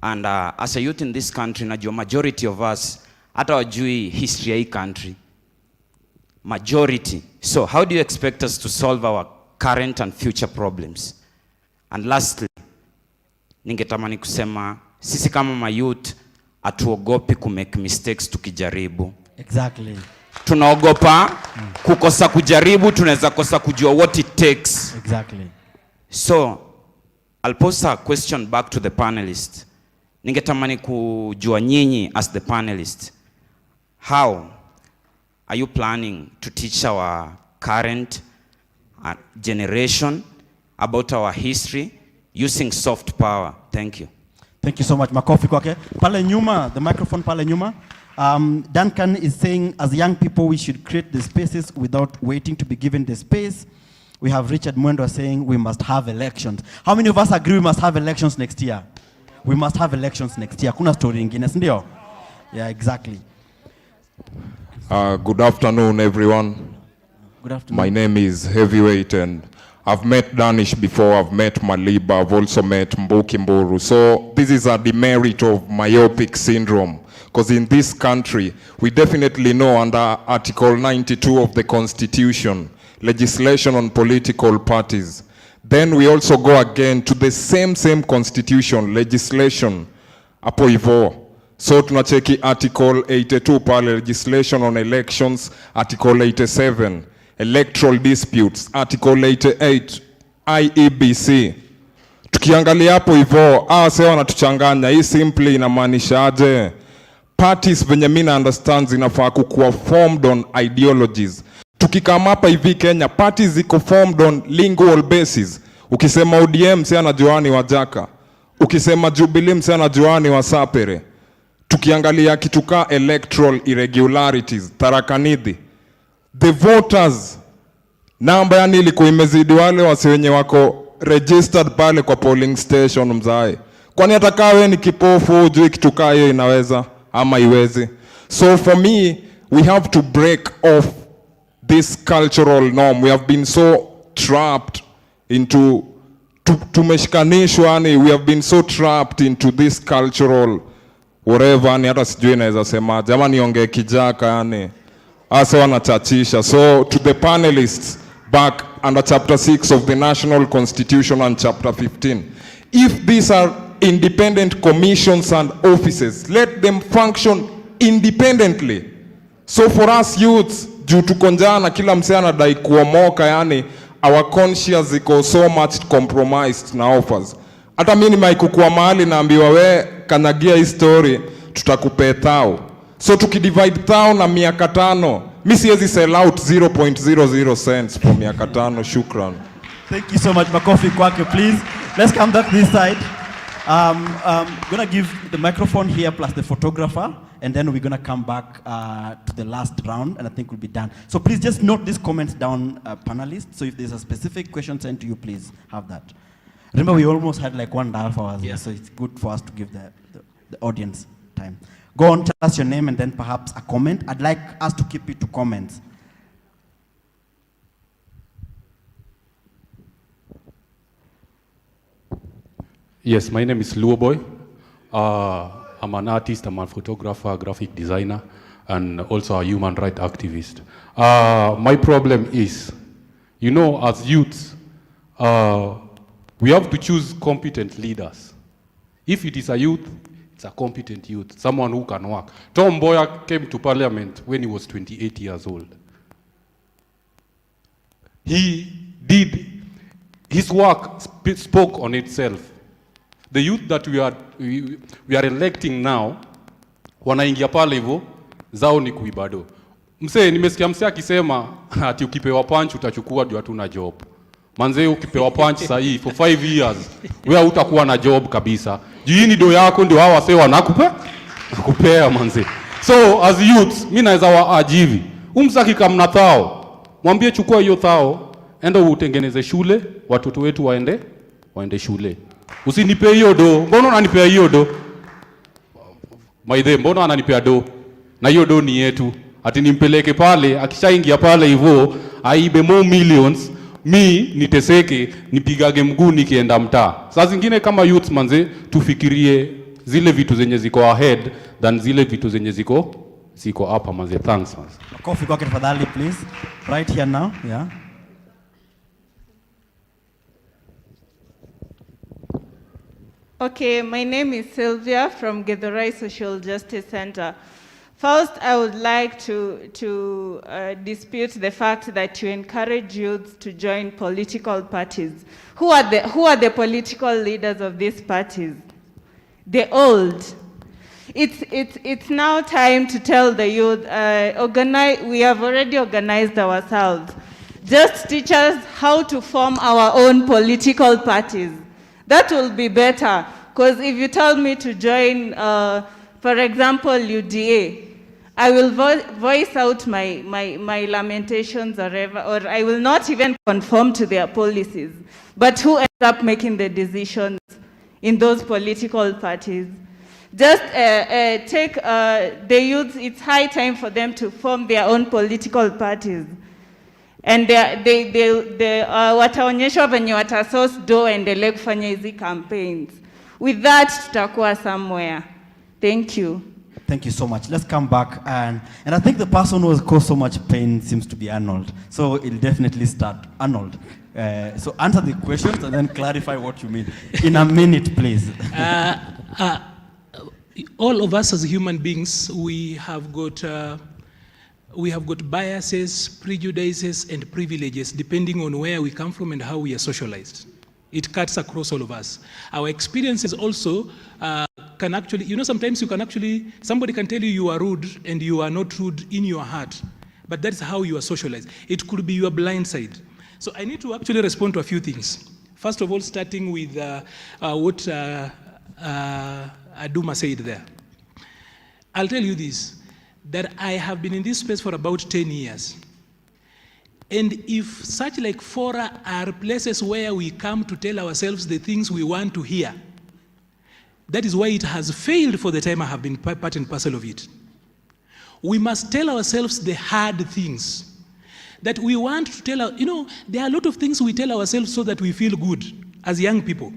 And as a youth in this country, najua majority of us hata wajui history ya hii country. Majority. So, how do you expect us to solve our current and future problems? And lastly, ningetamani kusema sisi kama mayouth atuogopi kumake mistakes tukijaribu. Exactly. Tunaogopa kukosa kujaribu, tunaweza kosa kujua what it takes. Exactly. So, I'll pose a question back to the panelists. Ningetamani kujua nyinyi as the panelists, how are you planning to teach our current generation about our history using soft power? Thank you. Thank you so much. Makofi kwake. Pale nyuma, the microphone pale nyuma. Duncan is saying, as young people, we should create the spaces without waiting to be given the space. We have Richard Mwendo saying we must have elections. How many of us agree we must have elections next year? We must have elections next year. Kuna story ingine, sindio? Yeah, exactly. Good afternoon, everyone. Good afternoon. My name is Heavyweight, and I've met Danish before. I've met Maliba. I've also met Mbuki Mburu. So this is a demerit of myopic syndrome. Because in this country, we definitely know under Article 92 of the Constitution, legislation on political parties. Then we also go again to the same constitution, legislation, hapo hivyo. So tunacheki Article 82 pale, legislation on elections, Article 87, electoral disputes, Article 88, IEBC. Tukiangalia hapo hivyo, sewa wanatuchanganya, hii simply inamaanisha aje? Parties venye mina understand zinafaa kukuwa formed on ideologies. Tukikama hapa hivi Kenya, parties ziko formed on lingual basis. Ukisema ODM si anajuani wa Jaka. Ukisema Jubilee si anajuani wa Sapere. Tukiangalia kituka electoral irregularities, tarakanidhi. The voters, namba yani ilikuwa imezidi wale wasi wenye wako registered pale kwa polling station mzae. Kwani atakawe ni kipofu ujui kituka hiyo inaweza ama iwezi. So for me, we have to break off this cultural norm. We have been so trapped into tumeshikanishwa yani, we have been so trapped into this cultural whatever yani, hata sijui naweza sema ama niongee kijaka yani, asa wanachachisha. So to the panelists back under chapter 6 of the National Constitution and chapter 15, if these are independent commissions and offices, let them function independently. So for us youths, juu tukonjana kila msee anadai kuomoka yani, our conscience iko so much compromised na offers. Hata mimi nimeikuwa mahali naambiwa we kanyagia hii story tutakupea thao. So tukidivide thao na miaka 5, mimi siwezi sell out 0.00 cents for miaka 5. Shukran. Thank you so much, Makofi Kwake, please. Let's come back this side. Gonna give the microphone here plus the photographer, and then we're gonna come back to the last round, and I think we'll be done. So please just note these comments down, panelists. So if there's a specific question sent to you, please have that. Remember, we almost had like 1.5 hours, yeah. So it's good for us to give the audience time. Go on, tell us your name, and then perhaps a comment. I'd like us to keep it to comments. Yes, my name is Luoboy. I'm an artist, I'm a photographer, graphic designer, and also a human rights activist. My problem is, you know, as youths, we have to choose competent leaders. If it is a youth, it's a competent youth, someone who can work. Tom Mboya came to parliament when he was 28 years old. He did, his work spoke on itself. The youth that we are electing now, wanaingia pale hivyo, zao ni kuibado. Mse, nimesikia mse akisema ati ukipewa punch utachukua juu hatuna job. Manze, ukipewa punch sahi for 5 years, wewe hutakuwa na job kabisa. Juu ni do yako ndio hawa wase nakupea manze. So as youths, mimi naweza waajivi. Umsaki kama thao, mwambie chukua hiyo thao, enda utengeneze shule, watoto wetu waende shule. Usinipe hiyo do. Mbona unanipea hiyo do? Maidhe, mbona ananipea do? Na hiyo do ni yetu. Ati nimpeleke pale, akishaingia pale hivyo, aibe more millions, mi niteseke, nipigage mguu nikienda mtaa. Saa zingine kama youth manze, tufikirie zile vitu zenye ziko ahead than zile vitu zenye ziko hapa manze. Thanks manze. Coffee kwake tafadhali please. Right here now, yeah. Okay, my name is Sylvia from Githurai Social Justice Center. First, I would like to dispute the fact that you encourage youth to join political parties. Who are the political leaders of these parties? The old. It's now time to tell the youth, we have already organized ourselves. Just teach us how to form our own political parties. That will be better, because if you tell me to join, for example, UDA, I will voice out my lamentations or I will not even conform to their policies. But who ends up making the decisions in those political parties? Just take the youth, it's high time for them to form their own political parties. And wataonyeshwa venye watasource do endelee kufanya hizi campaigns. With that, tutakuwa somewhere. Thank you. Thank you so much. Let's come back. And I think the person who has caused so much pain seems to be Arnold. So it'll definitely start. Arnold. So answer the questions and then clarify what you mean. In a minute, please. All of us as human beings, we have got biases, prejudices, and privileges depending on where we come from and how we are socialized. It cuts across all of us. Our experiences also can actually, sometimes somebody can tell you are rude and you are not rude in your heart, but that's how you are socialized. It could be your blind side. So I need to actually respond to a few things. First of all, starting with what Aduma said there. I'll tell you this, that I have been in this space for about 10 years. And if such like fora are places where we come to tell ourselves the things we want to hear, that is why it has failed for the time I have been part and parcel of it. We must tell ourselves the hard things that we want to tell. There are a lot of things we tell ourselves so that we feel good as young people.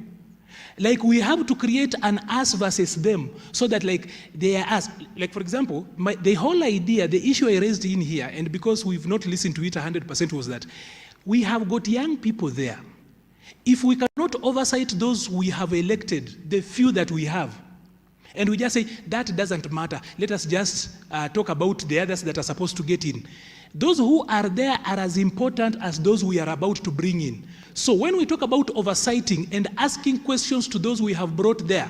Like we have to create an us versus them so that like they are us. Like for example, the whole idea, the issue I raised in here, and because we've not listened to it 100% was that we have got young people there. If we cannot oversight those we have elected, the few that we have, and we just say, that doesn't matter, let us just talk about the others that are supposed to get in. Those who are there are as important as those we are about to bring in. So when we talk about oversighting and asking questions to those we have brought there,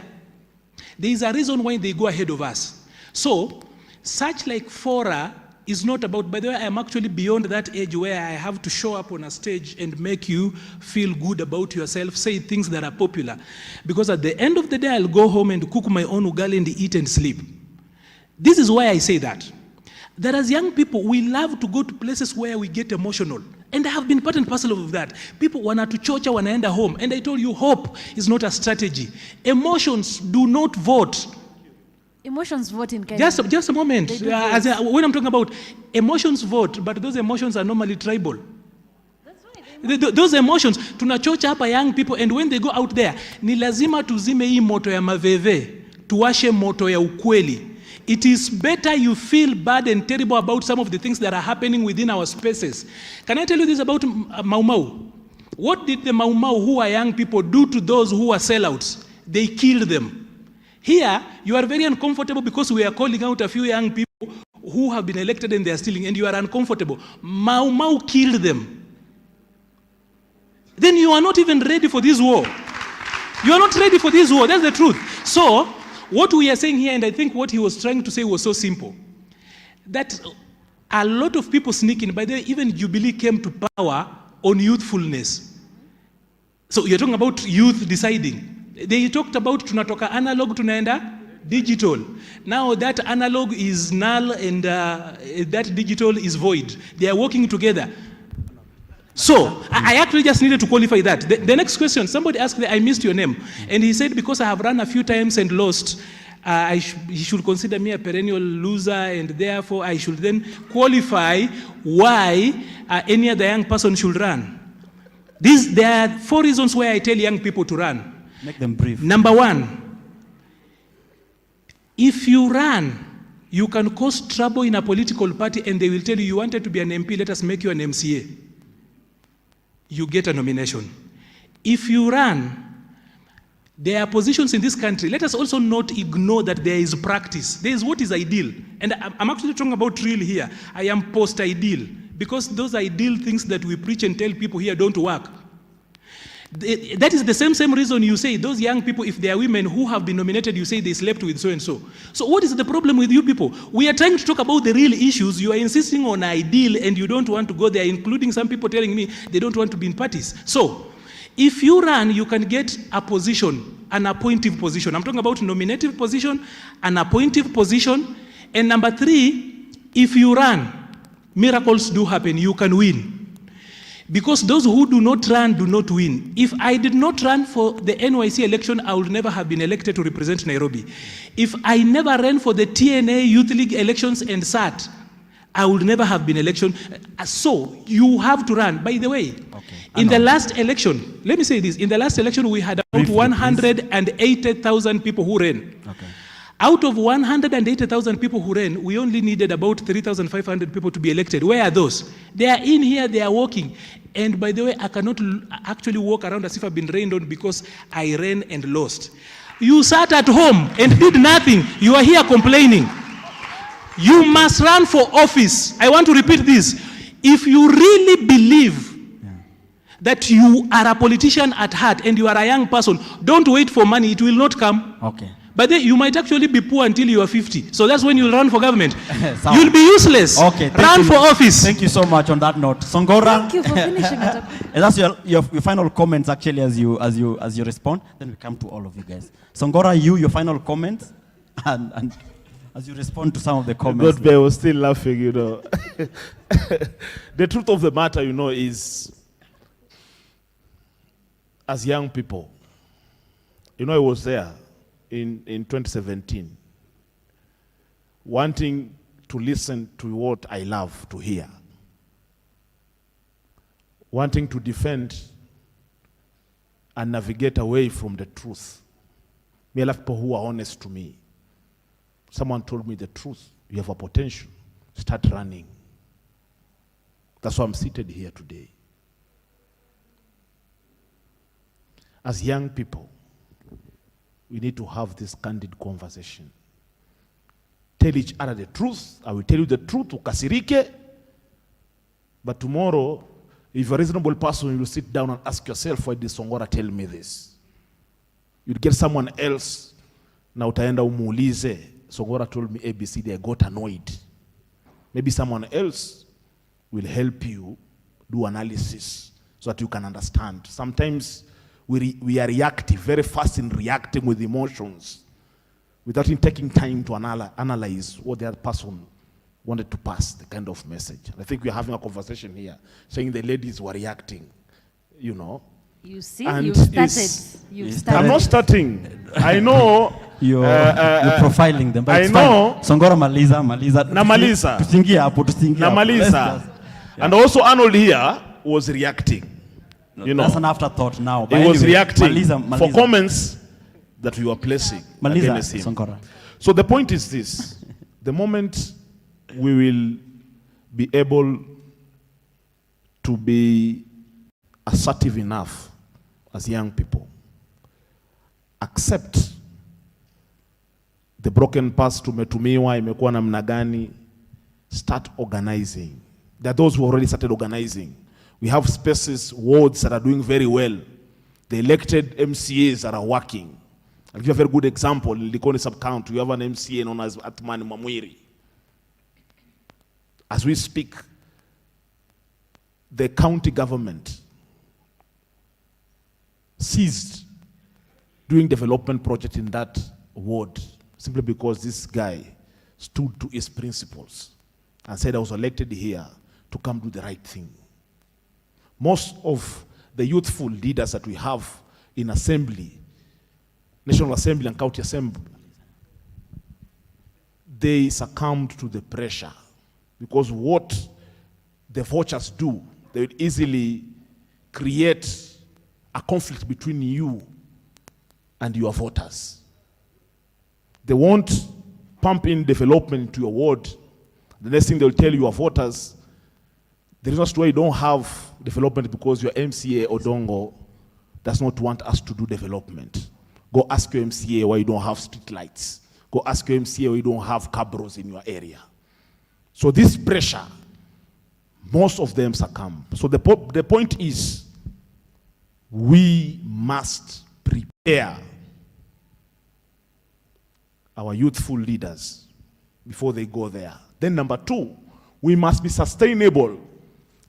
there is a reason why they go ahead of us. So such like fora is not about, by the way, I am actually beyond that age where I have to show up on a stage and make you feel good about yourself, say things that are popular. Because at the end of the day, I'll go home and cook my own ugali and eat and sleep. This is why I say that. That as young people, we love to go to places where we get emotional. And I have been part and parcel of that. People wanatuchocha wanaenda home. And I told you, hope is not a strategy. Emotions do not vote. Emotions vote in Kenya. Just a moment. When I'm talking about emotions vote, but those emotions are normally tribal. That's right. Those emotions, tunachocha hapa young people, and when they go out there, ni lazima tuzime hii moto ya maveve, tuwashe moto ya ukweli. It is better you feel bad and terrible about some of the things that are happening within our spaces. Can I tell you this about Mau Mau? What did the Mau Mau, who are young people, do to those who are sellouts? They killed them. Here, you are very uncomfortable because we are calling out a few young people who have been elected and they are stealing, and you are uncomfortable. Mau Mau killed them. Then you are not even ready for this war. You are not ready for this war. That's the truth. So, what we are saying here, and I think what he was trying to say was so simple, that a lot of people sneak in. By the way, even Jubilee came to power on youthfulness. So you're talking about youth deciding. They talked about tunatoka analog tunaenda digital. Now that analog is null and that digital is void. They are working together. So I actually just needed to qualify that. The next question, somebody asked me, I missed your name. And he said, because I have run a few times and lost, he should consider me a perennial loser, and therefore I should then qualify why any other young person should run. There are 4 reasons why I tell young people to run. Make them brief. Number 1, if you run, you can cause trouble in a political party and they will tell you, you wanted to be an MP, let us make you an MCA. You get a nomination. If you run, there are positions in this country. Let us also not ignore that there is practice. There is what is ideal. And I'm actually talking about real here. I am post-ideal. Because those ideal things that we preach and tell people here don't work. That is the same reason you say those young people, if they are women who have been nominated, you say they slept with so-and-so. So what is the problem with you people? We are trying to talk about the real issues. You are insisting on ideal and you don't want to go there, including some people telling me they don't want to be in parties. So if you run, you can get a position, an appointive position. I'm talking about nominative position, an appointive position. And number 3, if you run, miracles do happen, you can win. Because those who do not run do not win. If I did not run for the NYC election, I would never have been elected to represent Nairobi. If I never ran for the TNA Youth League elections and sat, I would never have been elected. So you have to run. By the way, in the last election, let me say this, in the last election we had about 180,000 people who ran. Out of 180,000 people who ran, we only needed about 3,500 people to be elected. Where are those? They are in here, they are walking. And by the way, I cannot actually walk around as if I've been rained on because I ran and lost. You sat at home and did nothing. You are here complaining. You must run for office. I want to repeat this. If you really believe that you are a politician at heart and you are a young person, don't wait for money, it will not come. Okay. But then you might actually be poor until you are 50. So that's when you'll run for government. You'll be useless. Okay, run for office. Thank you so much on that note. Songora. Thank you for finishing it up. And that's your final comments actually as you respond. Then we come to all of you guys. Songora, your final comments and as you respond to some of the comments. But they were still laughing, you know. The truth of the matter, you know, is as young people, you know, I was there in 2017, wanting to listen to what I love to hear, wanting to defend and navigate away from the truth. Me, I love people who are honest to me. Someone told me the truth. You have a potential. Start running. That's why I'm seated here today. As young people, we need to have this candid conversation. Tell each other the truth. I will tell you the truth, ukasirike. But tomorrow, if you're a reasonable person, you will sit down and ask yourself, why did Songora tell me this? You'd get someone else, na utaenda umuulize, Songora told me ABCD, I got annoyed. Maybe someone else will help you do analysis so that you can understand. Sometimes we are reactive, very fast in reacting with emotions without taking time to analyze what the other person wanted to pass, the kind of message. I think we're having a conversation here, saying the ladies were reacting, you know. You see, and you've started. I'm not starting. I know. You're profiling them. But I know. Songora maliza. Namaliza. Namaliza. And also Arnold here was reacting. You know, that's an afterthought now. He was reacting for comments that we were placing against him. Songora. So the point is this. The moment we will be able to be assertive enough as young people, accept the broken past tumetumiwa, imekuwa namna gani, start organizing. There are those who already started organizing. We have spaces, wards that are doing very well. The elected MCAs that are working. I'll give you a very good example. In Likoni sub-county, we have an MCA known as Atman Mamwiri. As we speak, the county government ceased doing development project in that ward simply because this guy stood to his principles and said, I was elected here to come do the right thing. Most of the youthful leaders that we have in assembly, National Assembly and County Assembly, they succumbed to the pressure because what the vouchers do, they would easily create a conflict between you and your voters. They won't pump in development to your ward. The next thing they'll tell your voters, the reason why you don't have development because your MCA Odongo does not want us to do development. Go ask your MCA why you don't have street lights. Go ask your MCA why you don't have cabros in your area. So this pressure, most of them succumb. So the point is, we must prepare our youthful leaders before they go there. Then number two, we must be sustainable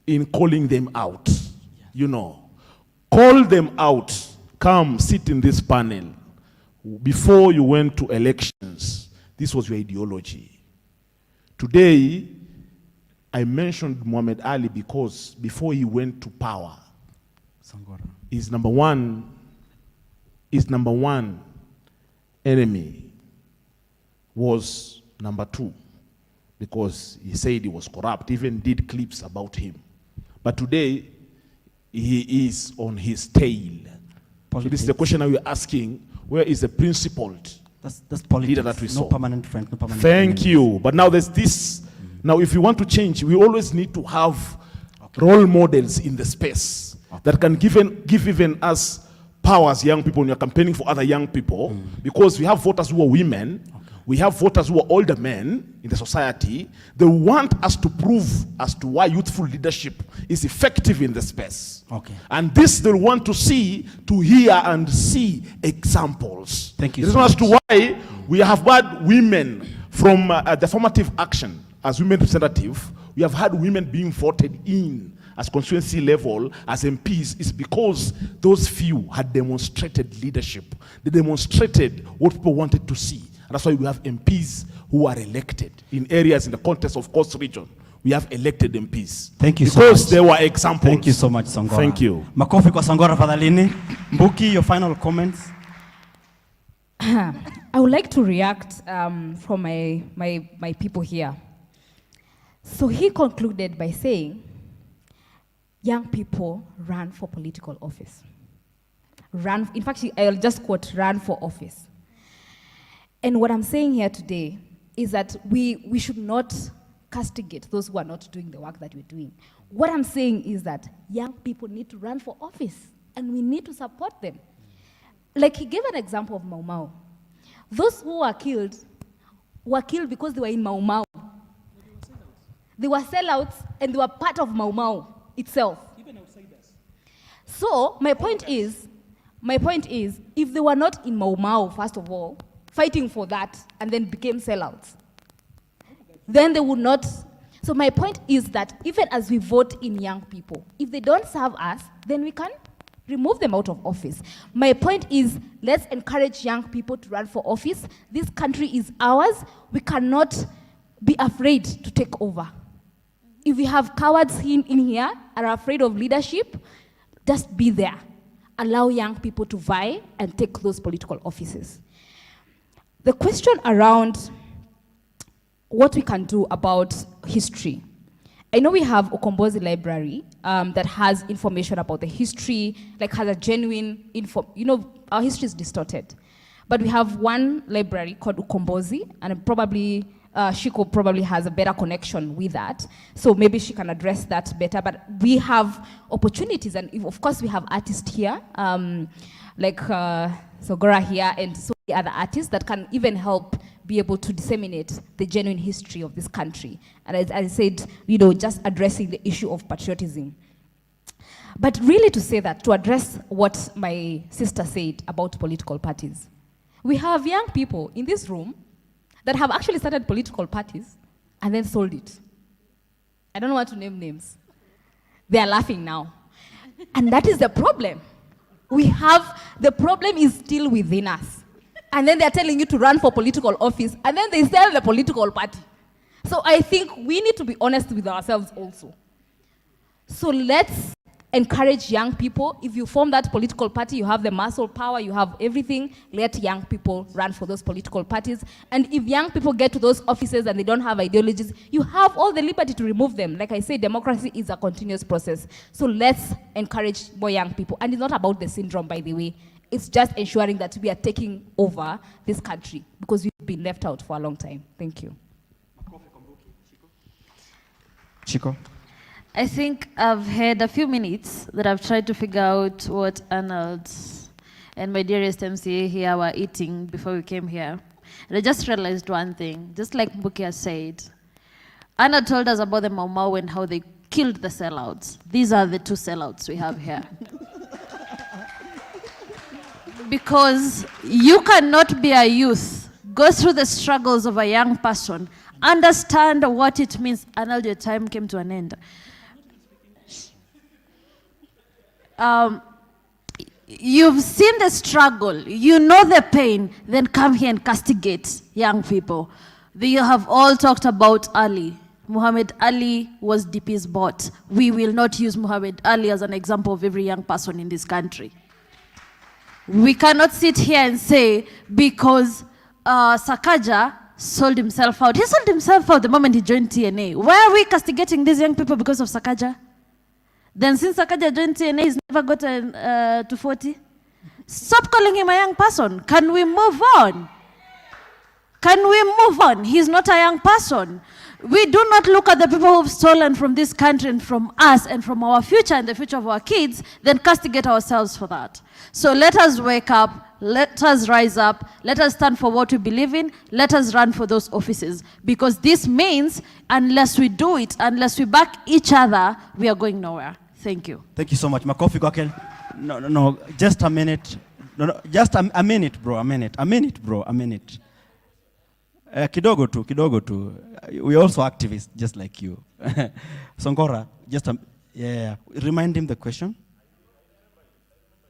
in calling them out. You know, call them out. Come sit in this panel. Before you went to elections, this was your ideology. Today, I mentioned Muhammad Ali because before he went to power, his number one enemy was number 2, because he said he was corrupt, even did clips about him. But today, he is on his tail. So this is the question we're asking: where is the principled that's politics. leader that we saw? No permanent friend, no permanent Thank you. But now there's this. Now, if you want to change, we always need to have role models in the space that can give even us power as young people when you're campaigning for other young people, because we have voters who are women, we have voters who are older men in the society. They want us to prove as to why youthful leadership is effective in the space. Okay. And this they want to see, to hear and see examples. Thank you This so is as much. to why we have had women from the affirmative action as women representative. We have had women being voted in as constituency level, as MPs, is because those few had demonstrated leadership. They demonstrated what people wanted to see. And that's why we have MPs who are elected in areas in the context of Coast Region. We have elected MPs. Thank you so because much. there were examples. Thank you so much, Songora. Thank you. Makofi kwa Songora fadhalini. Mbuki, your final comments. I would like to react from my people here. So he concluded by saying, young people run for political office. In fact, I'll just quote, run for office. And what I'm saying here today is that we should not castigate those who are not doing the work that we're doing. What I'm saying is that young people need to run for office, and we need to support them. Like he gave an example of Mau Mau. Those who were killed because they were in Mau Mau. They were sellouts, and they were part of Mau Mau itself. Even outsiders. So my point is, if they were not in Mau Mau, first of all, fighting for that, and then became sellouts, then they would not. So my point is that even as we vote in young people, if they don't serve us, then we can remove them out of office. My point is, let's encourage young people to run for office. This country is ours. We cannot be afraid to take over. If we have cowards in here are afraid of leadership, just be there. Allow young people to vie and take those political offices. The question around what we can do about history. I know we have Okombozi Library that has information about the history, like has a genuine info. You know, our history is distorted. But we have one library called Okombozi, and probably Shiko probably has a better connection with that. So maybe she can address that better. But we have opportunities, and of course we have artists here, like Sogora here, and so many other artists that can even help be able to disseminate the genuine history of this country. And as I said, you know, just addressing the issue of patriotism. But really to say that, to address what my sister said about political parties, we have young people in this room that have actually started political parties and then sold it. I don't want to name names. They are laughing now. And that is the problem. The problem is still within us. And then they're telling you to run for political office, and then they sell the political party. So I think we need to be honest with ourselves also. So let's encourage young people. If you form that political party, you have the muscle power, you have everything, let young people run for those political parties. And if young people get to those offices and they don't have ideologies, you have all the liberty to remove them. Like I say, democracy is a continuous process. So let's encourage more young people. And it's not about the syndrome, by the way. It's just ensuring that we are taking over this country, because we've been left out for a long time. Thank you. Shiko? I think I've had a few minutes that I've tried to figure out what Arnold and my dearest MCA here were eating before we came here. And I just realized one thing, just like Mbuki has said. Arnold told us about the Mau Mau and how they killed the sellouts. These are the two sellouts we have here. Because you cannot be a youth, go through the struggles of a young person, understand what it means. Arnold, your time came to an end. You've seen the struggle, you know the pain, then come here and castigate young people. They have all talked about Ali. Muhammad Ali was DP's bot. We will not use Muhammad Ali as an example of every young person in this country. We cannot sit here and say because Sakaja sold himself out. He sold himself out the moment he joined TNA. Why are we castigating these young people because of Sakaja? Then since Sakaja joined TNA, he's never gotten to 40. Stop calling him a young person. Can we move on? Can we move on? He's not a young person. We do not look at the people who've stolen from this country and from us and from our future and the future of our kids, then castigate ourselves for that. So let us wake up, let us rise up, let us stand for what we believe in, let us run for those offices. Because this means, unless we do it, unless we back each other, we are going nowhere. Thank you. Thank you so much. Makofi kwake. No, just a minute. No, just a minute, bro, a minute, bro, a minute. Kidogo tu. We also activists, just like you. Songora, yeah. Remind him the question.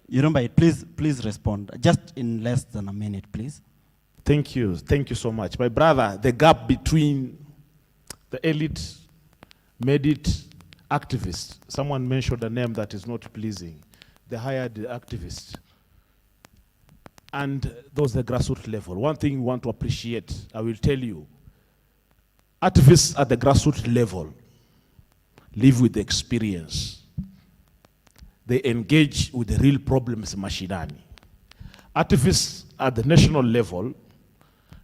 You remember it? Please respond. Just in less than a minute, please. Thank you so much. My brother, the gap between the elite, made it activists. Someone mentioned a name that is not pleasing. They hired the activists. And those the grassroots level. One thing we want to appreciate, I will tell you, activists at the grassroots level live with the experience. They engage with the real problems mashinani. Activists at the national level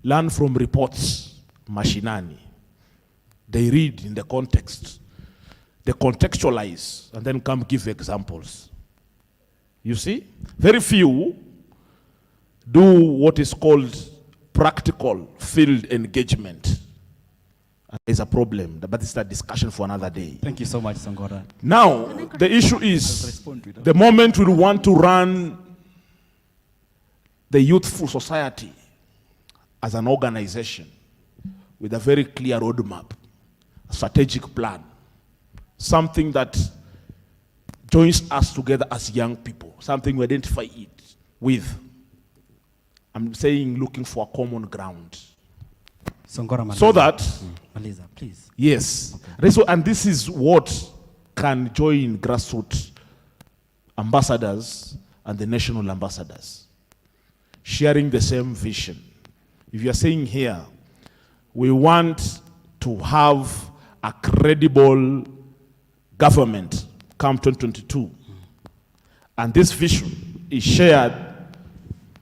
learn from reports mashinani. They read in the context. They contextualize and then come give examples. You see? Very few do what is called practical field engagement. And there's a problem, but it's a discussion for another day. Thank you so much, Songora. Now, the issue is, the moment we want to run the youthful society as an organization with a very clear roadmap, a strategic plan, something that joins us together as young people, something we identify it with. I'm saying looking for a common ground. Songora Maliza. So that, Maliza, please. Yes. Okay. So, and this is what can join grassroots ambassadors and the national ambassadors, sharing the same vision. If you're saying here, we want to have a credible government come 2022, and this vision is shared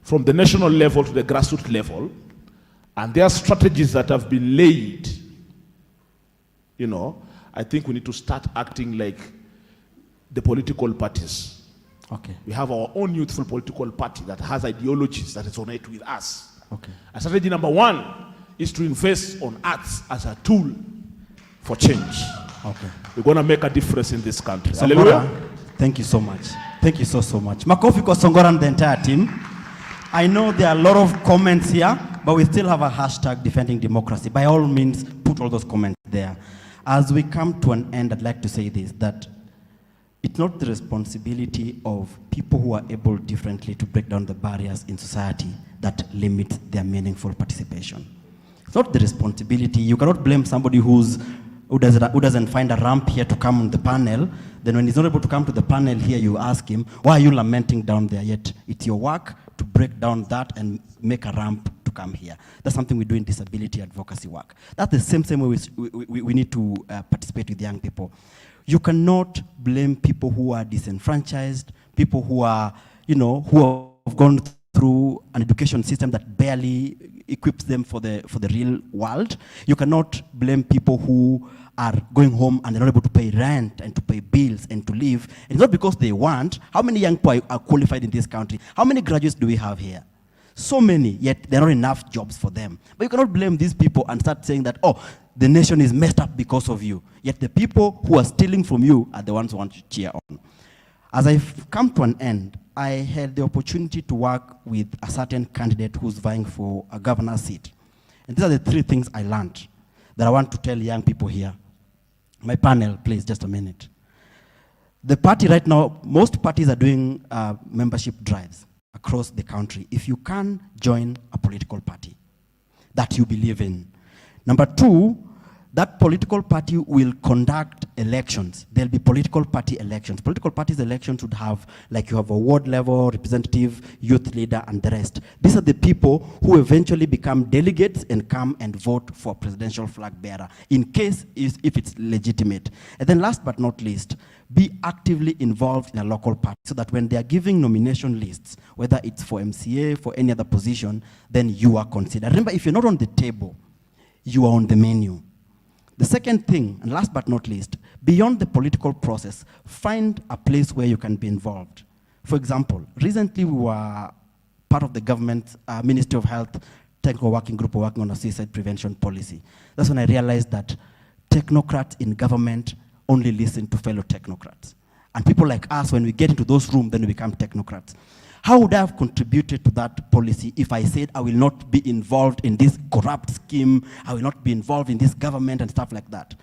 from the national level to the grassroots level, and there are strategies that have been laid, you know, I think we need to start acting like the political parties. Okay. We have our own youthful political party that has ideologies that resonate with us. Okay. And strategy number one is to invest on arts as a tool for change. Okay. We're going to make a difference in this country. Songora, Hallelujah. thank you so much. Thank you so much. Makofi kwa Songora and the entire team. I know there are a lot of comments here, but we still have a hashtag defending democracy. By all means, put all those comments there. As we come to an end, I'd like to say this, that it's not the responsibility of people who are able differently to break down the barriers in society that limit their meaningful participation. It's not the responsibility. You cannot blame somebody who doesn't find a ramp here to come on the panel. Then when he's not able to come to the panel here, you ask him, why are you lamenting down there? Yet it's your work to break down that and make a ramp to come here. That's something we do in disability advocacy work. That's the same way we need to participate with young people. You cannot blame people who are disenfranchised, people who are, who have gone through an education system that barely equips them for the real world. You cannot blame people who are going home and they're not able to pay rent and to pay bills and to live. It's not because they want. How many young people are qualified in this country? How many graduates do we have here? So many, yet there are not enough jobs for them. But you cannot blame these people and start saying that, oh, the nation is messed up because of you. Yet the people who are stealing from you are the ones who want to cheer on. As I've come to an end, I had the opportunity to work with a certain candidate who's vying for a governor's seat. And these are the three things I learned that I want to tell young people here. My panel, please, just a minute. The party right now, most parties are doing membership drives across the country. If you can join a political party that you believe in, Number two, that political party will conduct elections. There'll be political party elections. Political parties elections would have, like you have a ward level, representative, youth leader, and the rest. These are the people who eventually become delegates and come and vote for presidential flag bearer, in case if it's legitimate. And then last but not least, be actively involved in a local party so that when they are giving nomination lists, whether it's for MCA, for any other position, then you are considered. Remember, if you're not on the table, you are on the menu. The second thing, and last but not least, beyond the political process, find a place where you can be involved. For example, recently we were part of the government Ministry of Health technical working group working on a suicide prevention policy. That's when I realized that technocrats in government only listen to fellow technocrats. And people like us, when we get into those rooms, then we become technocrats. How would I have contributed to that policy if I said I will not be involved in this corrupt scheme, I will not be involved in this government and stuff like that?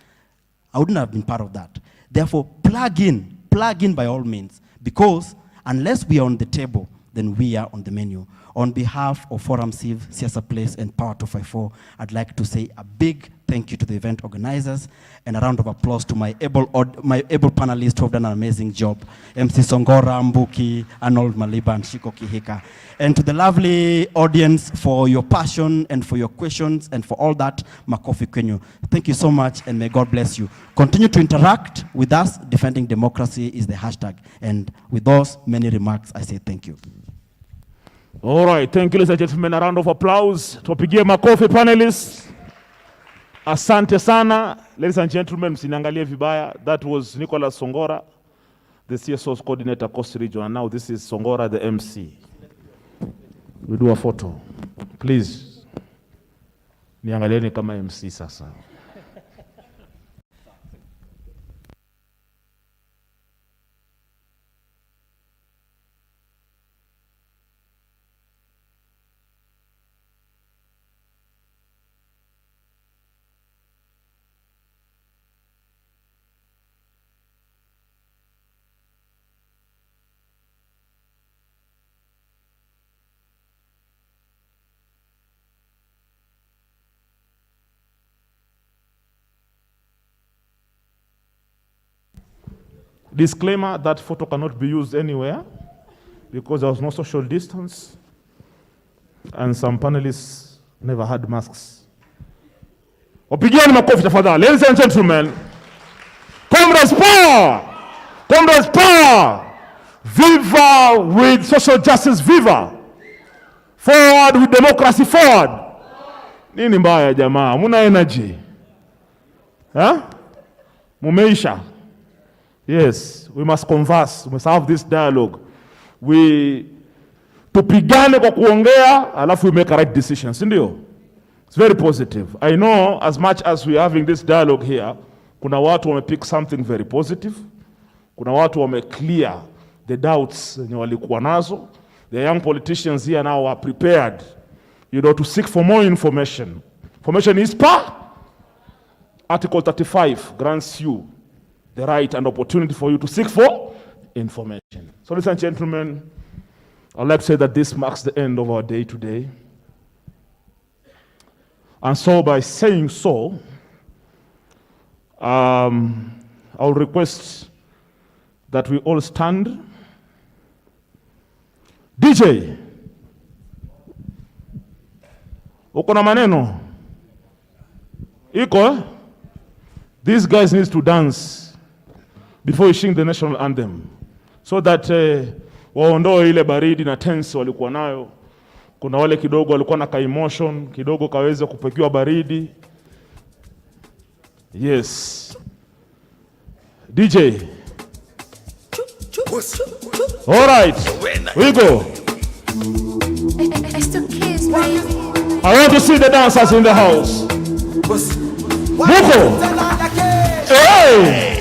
I wouldn't have been part of that. Therefore, plug in by all means, because unless we are on the table, then we are on the menu. On behalf of Forum Civ, Siasa Place, and Power 254, I'd like to say a big thank you to the event organizers and a round of applause to my able panelists who have done an amazing job. MC Songora, Mbuki, Arnold Maliba, and Shiko, Kihika. And to the lovely audience for your passion and for your questions and for all that, makofi kwenyu. Thank you so much and may God bless you. Continue to interact with us. Defending democracy is the hashtag. And with those many remarks, I say thank you. All right, thank you, ladies and gentlemen. A round of applause. Tuwapigie makofi panelists. Asante sana. Ladies and gentlemen, msiniangalie vibaya. That was Nicholas Songora, the CSO's coordinator, Coast Region. And now this is Songora, the MC. We do a photo. Please. Niangalieni kama MC sasa. Disclaimer, that photo cannot be used anywhere because there was no social distance and some panelists never had masks. Wapigieni makofi tafadhali. Ladies and gentlemen, Comrades power! Comrades power! Viva with social justice, viva! Forward with democracy, forward! Nini mbaya jamaa? Muna energy? Huh? Mumeisha? Yes, we must converse, we must have this dialogue. Tupigane kwa kuongea, alafu we make a right decision, sindio? It's very positive. I know as much as we are having this dialogue here, kuna watu wamepick something very positive. Kuna watu wameclear the doubts yenye walikuwa nazo. The young politicians here now are prepared, to seek for more information. Information is power. Article 35 grants you the right and opportunity for you to seek for information. So ladies and gentlemen, I'd like to say that this marks the end of our day today. And so by saying so, I'll request that we all stand. DJ, uko na maneno? Iko? These guys need to dance before we sing the national anthem, so that waondoe ile baridi na tense walikuwa nayo. Kuna wale kidogo walikuwa na emotion kidogo kaweze kupekiwa baridi. Yes. DJ. All right. We go. I want to see the dancers in the house. Buko. Hey!